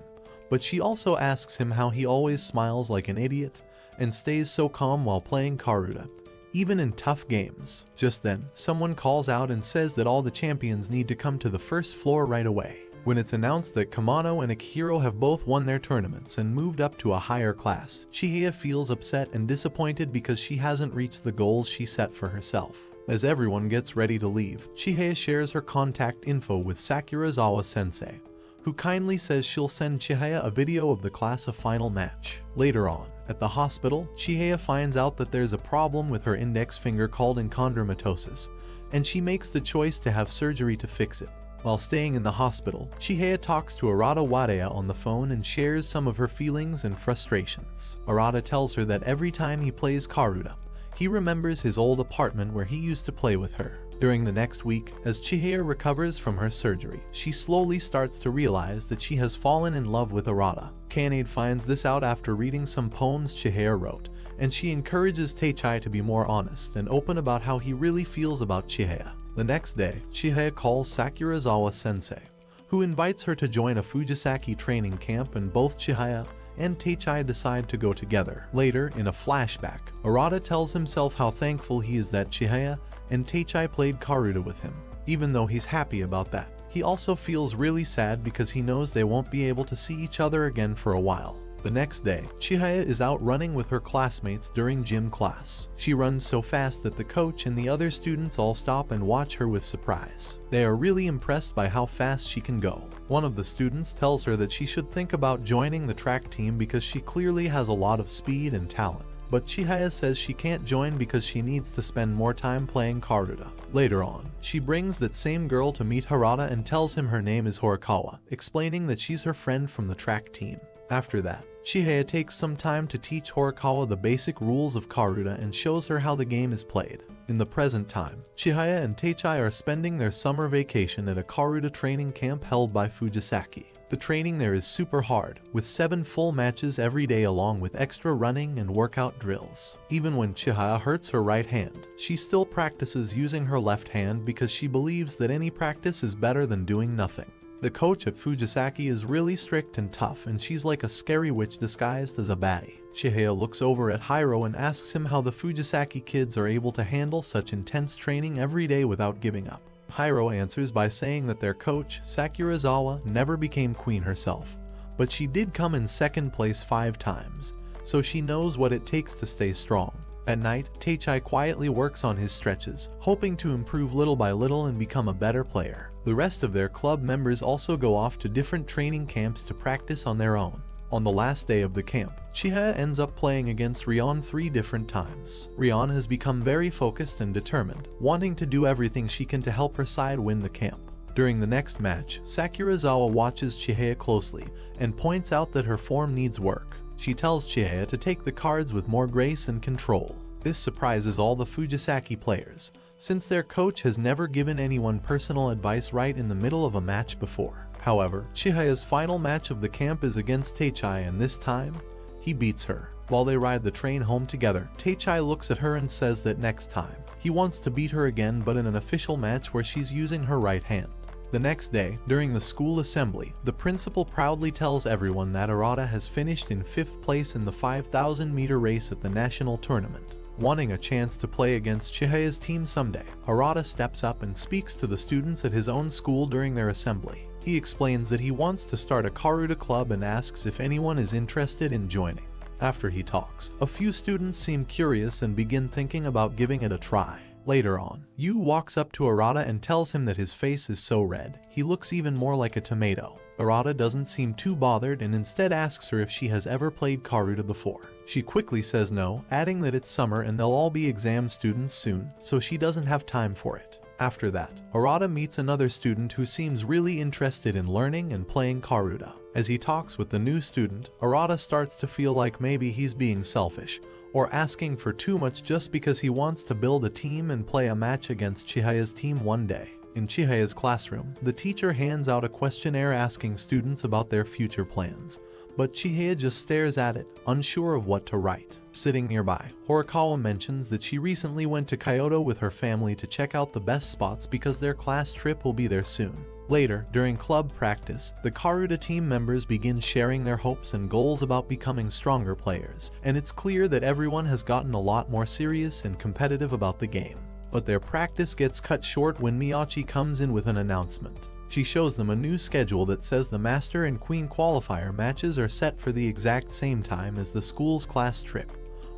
Speaker 1: But she also asks him how he always smiles like an idiot and stays so calm while playing Karuta, even in tough games. Just then, someone calls out and says that all the champions need to come to the first floor right away. When it's announced that Kamano and Akihiro have both won their tournaments and moved up to a higher class, Chihaya feels upset and disappointed because she hasn't reached the goals she set for herself. As everyone gets ready to leave, Chihaya shares her contact info with Sakurazawa-sensei, who kindly says she'll send Chihaya a video of the class of final match. Later on, at the hospital, Chihaya finds out that there's a problem with her index finger called enchondromatosis, and she makes the choice to have surgery to fix it. While staying in the hospital, Chihaya talks to Arata Wadaya on the phone and shares some of her feelings and frustrations. Arata tells her that every time he plays Karuta, he remembers his old apartment where he used to play with her. During the next week, as Chihaya recovers from her surgery, she slowly starts to realize that she has fallen in love with Arata. Kanade finds this out after reading some poems Chihaya wrote, and she encourages Teichai to be more honest and open about how he really feels about Chihaya. The next day, Chihaya calls Sakurazawa-sensei, who invites her to join a Fujisaki training camp, and both Chihaya and Teichai decide to go together. Later, in a flashback, Arata tells himself how thankful he is that Chihaya and Teichai played Karuta with him. Even though he's happy about that, he also feels really sad because he knows they won't be able to see each other again for a while. The next day, Chihaya is out running with her classmates during gym class. She runs so fast that the coach and the other students all stop and watch her with surprise. They are really impressed by how fast she can go. One of the students tells her that she should think about joining the track team because she clearly has a lot of speed and talent. But Chihaya says she can't join because she needs to spend more time playing Karuta. Later on, she brings that same girl to meet Harada and tells him her name is Horikawa, explaining that she's her friend from the track team. After that, Chihaya takes some time to teach Horikawa the basic rules of Karuta and shows her how the game is played. In the present time, Chihaya and Teichai are spending their summer vacation at a Karuta training camp held by Fujisaki. The training there is super hard, with 7 full matches every day along with extra running and workout drills. Even when Chihaya hurts her right hand, she still practices using her left hand because she believes that any practice is better than doing nothing. The coach at Fujisaki is really strict and tough, and she's like a scary witch disguised as a baddie. Chihaya looks over at Hiro and asks him how the Fujisaki kids are able to handle such intense training every day without giving up. Hiro answers by saying that their coach, Sakurazawa, never became queen herself, but she did come in second place 5 times, so she knows what it takes to stay strong. At night, Teichai quietly works on his stretches, hoping to improve little by little and become a better player. The rest of their club members also go off to different training camps to practice on their own. On the last day of the camp, Chihaya ends up playing against Rion 3 different times. Rion has become very focused and determined, wanting to do everything she can to help her side win the camp. During the next match, Sakurazawa watches Chihaya closely and points out that her form needs work. She tells Chihaya to take the cards with more grace and control. This surprises all the Fujisaki players, since their coach has never given anyone personal advice right in the middle of a match before. However, Chihaya's final match of the camp is against Teichai, and this time, he beats her. While they ride the train home together, Teichai looks at her and says that next time, he wants to beat her again, but in an official match where she's using her right hand. The next day, during the school assembly, the principal proudly tells everyone that Arata has finished in 5th place in the 5,000-meter race at the national tournament. Wanting a chance to play against Chihaya's team someday, Arata steps up and speaks to the students at his own school during their assembly. He explains that he wants to start a Karuta club and asks if anyone is interested in joining. After he talks, a few students seem curious and begin thinking about giving it a try. Later on, Yu walks up to Arata and tells him that his face is so red, he looks even more like a tomato. Arata doesn't seem too bothered and instead asks her if she has ever played Karuta before. She quickly says no, adding that it's summer and they'll all be exam students soon, so she doesn't have time for it. After that, Arata meets another student who seems really interested in learning and playing Karuta. As he talks with the new student, Arata starts to feel like maybe he's being selfish, or asking for too much just because he wants to build a team and play a match against Chihaya's team one day. In Chihaya's classroom, the teacher hands out a questionnaire asking students about their future plans, but Chihaya just stares at it, unsure of what to write. Sitting nearby, Horikawa mentions that she recently went to Kyoto with her family to check out the best spots because their class trip will be there soon. Later, during club practice, the Karuta team members begin sharing their hopes and goals about becoming stronger players, and it's clear that everyone has gotten a lot more serious and competitive about the game. But their practice gets cut short when Miyachi comes in with an announcement. She shows them a new schedule that says the Master and Queen qualifier matches are set for the exact same time as the school's class trip,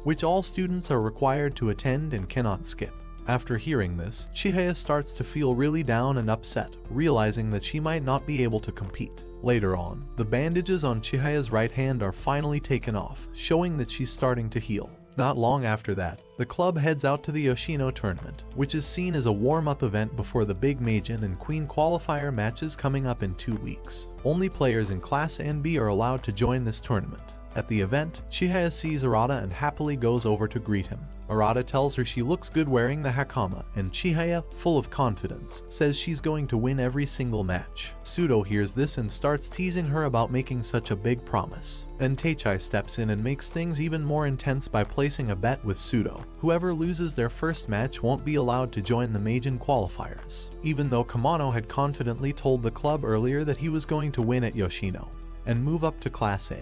Speaker 1: which all students are required to attend and cannot skip. After hearing this, Chihaya starts to feel really down and upset, realizing that she might not be able to compete. Later on, the bandages on Chihaya's right hand are finally taken off, showing that she's starting to heal. Not long after that, the club heads out to the Yoshino tournament, which is seen as a warm-up event before the big Meijin and Queen qualifier matches coming up in 2 weeks. Only players in Class NB are allowed to join this tournament. At the event, Chihaya sees Arata and happily goes over to greet him. Arata tells her she looks good wearing the hakama, and Chihaya, full of confidence, says she's going to win every single match. Pseudo hears this and starts teasing her about making such a big promise. Then Teichai steps in and makes things even more intense by placing a bet with Pseudo. Whoever loses their first match won't be allowed to join the Meijin qualifiers, even though Kamano had confidently told the club earlier that he was going to win at Yoshino and move up to Class A.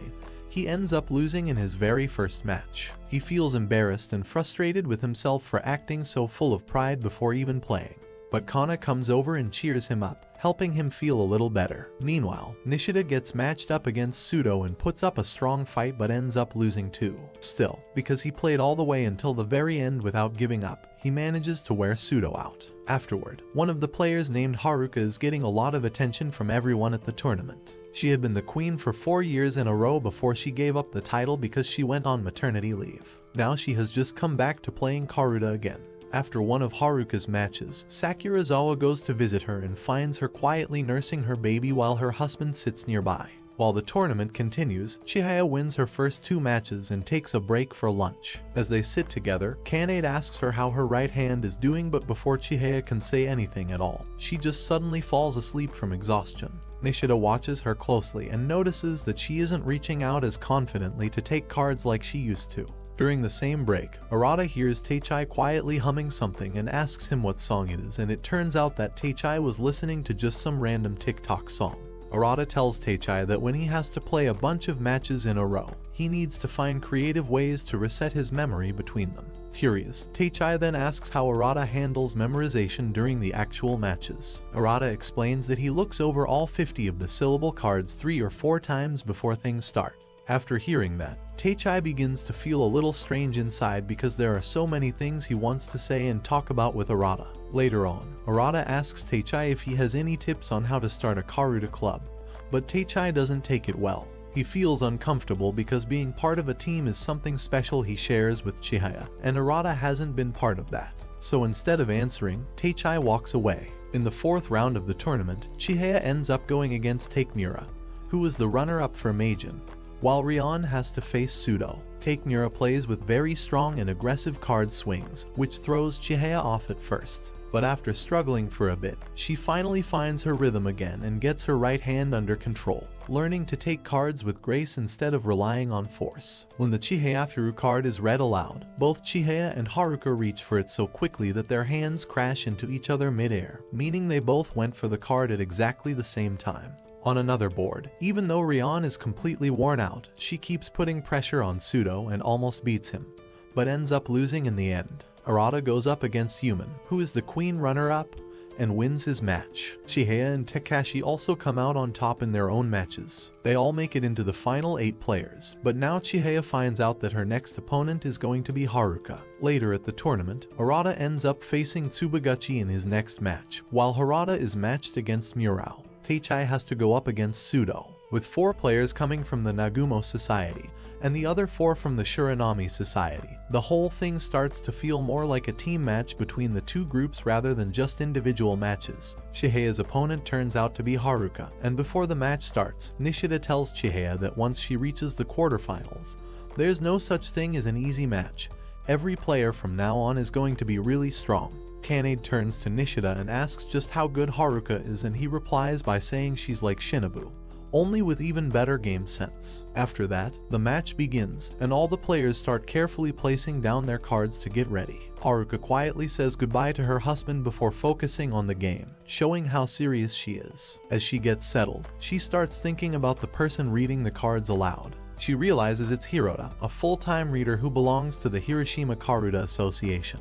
Speaker 1: He ends up losing in his very first match. He feels embarrassed and frustrated with himself for acting so full of pride before even playing. But Kana comes over and cheers him up, helping him feel a little better. Meanwhile, Nishida gets matched up against Pseudo and puts up a strong fight but ends up losing too. Still, because he played all the way until the very end without giving up, he manages to wear Pseudo out. Afterward, one of the players named Haruka is getting a lot of attention from everyone at the tournament. She had been the queen for 4 years in a row before she gave up the title because she went on maternity leave. Now she has just come back to playing Karuta again. After one of Haruka's matches, Sakurazawa goes to visit her and finds her quietly nursing her baby while her husband sits nearby. While the tournament continues, Chihaya wins her first 2 matches and takes a break for lunch. As they sit together, Kanade asks her how her right hand is doing, but before Chihaya can say anything at all, she just suddenly falls asleep from exhaustion. Nishida watches her closely and notices that she isn't reaching out as confidently to take cards like she used to. During the same break, Arata hears Teichai quietly humming something and asks him what song it is, and it turns out that Teichai was listening to just some random TikTok song. Arata tells Teichai that when he has to play a bunch of matches in a row, he needs to find creative ways to reset his memory between them. Curious, Teichai then asks how Arata handles memorization during the actual matches. Arata explains that he looks over all 50 of the syllable cards 3 or 4 times before things start. After hearing that, Teichai begins to feel a little strange inside because there are so many things he wants to say and talk about with Arata. Later on, Arata asks Teichai if he has any tips on how to start a Karuta club, but Teichai doesn't take it well. He feels uncomfortable because being part of a team is something special he shares with Chihaya, and Arata hasn't been part of that. So instead of answering, Teichai walks away. In the 4th round of the tournament, Chihaya ends up going against Takemura, who is the runner-up for Meijin, while Rion has to face Pseudo. Takemura plays with very strong and aggressive card swings, which throws Chihaya off at first. But after struggling for a bit, she finally finds her rhythm again and gets her right hand under control, learning to take cards with grace instead of relying on force. When the Chihayafuru card is read aloud, both Chihaya and Haruka reach for it so quickly that their hands crash into each other mid-air, meaning they both went for the card at exactly the same time. On another board, even though Rion is completely worn out, she keeps putting pressure on Pseudo and almost beats him, but ends up losing in the end. Arata goes up against Human, who is the queen runner-up, and wins his match. Chihaya and Takashi also come out on top in their own matches. They all make it into the final 8 players, but now Chihaya finds out that her next opponent is going to be Haruka. Later at the tournament, Arata ends up facing Tsuboguchi in his next match, while Harada is matched against Murao. Teichai has to go up against Sudo, with 4 players coming from the Nagumo Society, and the other 4 from the Shiranami Society. The whole thing starts to feel more like a team match between the 2 groups rather than just individual matches. Chihaya's opponent turns out to be Haruka, and before the match starts, Nishida tells Chihaya that once she reaches the quarterfinals, there's no such thing as an easy match. Every player from now on is going to be really strong. Kanade turns to Nishida and asks just how good Haruka is, and he replies by saying she's like Shinobu, only with even better game sense. After that, the match begins, and all the players start carefully placing down their cards to get ready. Haruka quietly says goodbye to her husband before focusing on the game, showing how serious she is. As she gets settled, she starts thinking about the person reading the cards aloud. She realizes it's Hirota, a full-time reader who belongs to the Hiroshima Karuta Association,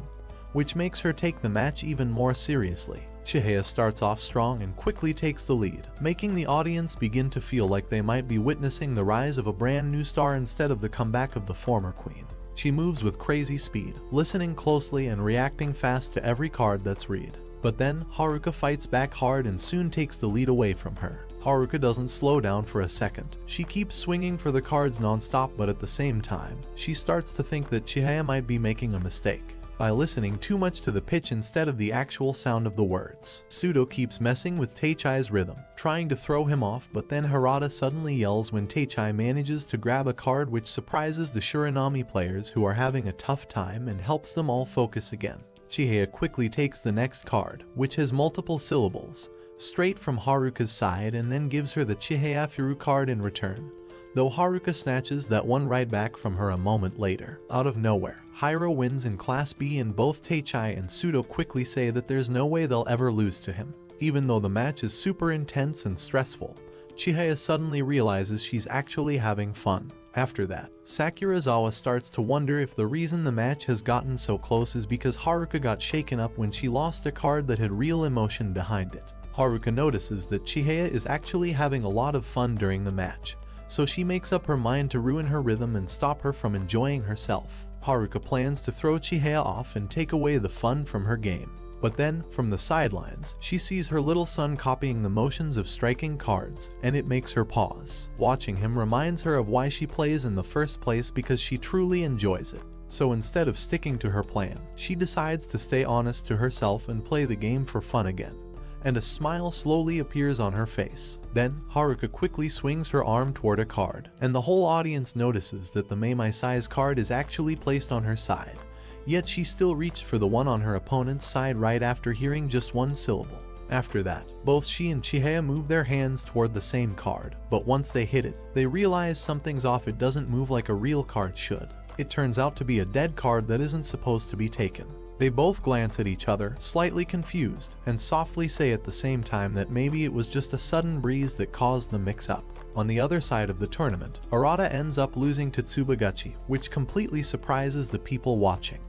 Speaker 1: which makes her take the match even more seriously. Chihaya starts off strong and quickly takes the lead, making the audience begin to feel like they might be witnessing the rise of a brand new star instead of the comeback of the former queen. She moves with crazy speed, listening closely and reacting fast to every card that's read. But then, Haruka fights back hard and soon takes the lead away from her. Haruka doesn't slow down for a second. She keeps swinging for the cards non-stop, but at the same time, she starts to think that Chihaya might be making a mistake by listening too much to the pitch instead of the actual sound of the words. Sudo keeps messing with Teichai's rhythm, trying to throw him off, but then Harada suddenly yells when Teichai manages to grab a card, which surprises the Shiranami players who are having a tough time and helps them all focus again. Chihaya quickly takes the next card, which has multiple syllables, straight from Haruka's side, and then gives her the Chihayafuru card in return, though Haruka snatches that one right back from her a moment later. Out of nowhere, Hiro wins in Class B, and both Teichai and Sudo quickly say that there's no way they'll ever lose to him. Even though the match is super intense and stressful, Chihaya suddenly realizes she's actually having fun. After that, Sakurazawa starts to wonder if the reason the match has gotten so close is because Haruka got shaken up when she lost a card that had real emotion behind it. Haruka notices that Chihaya is actually having a lot of fun during the match, so she makes up her mind to ruin her rhythm and stop her from enjoying herself. Haruka plans to throw Chihaya off and take away the fun from her game. But then, from the sidelines, she sees her little son copying the motions of striking cards, and it makes her pause. Watching him reminds her of why she plays in the first place, because she truly enjoys it. So instead of sticking to her plan, she decides to stay honest to herself and play the game for fun again. And a smile slowly appears on her face. Then, Haruka quickly swings her arm toward a card, and the whole audience notices that the Meimei-size card is actually placed on her side. Yet she still reached for the one on her opponent's side right after hearing just one syllable. After that, both she and Chihaya move their hands toward the same card, but once they hit it, they realize something's off. It doesn't move like a real card should. It turns out to be a dead card that isn't supposed to be taken. They both glance at each other, slightly confused, and softly say at the same time that maybe it was just a sudden breeze that caused the mix-up. On the other side of the tournament, Arata ends up losing to Tsuboguchi, which completely surprises the people watching,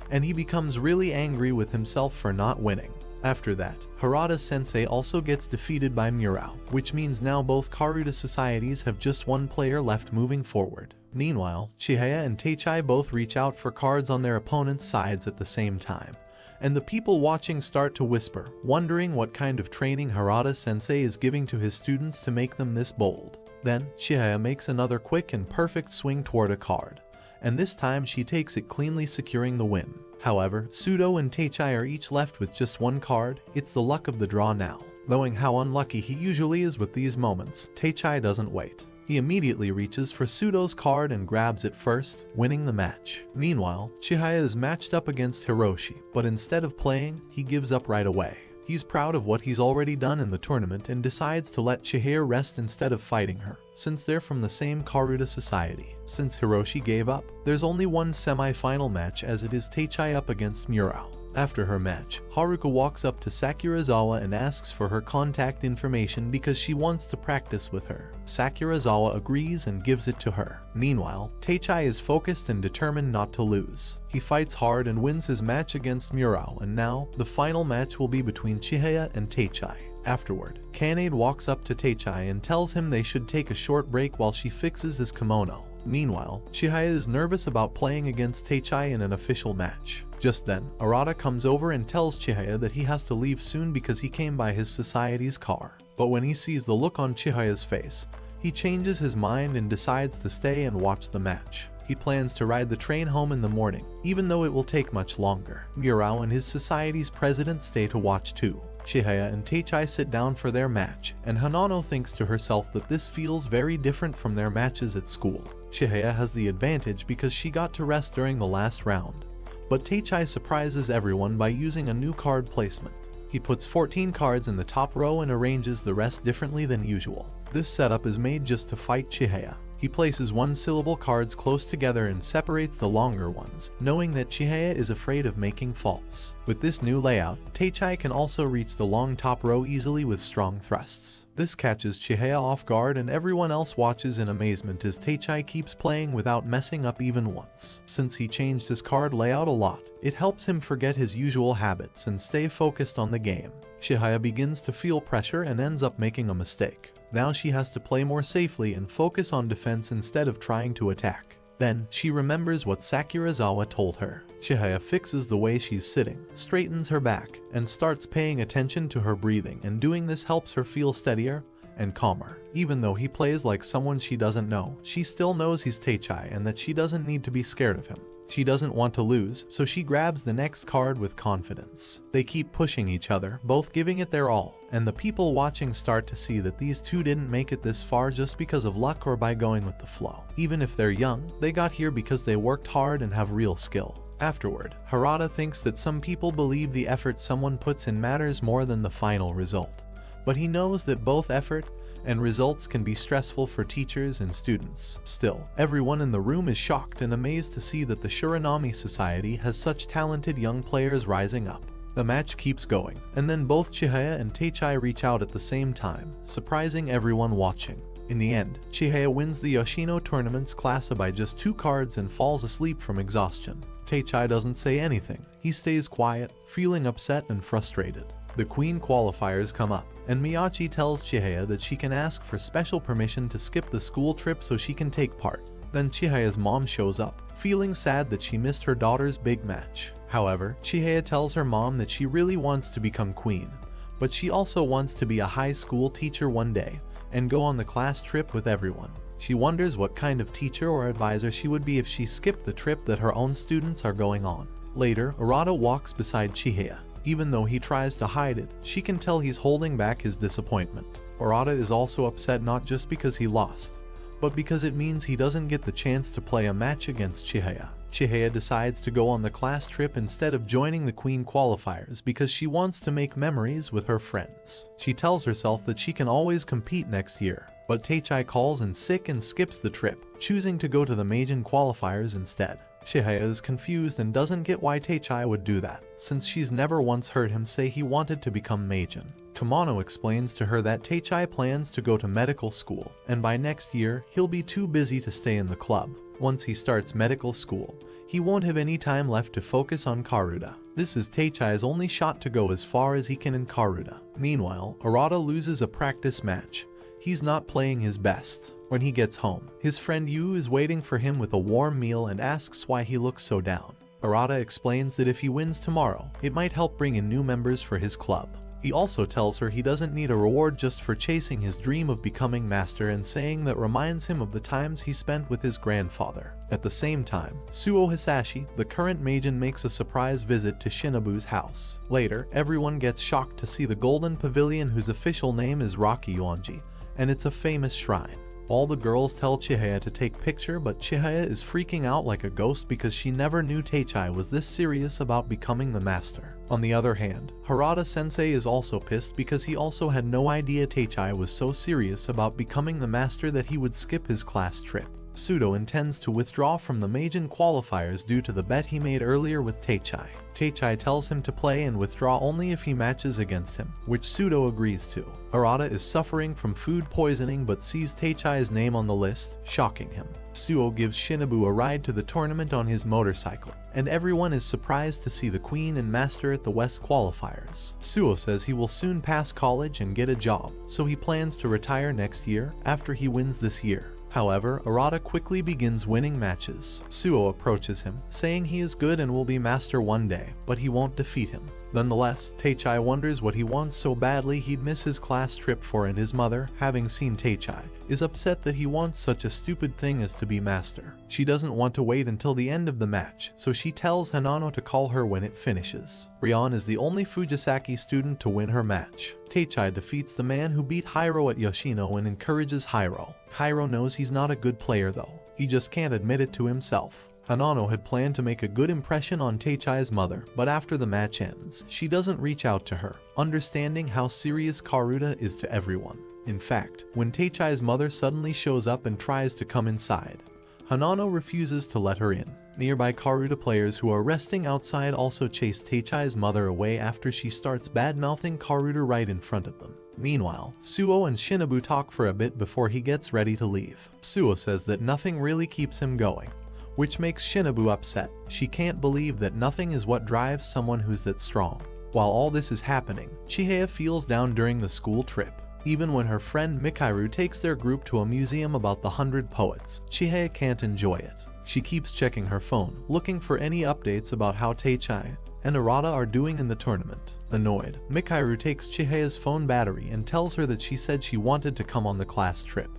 Speaker 1: and he becomes really angry with himself for not winning. After that, Harada-sensei also gets defeated by Murao, which means now both Karuta societies have just one player left moving forward. Meanwhile, Chihaya and Teichai both reach out for cards on their opponent's sides at the same time, and the people watching start to whisper, wondering what kind of training Harada-sensei is giving to his students to make them this bold. Then, Chihaya makes another quick and perfect swing toward a card, and this time she takes it cleanly, securing the win. However, Sudo and Teichai are each left with just one card. It's the luck of the draw now. Knowing how unlucky he usually is with these moments, Teichai doesn't wait. He immediately reaches for Sudo's card and grabs it first, winning the match. Meanwhile, Chihaya is matched up against Hiroshi, but instead of playing, he gives up right away. He's proud of what he's already done in the tournament and decides to let Chihaya rest instead of fighting her, since they're from the same Karuta society. Since Hiroshi gave up, there's only one semi-final match, as it is Teichai up against Murao. After her match, Haruka walks up to Sakurazawa and asks for her contact information because she wants to practice with her. Sakurazawa agrees and gives it to her. Meanwhile, Teichai is focused and determined not to lose. He fights hard and wins his match against Murao, and now, the final match will be between Chihaya and Teichai. Afterward, Kanade walks up to Teichai and tells him they should take a short break while she fixes his kimono. Meanwhile, Chihaya is nervous about playing against Teichai in an official match. Just then, Arata comes over and tells Chihaya that he has to leave soon because he came by his society's car. But when he sees the look on Chihaya's face, he changes his mind and decides to stay and watch the match. He plans to ride the train home in the morning, even though it will take much longer. Murao and his society's president stay to watch too. Chihaya and Teichai sit down for their match, and Hanano thinks to herself that this feels very different from their matches at school. Chihaya has the advantage because she got to rest during the last round. But Teichai surprises everyone by using a new card placement. He puts 14 cards in the top row and arranges the rest differently than usual. This setup is made just to fight Chihaya. He places one-syllable cards close together and separates the longer ones, knowing that Chihaya is afraid of making faults. With this new layout, Teichai can also reach the long top row easily with strong thrusts. This catches Chihaya off guard, and everyone else watches in amazement as Teichai keeps playing without messing up even once. Since he changed his card layout a lot, it helps him forget his usual habits and stay focused on the game. Chihaya begins to feel pressure and ends up making a mistake. Now she has to play more safely and focus on defense instead of trying to attack. Then, she remembers what Sakurazawa told her. Chihaya fixes the way she's sitting, straightens her back, and starts paying attention to her breathing, and doing this helps her feel steadier and calmer. Even though he plays like someone she doesn't know, she still knows he's Teichai and that she doesn't need to be scared of him. She doesn't want to lose, so she grabs the next card with confidence. They keep pushing each other, both giving it their all, and the people watching start to see that these two didn't make it this far just because of luck or by going with the flow. Even if they're young, they got here because they worked hard and have real skill. Afterward, Harada thinks that some people believe the effort someone puts in matters more than the final result. But he knows that both effort and results can be stressful for teachers and students. Still, everyone in the room is shocked and amazed to see that the Shiranami Society has such talented young players rising up. The match keeps going, and then both Chihaya and Teichai reach out at the same time, surprising everyone watching. In the end, Chihaya wins the Yoshino tournament's class by just 2 cards and falls asleep from exhaustion. Teichai doesn't say anything. He stays quiet, feeling upset and frustrated. The Queen qualifiers come up, and Miyachi tells Chihaya that she can ask for special permission to skip the school trip so she can take part. Then Chihaya's mom shows up, feeling sad that she missed her daughter's big match. However, Chihaya tells her mom that she really wants to become queen, but she also wants to be a high school teacher one day and go on the class trip with everyone. She wonders what kind of teacher or advisor she would be if she skipped the trip that her own students are going on. Later, Arata walks beside Chihaya. Even though he tries to hide it, she can tell he's holding back his disappointment. Arata is also upset not just because he lost, but because it means he doesn't get the chance to play a match against Chihaya. Chihaya decides to go on the class trip instead of joining the Queen qualifiers because she wants to make memories with her friends. She tells herself that she can always compete next year, but Teichai calls in sick and skips the trip, choosing to go to the Meijin qualifiers instead. Chihaya is confused and doesn't get why Teichai would do that, since she's never once heard him say he wanted to become Meijin. Kamano explains to her that Teichai plans to go to medical school, and by next year, he'll be too busy to stay in the club. Once he starts medical school, he won't have any time left to focus on Karuta. This is Teichai's only shot to go as far as he can in Karuta. Meanwhile, Arata loses a practice match. He's not playing his best. When he gets home, his friend Yu is waiting for him with a warm meal and asks why he looks so down. Arata explains that if he wins tomorrow, it might help bring in new members for his club. He also tells her he doesn't need a reward just for chasing his dream of becoming master, and saying that reminds him of the times he spent with his grandfather. At the same time, Suo Hisashi, the current Meijin, makes a surprise visit to Shinobu's house. Later, everyone gets shocked to see the Golden Pavilion, whose official name is Rakiyonji, and it's a famous shrine. All the girls tell Chihaya to take picture, but Chihaya is freaking out like a ghost because she never knew Teichai was this serious about becoming the master. On the other hand, Harada sensei is also pissed because he also had no idea Teichai was so serious about becoming the master that he would skip his class trip. Pseudo intends to withdraw from the Meijin qualifiers due to the bet he made earlier with Teichai. Teichai tells him to play and withdraw only if he matches against him, which Pseudo agrees to. Harada is suffering from food poisoning but sees Teichai's name on the list, shocking him. Suo gives Shinobu a ride to the tournament on his motorcycle, and everyone is surprised to see the Queen and Master at the West qualifiers. Suo says he will soon pass college and get a job, so he plans to retire next year after he wins this year. However, Arata quickly begins winning matches. Suo approaches him, saying he is good and will be master one day, but he won't defeat him. Nonetheless, Teichai wonders what he wants so badly he'd miss his class trip for, and his mother, having seen Teichai, is upset that he wants such a stupid thing as to be master. She doesn't want to wait until the end of the match, so she tells Hanano to call her when it finishes. Rion is the only Fujisaki student to win her match. Teichai defeats the man who beat Hiro at Yoshino and encourages Hiro. Hiro knows he's not a good player though, he just can't admit it to himself. Hanano had planned to make a good impression on Teichai's mother, but after the match ends, she doesn't reach out to her, understanding how serious Karuta is to everyone. In fact, when Teichai's mother suddenly shows up and tries to come inside, Hanano refuses to let her in. Nearby Karuta players who are resting outside also chase Teichai's mother away after she starts bad-mouthing Karuta right in front of them. Meanwhile, Suo and Shinobu talk for a bit before he gets ready to leave. Suo says that nothing really keeps him going, which makes Shinobu upset. She can't believe that nothing is what drives someone who's that strong. While all this is happening, Chihaya feels down during the school trip. Even when her friend Mikairu takes their group to a museum about the 100 poets, Chihaya can't enjoy it. She keeps checking her phone, looking for any updates about how Teichai and Arata are doing in the tournament. Annoyed, Mikairu takes Chihaya's phone battery and tells her that she said she wanted to come on the class trip,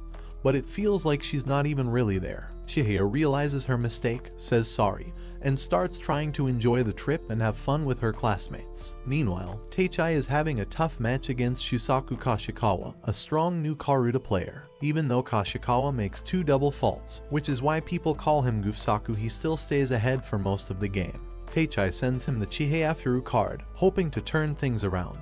Speaker 1: but it feels like she's not even really there. Chihaya realizes her mistake, says sorry, and starts trying to enjoy the trip and have fun with her classmates. Meanwhile, Teichai is having a tough match against Shusaku Kashikawa, a strong new Karuta player. Even though Kashikawa makes 2 double faults, which is why people call him Gufsaku, he still stays ahead for most of the game. Teichai sends him the Chihayafuru card, hoping to turn things around,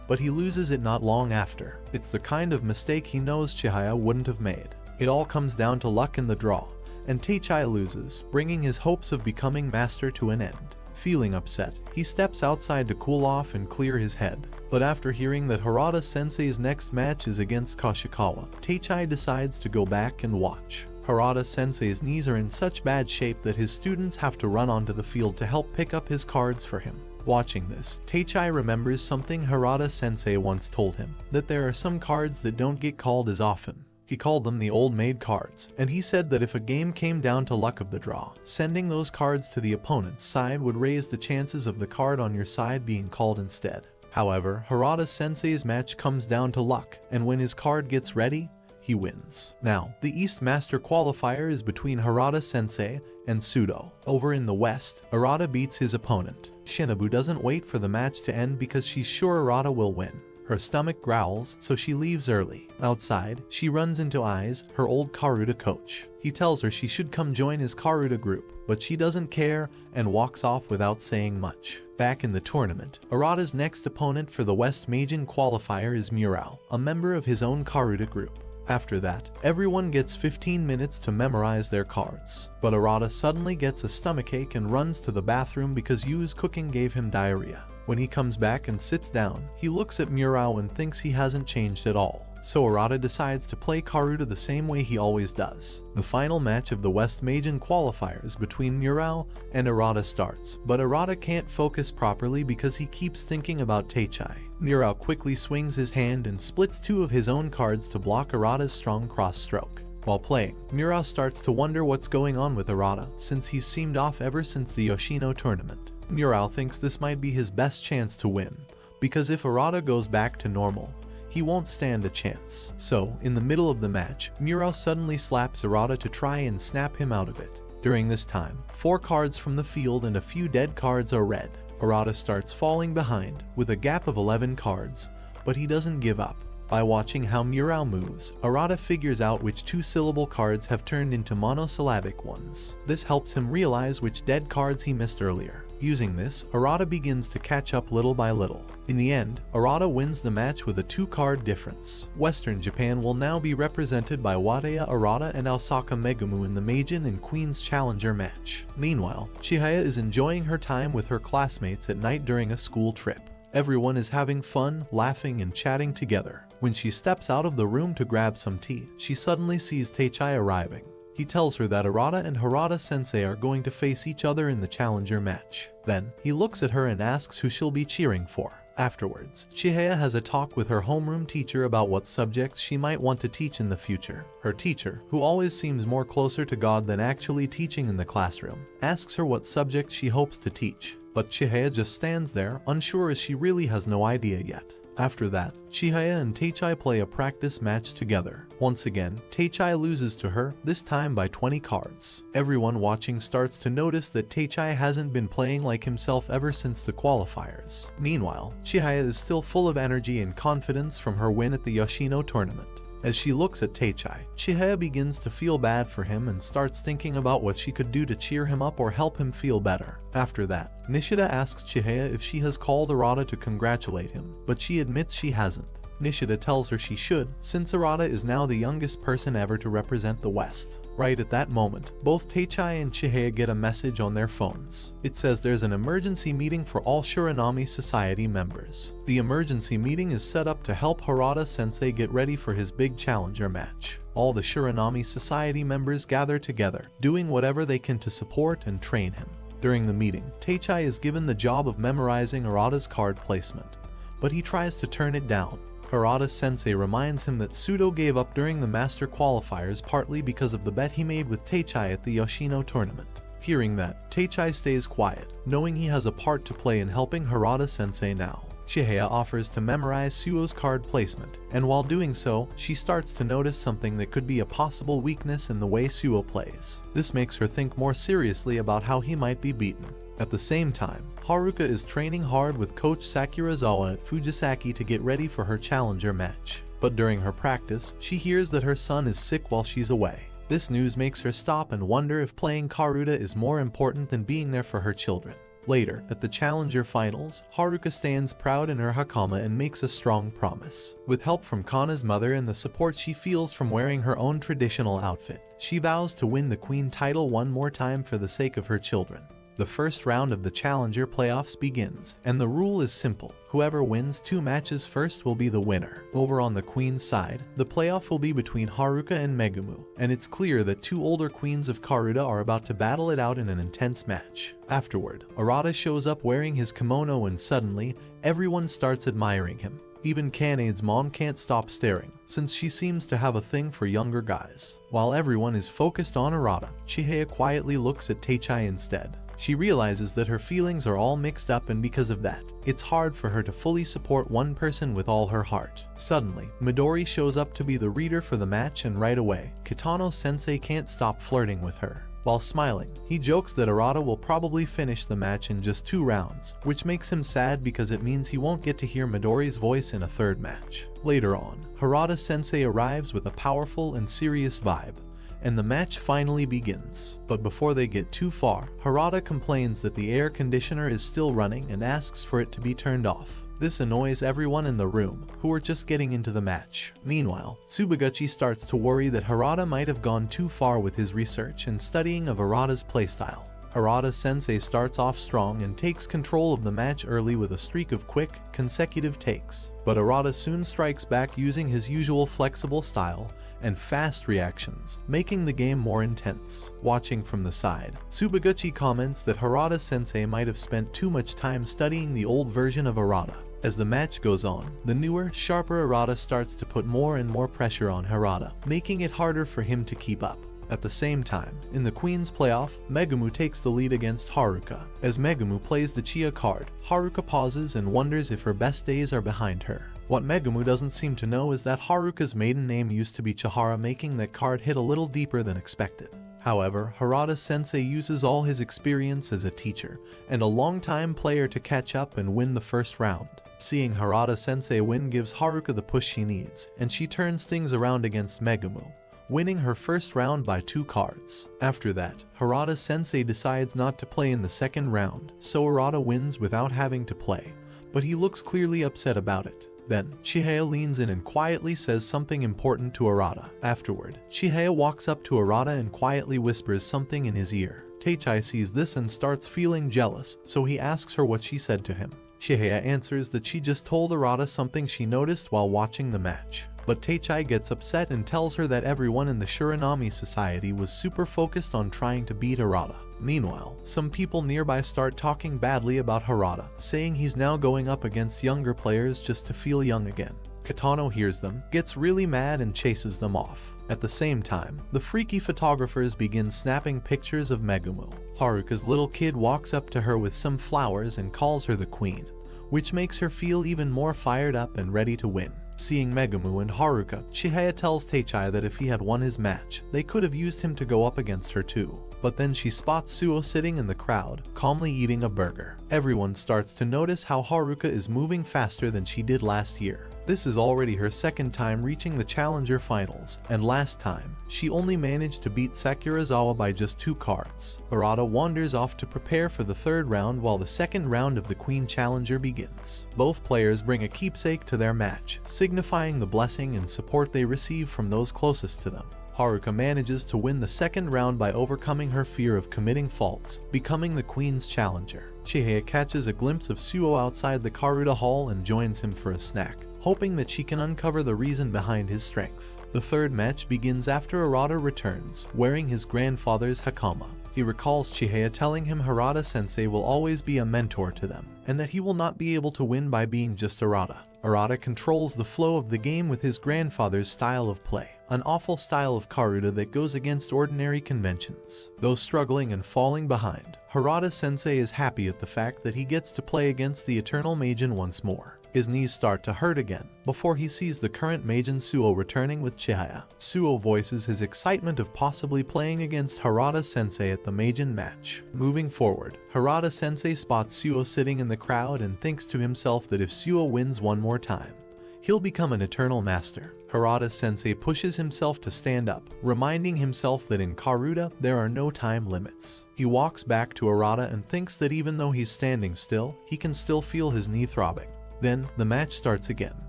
Speaker 1: but he loses it not long after. It's the kind of mistake he knows Chihaya wouldn't have made. It all comes down to luck in the draw, and Teichai loses, bringing his hopes of becoming master to an end. Feeling upset, he steps outside to cool off and clear his head. But after hearing that Harada-sensei's next match is against Kashikawa, Teichai decides to go back and watch. Harada-sensei's knees are in such bad shape that his students have to run onto the field to help pick up his cards for him. Watching this, Teichai remembers something Harada-sensei once told him, that there are some cards that don't get called as often. He called them the old maid cards, and he said that if a game came down to luck of the draw, sending those cards to the opponent's side would raise the chances of the card on your side being called instead. However, Harada-sensei's match comes down to luck, and when his card gets ready, he wins. Now, the East Master qualifier is between Harada-sensei and Pseudo. Over in the West, Arata beats his opponent. Shinobu doesn't wait for the match to end because she's sure Arata will win. Her stomach growls, so she leaves early. Outside, she runs into Eyes, her old Karuta coach. He tells her she should come join his Karuta group, but she doesn't care and walks off without saying much. Back in the tournament, Arata's next opponent for the West Meijin qualifier is Murao, a member of his own Karuta group. After that, everyone gets 15 minutes to memorize their cards. But Arata suddenly gets a stomachache and runs to the bathroom because Yu's cooking gave him diarrhea. When he comes back and sits down, he looks at Murao and thinks he hasn't changed at all. So Arata decides to play Karuta the same way he always does. The final match of the West Meijin qualifiers between Murao and Arata starts, but Arata can't focus properly because he keeps thinking about Teichai. Murao quickly swings his hand and splits 2 of his own cards to block Arata's strong cross stroke. While playing, Murao starts to wonder what's going on with Arata, since he's seemed off ever since the Yoshino tournament. Murao thinks this might be his best chance to win, because if Arata goes back to normal, he won't stand a chance. So, in the middle of the match, Murao suddenly slaps Arata to try and snap him out of it. During this time, 4 cards from the field and a few dead cards are read. Arata starts falling behind, with a gap of 11 cards, but he doesn't give up. By watching how Murao moves, Arata figures out which 2-syllable cards have turned into monosyllabic ones. This helps him realize which dead cards he missed earlier. Using this, Arata begins to catch up little by little. In the end, Arata wins the match with a 2-card difference. Western Japan will now be represented by Wadeya Arata and Osaka Megumu in the Meijin and Queen's Challenger match. Meanwhile, Chihaya is enjoying her time with her classmates at night during a school trip. Everyone is having fun, laughing, and chatting together. When she steps out of the room to grab some tea, she suddenly sees Teichai arriving. He tells her that Arata and Harada-sensei are going to face each other in the challenger match. Then, he looks at her and asks who she'll be cheering for. Afterwards, Chihaya has a talk with her homeroom teacher about what subjects she might want to teach in the future. Her teacher, who always seems more closer to God than actually teaching in the classroom, asks her what subject she hopes to teach. But Chihaya just stands there, unsure as she really has no idea yet. After that, Chihaya and Teichai play a practice match together. Once again, Teichai loses to her, this time by 20 cards. Everyone watching starts to notice that Teichai hasn't been playing like himself ever since the qualifiers. Meanwhile, Chihaya is still full of energy and confidence from her win at the Yoshino tournament. As she looks at Teichai, Chihaya begins to feel bad for him and starts thinking about what she could do to cheer him up or help him feel better. After that, Nishida asks Chihaya if she has called Arata to congratulate him, but she admits she hasn't. Nishida tells her she should, since Arata is now the youngest person ever to represent the West. Right at that moment, both Teichai and Chihaya get a message on their phones. It says there's an emergency meeting for all Shiranami Society members. The emergency meeting is set up to help Harada-sensei get ready for his big challenger match. All the Shiranami Society members gather together, doing whatever they can to support and train him. During the meeting, Teichai is given the job of memorizing Arata's card placement, but he tries to turn it down. Harada-sensei reminds him that Sudo gave up during the Master Qualifiers partly because of the bet he made with Teichai at the Yoshino tournament. Hearing that, Teichai stays quiet, knowing he has a part to play in helping Harada-sensei now. Chihaya offers to memorize Suo's card placement, and while doing so, she starts to notice something that could be a possible weakness in the way Suo plays. This makes her think more seriously about how he might be beaten. At the same time, Haruka is training hard with coach Sakurazawa at Fujisaki to get ready for her challenger match. But during her practice, she hears that her son is sick while she's away. This news makes her stop and wonder if playing Karuta is more important than being there for her children. Later, at the Challenger Finals, Haruka stands proud in her hakama and makes a strong promise. With help from Kana's mother and the support she feels from wearing her own traditional outfit, she vows to win the Queen title one more time for the sake of her children. The first round of the Challenger playoffs begins, and the rule is simple. Whoever wins 2 matches first will be the winner. Over on the Queen's side, the playoff will be between Haruka and Megumu, and it's clear that 2 older queens of Karuta are about to battle it out in an intense match. Afterward, Arata shows up wearing his kimono and suddenly, everyone starts admiring him. Even Kanade's mom can't stop staring, since she seems to have a thing for younger guys. While everyone is focused on Arata, Chihaya quietly looks at Teichai instead. She realizes that her feelings are all mixed up, and because of that, it's hard for her to fully support one person with all her heart. Suddenly, Midori shows up to be the reader for the match, and right away, Kitano-sensei can't stop flirting with her. While smiling, he jokes that Arata will probably finish the match in just 2 rounds, which makes him sad because it means he won't get to hear Midori's voice in a 3rd match. Later on, Harada-sensei arrives with a powerful and serious vibe, and the match finally begins. But before they get too far, Harada complains that the air conditioner is still running and asks for it to be turned off. This annoys everyone in the room, who are just getting into the match. Meanwhile, Tsubaguchi starts to worry that Harada might have gone too far with his research and studying of Arata's playstyle. Harada-sensei starts off strong and takes control of the match early with a streak of quick, consecutive takes. But Arata soon strikes back using his usual flexible style and fast reactions, making the game more intense. Watching from the side, Tsubaguchi comments that Harada-sensei might have spent too much time studying the old version of Arata. As the match goes on, the newer, sharper Arata starts to put more and more pressure on Harada, making it harder for him to keep up. At the same time, in the Queen's playoff, Megumu takes the lead against Haruka. As Megumu plays the Chia card, Haruka pauses and wonders if her best days are behind her. What Megumu doesn't seem to know is that Haruka's maiden name used to be Chihara, making that card hit a little deeper than expected. However, Harada-sensei uses all his experience as a teacher and a long-time player to catch up and win the first round. Seeing Harada-sensei win gives Haruka the push she needs, and she turns things around against Megumu. winning her first round by 2 cards. After that, Harada-sensei decides not to play in the second round, so Arata wins without having to play, but he looks clearly upset about it. Then, Chihaya leans in and quietly says something important to Arata. Afterward, Chihaya walks up to Arata and quietly whispers something in his ear. Teichai sees this and starts feeling jealous, so he asks her what she said to him. Chihaya answers that she just told Arata something she noticed while watching the match. But Teichai gets upset and tells her that everyone in the Shiranami society was super focused on trying to beat Arata. Meanwhile, some people nearby start talking badly about Harada, saying he's now going up against younger players just to feel young again. Kitano hears them, gets really mad and chases them off. At the same time, the freaky photographers begin snapping pictures of Megumu. Haruka's little kid walks up to her with some flowers and calls her the queen, which makes her feel even more fired up and ready to win. Seeing Megumu and Haruka, Chihaya tells Teichai that if he had won his match, they could have used him to go up against her too. But then she spots Suo sitting in the crowd, calmly eating a burger. Everyone starts to notice how Haruka is moving faster than she did last year. This is already her second time reaching the Challenger Finals, and last time, she only managed to beat Sakurazawa by just 2 cards. Arata wanders off to prepare for the third round while the second round of the Queen Challenger begins. Both players bring a keepsake to their match, signifying the blessing and support they receive from those closest to them. Haruka manages to win the second round by overcoming her fear of committing faults, becoming the Queen's challenger. Chihaya catches a glimpse of Suo outside the Karuta Hall and joins him for a snack, hoping that she can uncover the reason behind his strength. The third match begins after Arata returns, wearing his grandfather's hakama. He recalls Chihaya telling him Harada-sensei will always be a mentor to them, and that he will not be able to win by being just Arata. Arata controls the flow of the game with his grandfather's style of play, an awful style of Karuta that goes against ordinary conventions. Though struggling and falling behind, Harada-sensei is happy at the fact that he gets to play against the Eternal Magen once more. His knees start to hurt again, before he sees the current Magen Suo returning with Chihaya. Suo voices his excitement of possibly playing against Harada-sensei at the Magen match. Moving forward, Harada-sensei spots Suo sitting in the crowd and thinks to himself that if Suo wins one more time, he'll become an eternal master. Harada-sensei pushes himself to stand up, reminding himself that in Karuta there are no time limits. He walks back to Arata and thinks that even though he's standing still, he can still feel his knee throbbing. Then, the match starts again,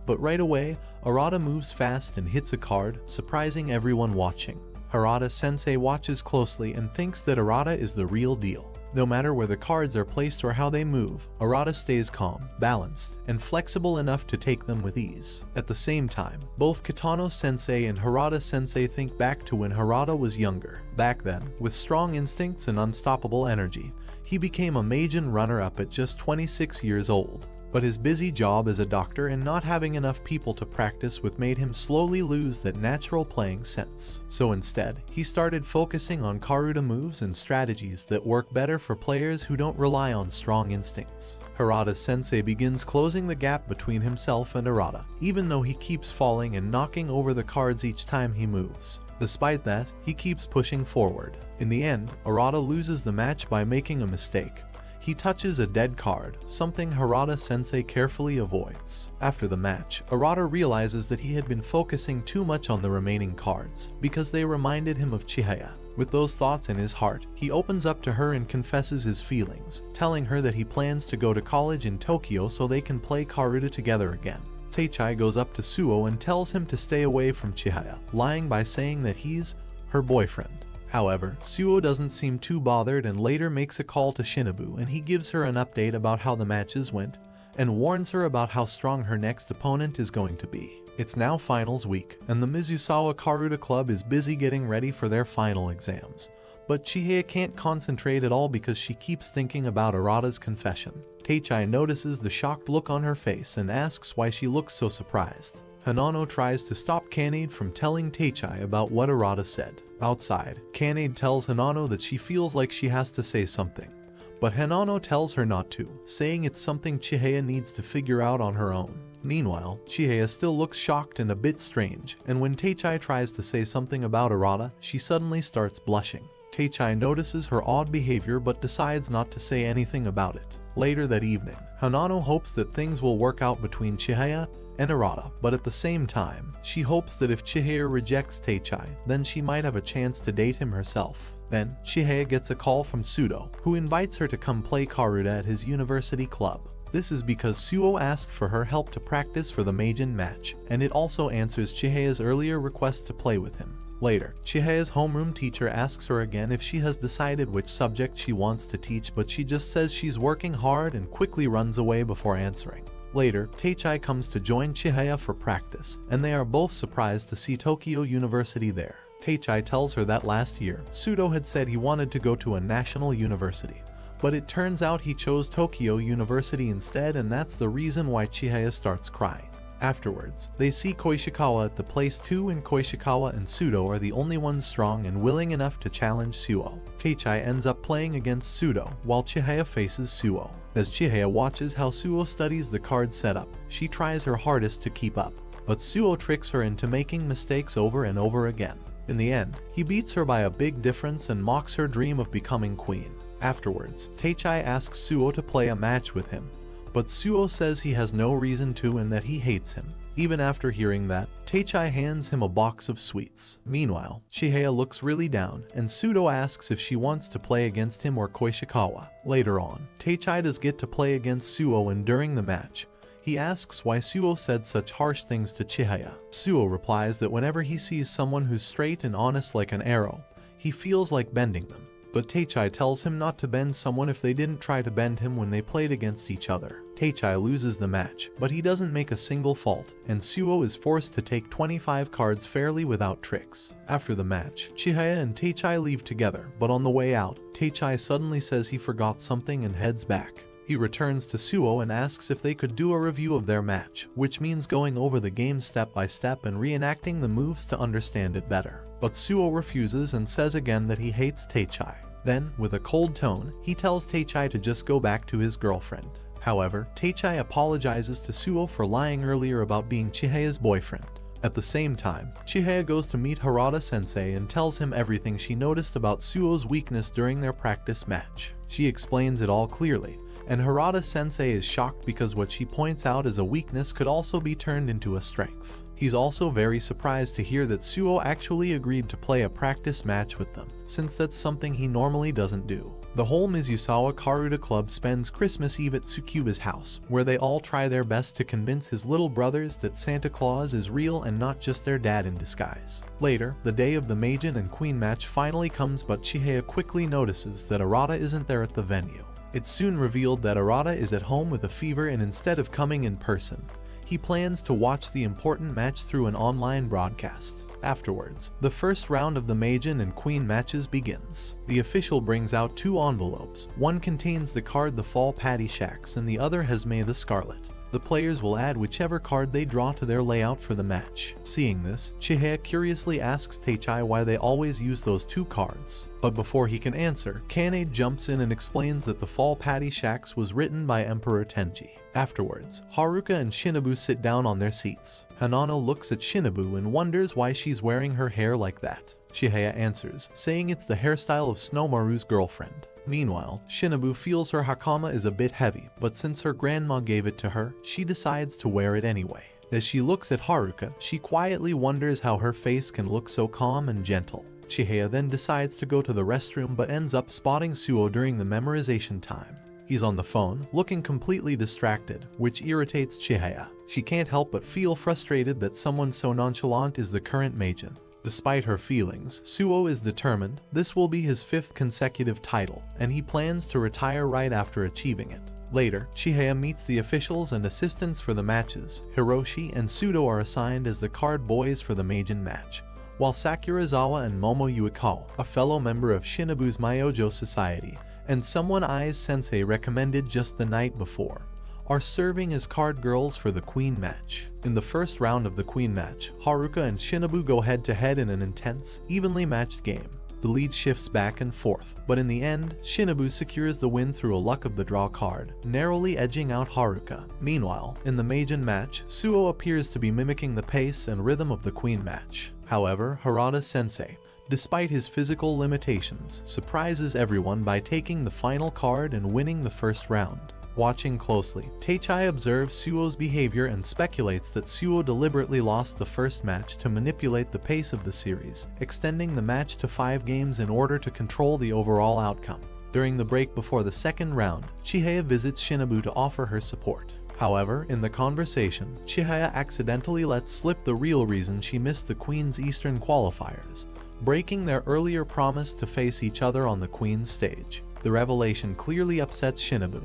Speaker 1: but right away, Arata moves fast and hits a card, surprising everyone watching. Harada-sensei watches closely and thinks that Arata is the real deal. No matter where the cards are placed or how they move, Arata stays calm, balanced, and flexible enough to take them with ease. At the same time, both Kitano-sensei and Harada-sensei think back to when Harada was younger. Back then, with strong instincts and unstoppable energy, he became a Magen runner-up at just 26 years old. But his busy job as a doctor and not having enough people to practice with made him slowly lose that natural playing sense. So instead, he started focusing on Karuta moves and strategies that work better for players who don't rely on strong instincts. Harada-sensei begins closing the gap between himself and Arata, even though he keeps falling and knocking over the cards each time he moves. Despite that, he keeps pushing forward. In the end, Arata loses the match by making a mistake. He touches a dead card, something Harada-sensei carefully avoids. After the match, Arata realizes that he had been focusing too much on the remaining cards, because they reminded him of Chihaya. With those thoughts in his heart, he opens up to her and confesses his feelings, telling her that he plans to go to college in Tokyo so they can play Karuta together again. Teichai goes up to Suo and tells him to stay away from Chihaya, lying by saying that he's her boyfriend. However, Suo doesn't seem too bothered and later makes a call to Shinobu, and he gives her an update about how the matches went and warns her about how strong her next opponent is going to be. It's now finals week, and the Mizusawa Karuta Club is busy getting ready for their final exams. But Chihaya can't concentrate at all because she keeps thinking about Arata's confession. Teichai notices the shocked look on her face and asks why she looks so surprised. Hanano tries to stop Kanade from telling Teichai about what Arata said. Outside, Kanade tells Hanano that she feels like she has to say something, but Hanano tells her not to, saying it's something Chihaya needs to figure out on her own. Meanwhile, Chihaya still looks shocked and a bit strange, and when Teichai tries to say something about Arata, she suddenly starts blushing. Teichai notices her odd behavior but decides not to say anything about it. Later that evening, Hanano hopes that things will work out between Chihaya and Arata, but at the same time, she hopes that if Chihaya rejects Teichai, then she might have a chance to date him herself. Then, Chihaya gets a call from Sudo, who invites her to come play Karuta at his university club. This is because Suo asked for her help to practice for the Meijin match, and it also answers Chihaya's earlier request to play with him. Later, Chihaya's homeroom teacher asks her again if she has decided which subject she wants to teach, but she just says she's working hard and quickly runs away before answering. Later, Teichai comes to join Chihaya for practice, and they are both surprised to see Tokyo University there. Teichai tells her that last year, Sudo had said he wanted to go to a national university, but it turns out he chose Tokyo University instead, and that's the reason why Chihaya starts crying. Afterwards, they see Koishikawa at the place too, and Koishikawa and Sudo are the only ones strong and willing enough to challenge Suo. Teichai ends up playing against Sudo, while Chihaya faces Suo. As Chihaya watches how Suo studies the card setup, she tries her hardest to keep up, but Suo tricks her into making mistakes over and over again. In the end, he beats her by a big difference and mocks her dream of becoming queen. Afterwards, Teichai asks Suo to play a match with him, but Suo says he has no reason to and that he hates him. Even after hearing that, Teichai hands him a box of sweets. Meanwhile, Chihaya looks really down, and Sudo asks if she wants to play against him or Koishikawa. Later on, Teichai does get to play against Suo, and during the match, he asks why Suo said such harsh things to Chihaya. Suo replies that whenever he sees someone who's straight and honest like an arrow, he feels like bending them. But Teichai tells him not to bend someone if they didn't try to bend him when they played against each other. Teichai loses the match, but he doesn't make a single fault, and Suo is forced to take 25 cards fairly without tricks. After the match, Chihaya and Teichai leave together, but on the way out, Teichai suddenly says he forgot something and heads back. He returns to Suo and asks if they could do a review of their match, which means going over the game step by step and reenacting the moves to understand it better. But Suo refuses and says again that he hates Teichai. Then, with a cold tone, he tells Teichai to just go back to his girlfriend. However, Teichai apologizes to Suo for lying earlier about being Chihaya's boyfriend. At the same time, Chihaya goes to meet Harada-sensei and tells him everything she noticed about Suo's weakness during their practice match. She explains it all clearly, and Harada-sensei is shocked because what she points out as a weakness could also be turned into a strength. He's also very surprised to hear that Suo actually agreed to play a practice match with them, since that's something he normally doesn't do. The whole Mizusawa Karuta Club spends Christmas Eve at Tsukuba's house, where they all try their best to convince his little brothers that Santa Claus is real and not just their dad in disguise. Later, the day of the Meijin and Queen match finally comes, but Chihaya quickly notices that Arata isn't there at the venue. It's soon revealed that Arata is at home with a fever, and instead of coming in person, he plans to watch the important match through an online broadcast. Afterwards, the first round of the Meijin and Queen matches begins. The official brings out two envelopes. One contains the card The Fall Patty Shacks and the other has May the Scarlet. The players will add whichever card they draw to their layout for the match. Seeing this, Chihaya curiously asks Teichai why they always use those two cards. But before he can answer, Kanade jumps in and explains that the Fall Patty Shacks was written by Emperor Tenji. Afterwards, Haruka and Shinobu sit down on their seats. Hanano looks at Shinobu and wonders why she's wearing her hair like that. Chihaya answers, saying it's the hairstyle of Snowmaru's girlfriend. Meanwhile, Shinobu feels her hakama is a bit heavy, but since her grandma gave it to her, she decides to wear it anyway. As she looks at Haruka, she quietly wonders how her face can look so calm and gentle. Chihaya then decides to go to the restroom but ends up spotting Suo during the memorization time. He's on the phone, looking completely distracted, which irritates Chihaya. She can't help but feel frustrated that someone so nonchalant is the current Meijin. Despite her feelings, Suo is determined this will be his 5th consecutive title, and he plans to retire right after achieving it. Later, Chihaya meets the officials and assistants for the matches. Hiroshi and Sudo are assigned as the card boys for the Meijin match, while Sakurazawa and Momo Yuikawa, a fellow member of Shinobu's Myojo Society, and someone Ai's sensei recommended just the night before, are serving as card girls for the Queen match. In the first round of the Queen match, Haruka and Shinobu go head-to-head in an intense, evenly matched game. The lead shifts back and forth, but in the end, Shinobu secures the win through a luck of the draw card, narrowly edging out Haruka. Meanwhile, in the Meijin match, Suo appears to be mimicking the pace and rhythm of the Queen match. However, Harada-sensei, despite his physical limitations, surprises everyone by taking the final card and winning the first round. Watching closely, Teichai observes Suo's behavior and speculates that Suo deliberately lost the first match to manipulate the pace of the series, extending the match to 5 games in order to control the overall outcome. During the break before the second round, Chihaya visits Shinobu to offer her support. However, in the conversation, Chihaya accidentally lets slip the real reason she missed the Queen's Eastern qualifiers, breaking their earlier promise to face each other on the Queen's stage. The revelation clearly upsets Shinobu,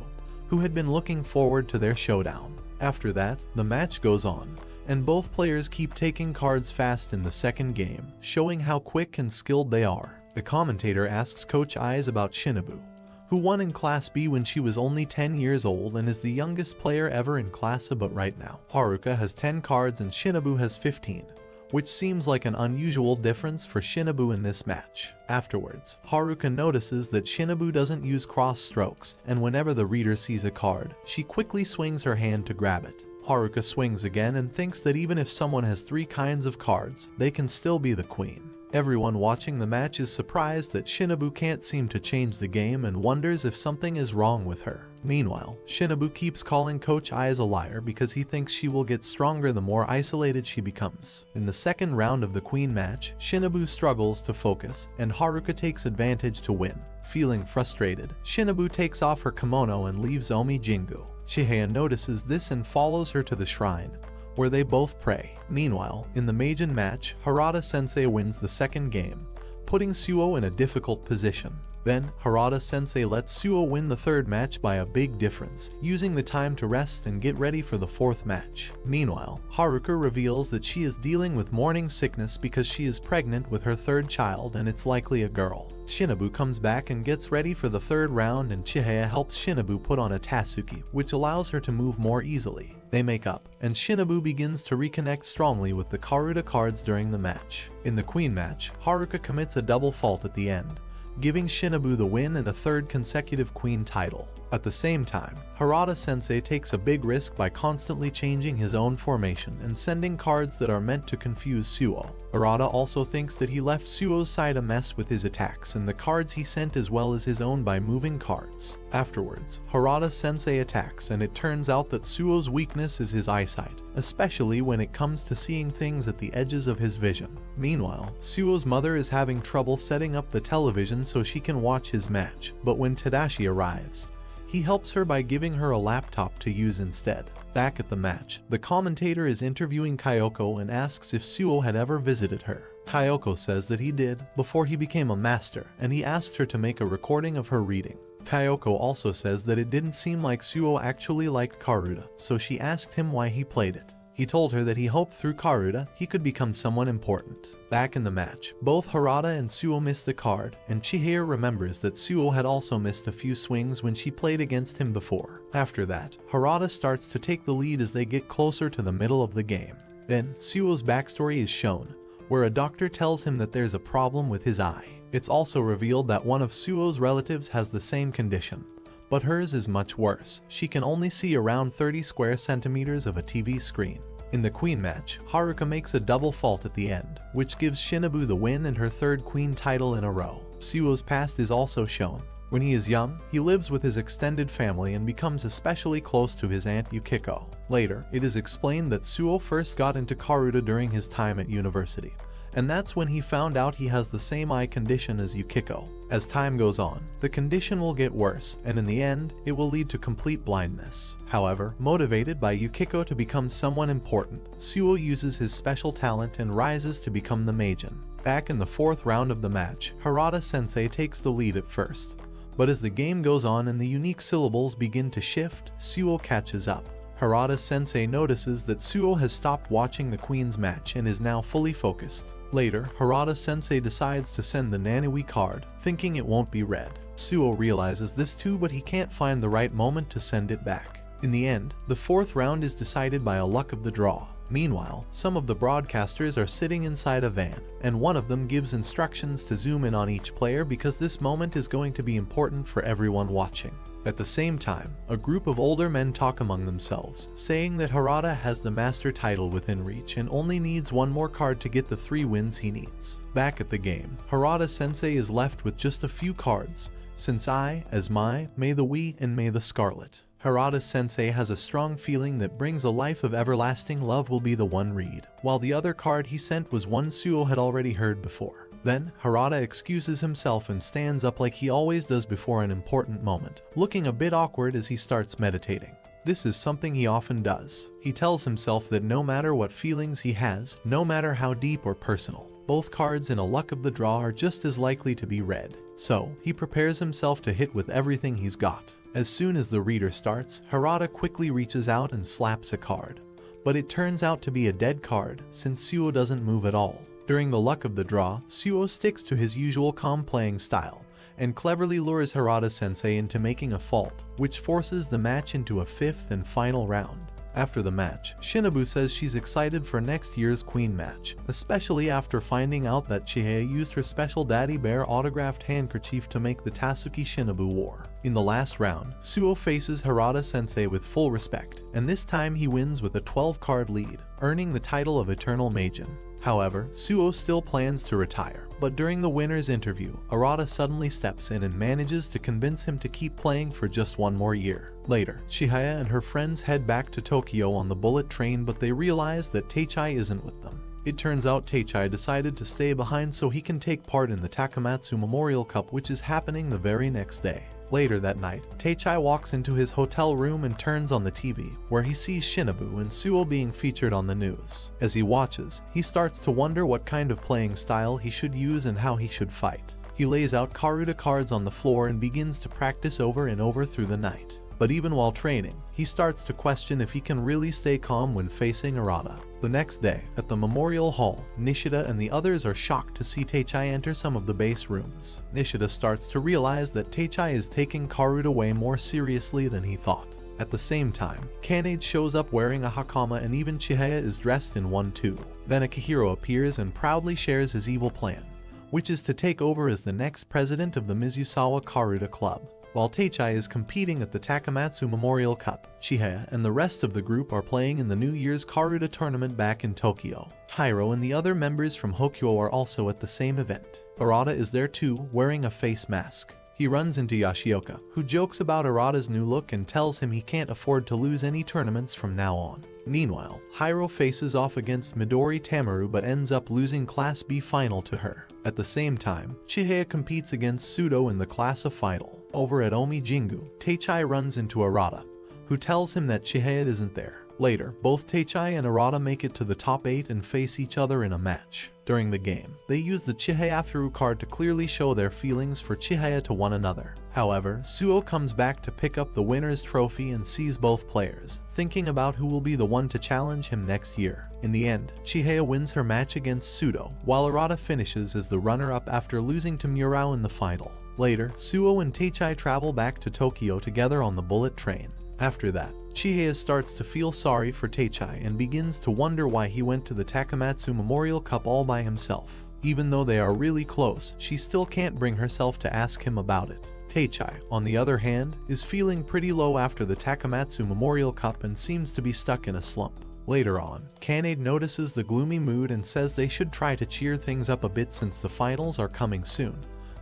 Speaker 1: who had been looking forward to their showdown. After that, the match goes on, and both players keep taking cards fast in the second game, showing how quick and skilled they are. The commentator asks Coach Eyes about Shinobu, who won in Class B when she was only 10 years old and is the youngest player ever in Class A, but right now, Haruka has 10 cards and Shinobu has 15, which seems like an unusual difference for Shinobu in this match. Afterwards, Haruka notices that Shinobu doesn't use cross strokes, and whenever the reader sees a card, she quickly swings her hand to grab it. Haruka swings again and thinks that even if someone has 3 kinds of cards, they can still be the queen. Everyone watching the match is surprised that Shinobu can't seem to change the game and wonders if something is wrong with her. Meanwhile, Shinobu keeps calling Coach Eyes a liar because he thinks she will get stronger the more isolated she becomes. In the second round of the Queen match, Shinobu struggles to focus, and Haruka takes advantage to win. Feeling frustrated, Shinobu takes off her kimono and leaves Omi Jingu. Chihaya notices this and follows her to the shrine, where they both pray. Meanwhile, in the Meijin match, Harada-sensei wins the second game, putting Suo in a difficult position. Then, Harada-sensei lets Suo win the third match by a big difference, using the time to rest and get ready for the fourth match. Meanwhile, Haruka reveals that she is dealing with morning sickness because she is pregnant with her third child and it's likely a girl. Shinobu comes back and gets ready for the third round, and Chihaya helps Shinobu put on a Tatsuki, which allows her to move more easily. They make up, and Shinobu begins to reconnect strongly with the Karuta cards during the match. In the Queen match, Haruka commits a double fault at the end, giving Shinobu the win and a third consecutive Queen title. At the same time, Harada-sensei takes a big risk by constantly changing his own formation and sending cards that are meant to confuse Suo. Harada also thinks that he left Suo's side a mess with his attacks and the cards he sent as well as his own by moving cards. Afterwards, Harada-sensei attacks, and it turns out that Suo's weakness is his eyesight, especially when it comes to seeing things at the edges of his vision. Meanwhile, Suo's mother is having trouble setting up the television so she can watch his match, but when Tadashi arrives, he helps her by giving her a laptop to use instead. Back at the match, the commentator is interviewing Kyoko and asks if Suo had ever visited her. Kyoko says that he did, before he became a master, and he asked her to make a recording of her reading. Kyoko also says that it didn't seem like Suo actually liked Karuta, so she asked him why he played it. He told her that he hoped through Karuta he could become someone important. Back in the match, both Harada and Suo miss the card, and Chihaya remembers that Suo had also missed a few swings when she played against him before. After that, Harada starts to take the lead as they get closer to the middle of the game. Then, Suo's backstory is shown, where a doctor tells him that there's a problem with his eye. It's also revealed that one of Suo's relatives has the same condition, but hers is much worse. She can only see around 30 square centimeters of a TV screen. In the Queen match, Haruka makes a double fault at the end, which gives Shinobu the win and her third Queen title in a row. Suo's past is also shown. When he is young, he lives with his extended family and becomes especially close to his aunt Yukiko. Later, it is explained that Suo first got into Karuta during his time at university, and that's when he found out he has the same eye condition as Yukiko. As time goes on, the condition will get worse, and in the end, it will lead to complete blindness. However, motivated by Yukiko to become someone important, Suo uses his special talent and rises to become the Meijin. Back in the fourth round of the match, Harada-sensei takes the lead at first, but as the game goes on and the unique syllables begin to shift, Suo catches up. Harada-sensei notices that Suo has stopped watching the Queen's match and is now fully focused. Later, Harada-sensei decides to send the Naniwi card, thinking it won't be read. Suo realizes this too, but he can't find the right moment to send it back. In the end, the fourth round is decided by a luck of the draw. Meanwhile, some of the broadcasters are sitting inside a van, and one of them gives instructions to zoom in on each player because this moment is going to be important for everyone watching. At the same time, a group of older men talk among themselves, saying that Harada has the master title within reach and only needs one more card to get the 3 wins he needs. Back at the game, Harada-sensei is left with just a few cards, since I, as my, may the we, and may the scarlet. Harada-sensei has a strong feeling that brings a life of everlasting love will be the one read, while the other card he sent was one Suo had already heard before. Then, Harada excuses himself and stands up like he always does before an important moment, looking a bit awkward as he starts meditating. This is something he often does. He tells himself that no matter what feelings he has, no matter how deep or personal, both cards in a luck of the draw are just as likely to be read. So, he prepares himself to hit with everything he's got. As soon as the reader starts, Harada quickly reaches out and slaps a card. But it turns out to be a dead card, since Suo doesn't move at all. During the luck of the draw, Suo sticks to his usual calm playing style, and cleverly lures Harada-sensei into making a fault, which forces the match into a fifth and final round. After the match, Shinobu says she's excited for next year's Queen match, especially after finding out that Chihaya used her special Daddy Bear autographed handkerchief to make the Tatsuki Shinobu war. In the last round, Suo faces Harada-sensei with full respect, and this time he wins with a 12-card lead, earning the title of Eternal Magen. However, Suo still plans to retire, but during the winner's interview, Arata suddenly steps in and manages to convince him to keep playing for just one more year. Later, Chihaya and her friends head back to Tokyo on the bullet train, but they realize that Teichai isn't with them. It turns out Teichai decided to stay behind so he can take part in the Takamatsu Memorial Cup, which is happening the very next day. Later that night, Teichai walks into his hotel room and turns on the TV, where he sees Shinobu and Suo being featured on the news. As he watches, he starts to wonder what kind of playing style he should use and how he should fight. He lays out Karuta cards on the floor and begins to practice over and over through the night. But even while training, he starts to question if he can really stay calm when facing Arata. The next day, at the Memorial Hall, Nishida and the others are shocked to see Teichai enter some of the base rooms. Nishida starts to realize that Teichai is taking Karuta way more seriously than he thought. At the same time, Kanade shows up wearing a hakama and even Chihaya is dressed in one too. Then Akihiro appears and proudly shares his evil plan, which is to take over as the next president of the Mizusawa Karuta Club. While Teichai is competing at the Takamatsu Memorial Cup, Chihaya and the rest of the group are playing in the New Year's Karuta tournament back in Tokyo. Hiro and the other members from Hokyo are also at the same event. Arata is there too, wearing a face mask. He runs into Yashioka, who jokes about Arata's new look and tells him he can't afford to lose any tournaments from now on. Meanwhile, Hiro faces off against Midori Tamaru but ends up losing Class B final to her. At the same time, Chihaya competes against Sudo in the Class A final. Over at Omi Jingu, Teichai runs into Arata, who tells him that Chihaya isn't there. Later, both Teichai and Arata make it to the top 8 and face each other in a match. During the game, they use the Chihayafuru card to clearly show their feelings for Chihaya to one another. However, Suo comes back to pick up the winner's trophy and sees both players, thinking about who will be the one to challenge him next year. In the end, Chihaya wins her match against Sudo, while Arata finishes as the runner-up after losing to Murao in the final. Later, Suo and Teichai travel back to Tokyo together on the bullet train. After that, Chihaya starts to feel sorry for Teichai and begins to wonder why he went to the Takamatsu Memorial Cup all by himself. Even though they are really close, she still can't bring herself to ask him about it. Teichai, on the other hand, is feeling pretty low after the Takamatsu Memorial Cup and seems to be stuck in a slump. Later on, Kanade notices the gloomy mood and says they should try to cheer things up a bit since the finals are coming soon.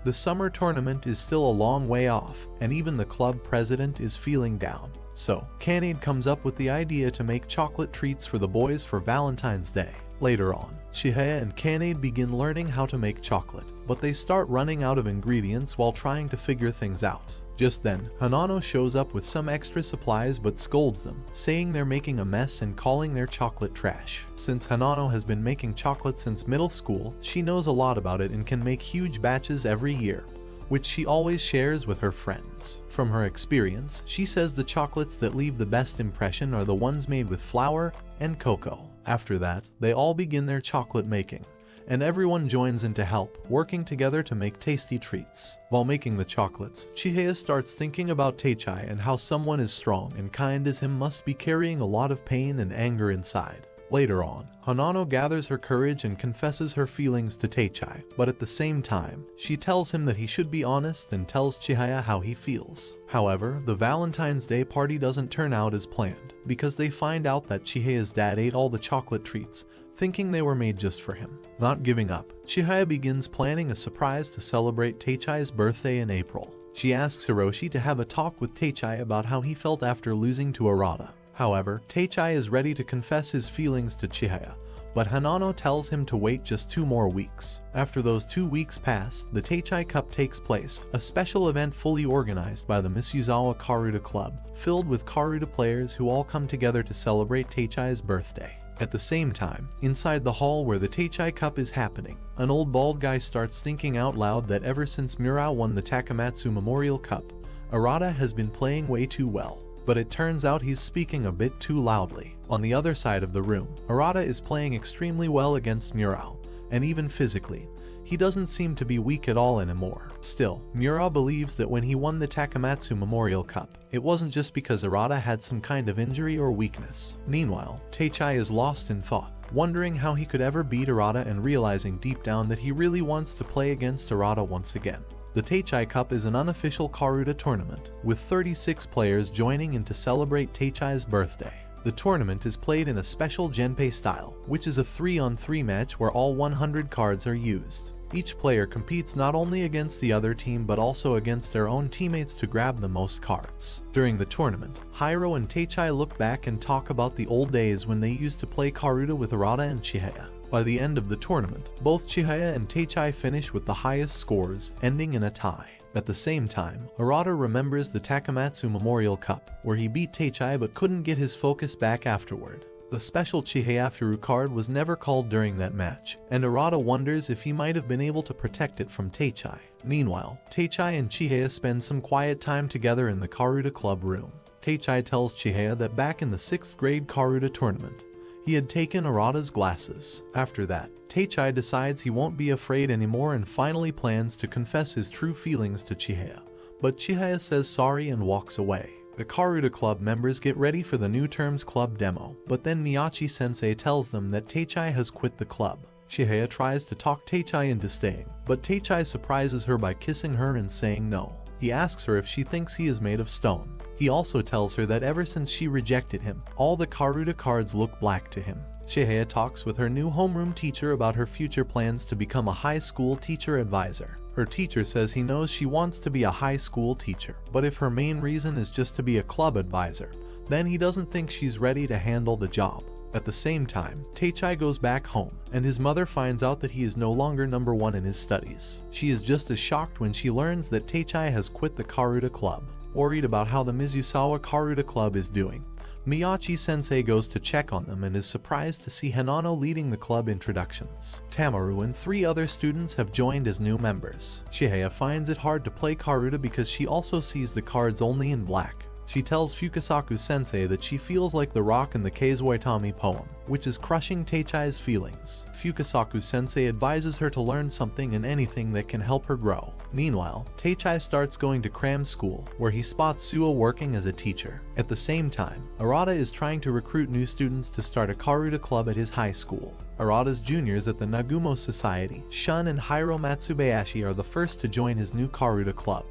Speaker 1: The summer tournament is still a long way off, and even the club president is feeling down. So, Kanade comes up with the idea to make chocolate treats for the boys for Valentine's Day. Later on, Chihaya and Kanade begin learning how to make chocolate, but they start running out of ingredients while trying to figure things out. Just then, Hanano shows up with some extra supplies but scolds them, saying they're making a mess and calling their chocolate trash. Since Hanano has been making chocolate since middle school, she knows a lot about it and can make huge batches every year, which she always shares with her friends. From her experience, she says the chocolates that leave the best impression are the ones made with flour and cocoa. After that, they all begin their chocolate making, and everyone joins in to help, working together to make tasty treats. While making the chocolates, Chihaya starts thinking about Teichai and how someone as strong and kind as him must be carrying a lot of pain and anger inside. Later on, Hanano gathers her courage and confesses her feelings to Teichai, but at the same time, she tells him that he should be honest and tells Chihaya how he feels. However, the Valentine's Day party doesn't turn out as planned, because they find out that Chihaya's dad ate all the chocolate treats, thinking they were made just for him. Not giving up, Chihaya begins planning a surprise to celebrate Teichai's birthday in April. She asks Hiroshi to have a talk with Teichai about how he felt after losing to Arata. However, Teichai is ready to confess his feelings to Chihaya, but Hanano tells him to wait just 2 more weeks. After those 2 weeks pass, the Teichai Cup takes place, a special event fully organized by the Misuzawa Karuta Club, filled with Karuta players who all come together to celebrate Teichai's birthday. At the same time, inside the hall where the Teichai Cup is happening, an old bald guy starts thinking out loud that ever since Murao won the Takamatsu Memorial Cup, Arata has been playing way too well. But it turns out he's speaking a bit too loudly. On the other side of the room, Arata is playing extremely well against Murao, and even physically, he doesn't seem to be weak at all anymore. Still, Murao believes that when he won the Takamatsu Memorial Cup, it wasn't just because Arata had some kind of injury or weakness. Meanwhile, Teichai is lost in thought, wondering how he could ever beat Arata and realizing deep down that he really wants to play against Arata once again. The Teichai Cup is an unofficial Karuta tournament, with 36 players joining in to celebrate Teichai's birthday. The tournament is played in a special Genpei style, which is a 3-on-3 match where all 100 cards are used. Each player competes not only against the other team but also against their own teammates to grab the most cards. During the tournament, Hiro and Teichai look back and talk about the old days when they used to play Karuta with Arata and Chihaya. By the end of the tournament, both Chihaya and Teichai finish with the highest scores, ending in a tie. At the same time, Arata remembers the Takamatsu Memorial Cup, where he beat Teichai but couldn't get his focus back afterward. The special Chihayafuru card was never called during that match, and Arata wonders if he might have been able to protect it from Teichai. Meanwhile, Teichai and Chihaya spend some quiet time together in the Karuta Club room. Teichai tells Chihaya that back in the 6th grade Karuta tournament, he had taken Arata's glasses. After that, Teichai decides he won't be afraid anymore and finally plans to confess his true feelings to Chihaya. But Chihaya says sorry and walks away. The Karuta Club members get ready for the New Terms Club demo, but then Miyachi-sensei tells them that Teichai has quit the club. Chihaya tries to talk Teichai into staying, but Teichai surprises her by kissing her and saying no. He asks her if she thinks he is made of stone. He also tells her that ever since she rejected him, all the Karuta cards look black to him. Chihaya talks with her new homeroom teacher about her future plans to become a high school teacher advisor. Her teacher says he knows she wants to be a high school teacher, but if her main reason is just to be a club advisor, then he doesn't think she's ready to handle the job. At the same time, Teichai goes back home, and his mother finds out that he is no longer number 1 in his studies. She is just as shocked when she learns that Teichai has quit the Karuta Club. Worried about how the Mizusawa Karuta Club is doing, Miyachi-sensei goes to check on them and is surprised to see Hanano leading the club introductions. Tamaru and 3 other students have joined as new members. Chihaya finds it hard to play Karuta because she also sees the cards only in black. She tells Fukasaku-sensei that she feels like the rock in the Keizuitami poem, which is crushing Teichai's feelings. Fukasaku-sensei advises her to learn something and anything that can help her grow. Meanwhile, Teichai starts going to cram school, where he spots Suo working as a teacher. At the same time, Arata is trying to recruit new students to start a Karuta club at his high school. Arata's juniors at the Nagumo Society, Shun and Hiro Matsubayashi, are the first to join his new Karuta club.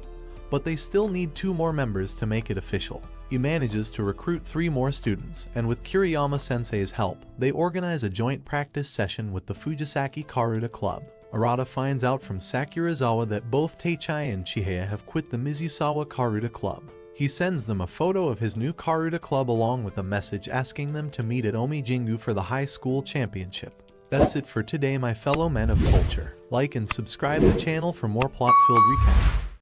Speaker 1: But they still need 2 more members to make it official. He manages to recruit 3 more students, and with Kuriyama-sensei's help, they organize a joint practice session with the Fujisaki Karuta Club. Arata finds out from Sakurazawa that both Teichai and Chihaya have quit the Mizusawa Karuta Club. He sends them a photo of his new Karuta Club along with a message asking them to meet at Omi Jingu for the high school championship. That's it for today, my fellow men of culture. Like and subscribe the channel for more plot-filled recaps.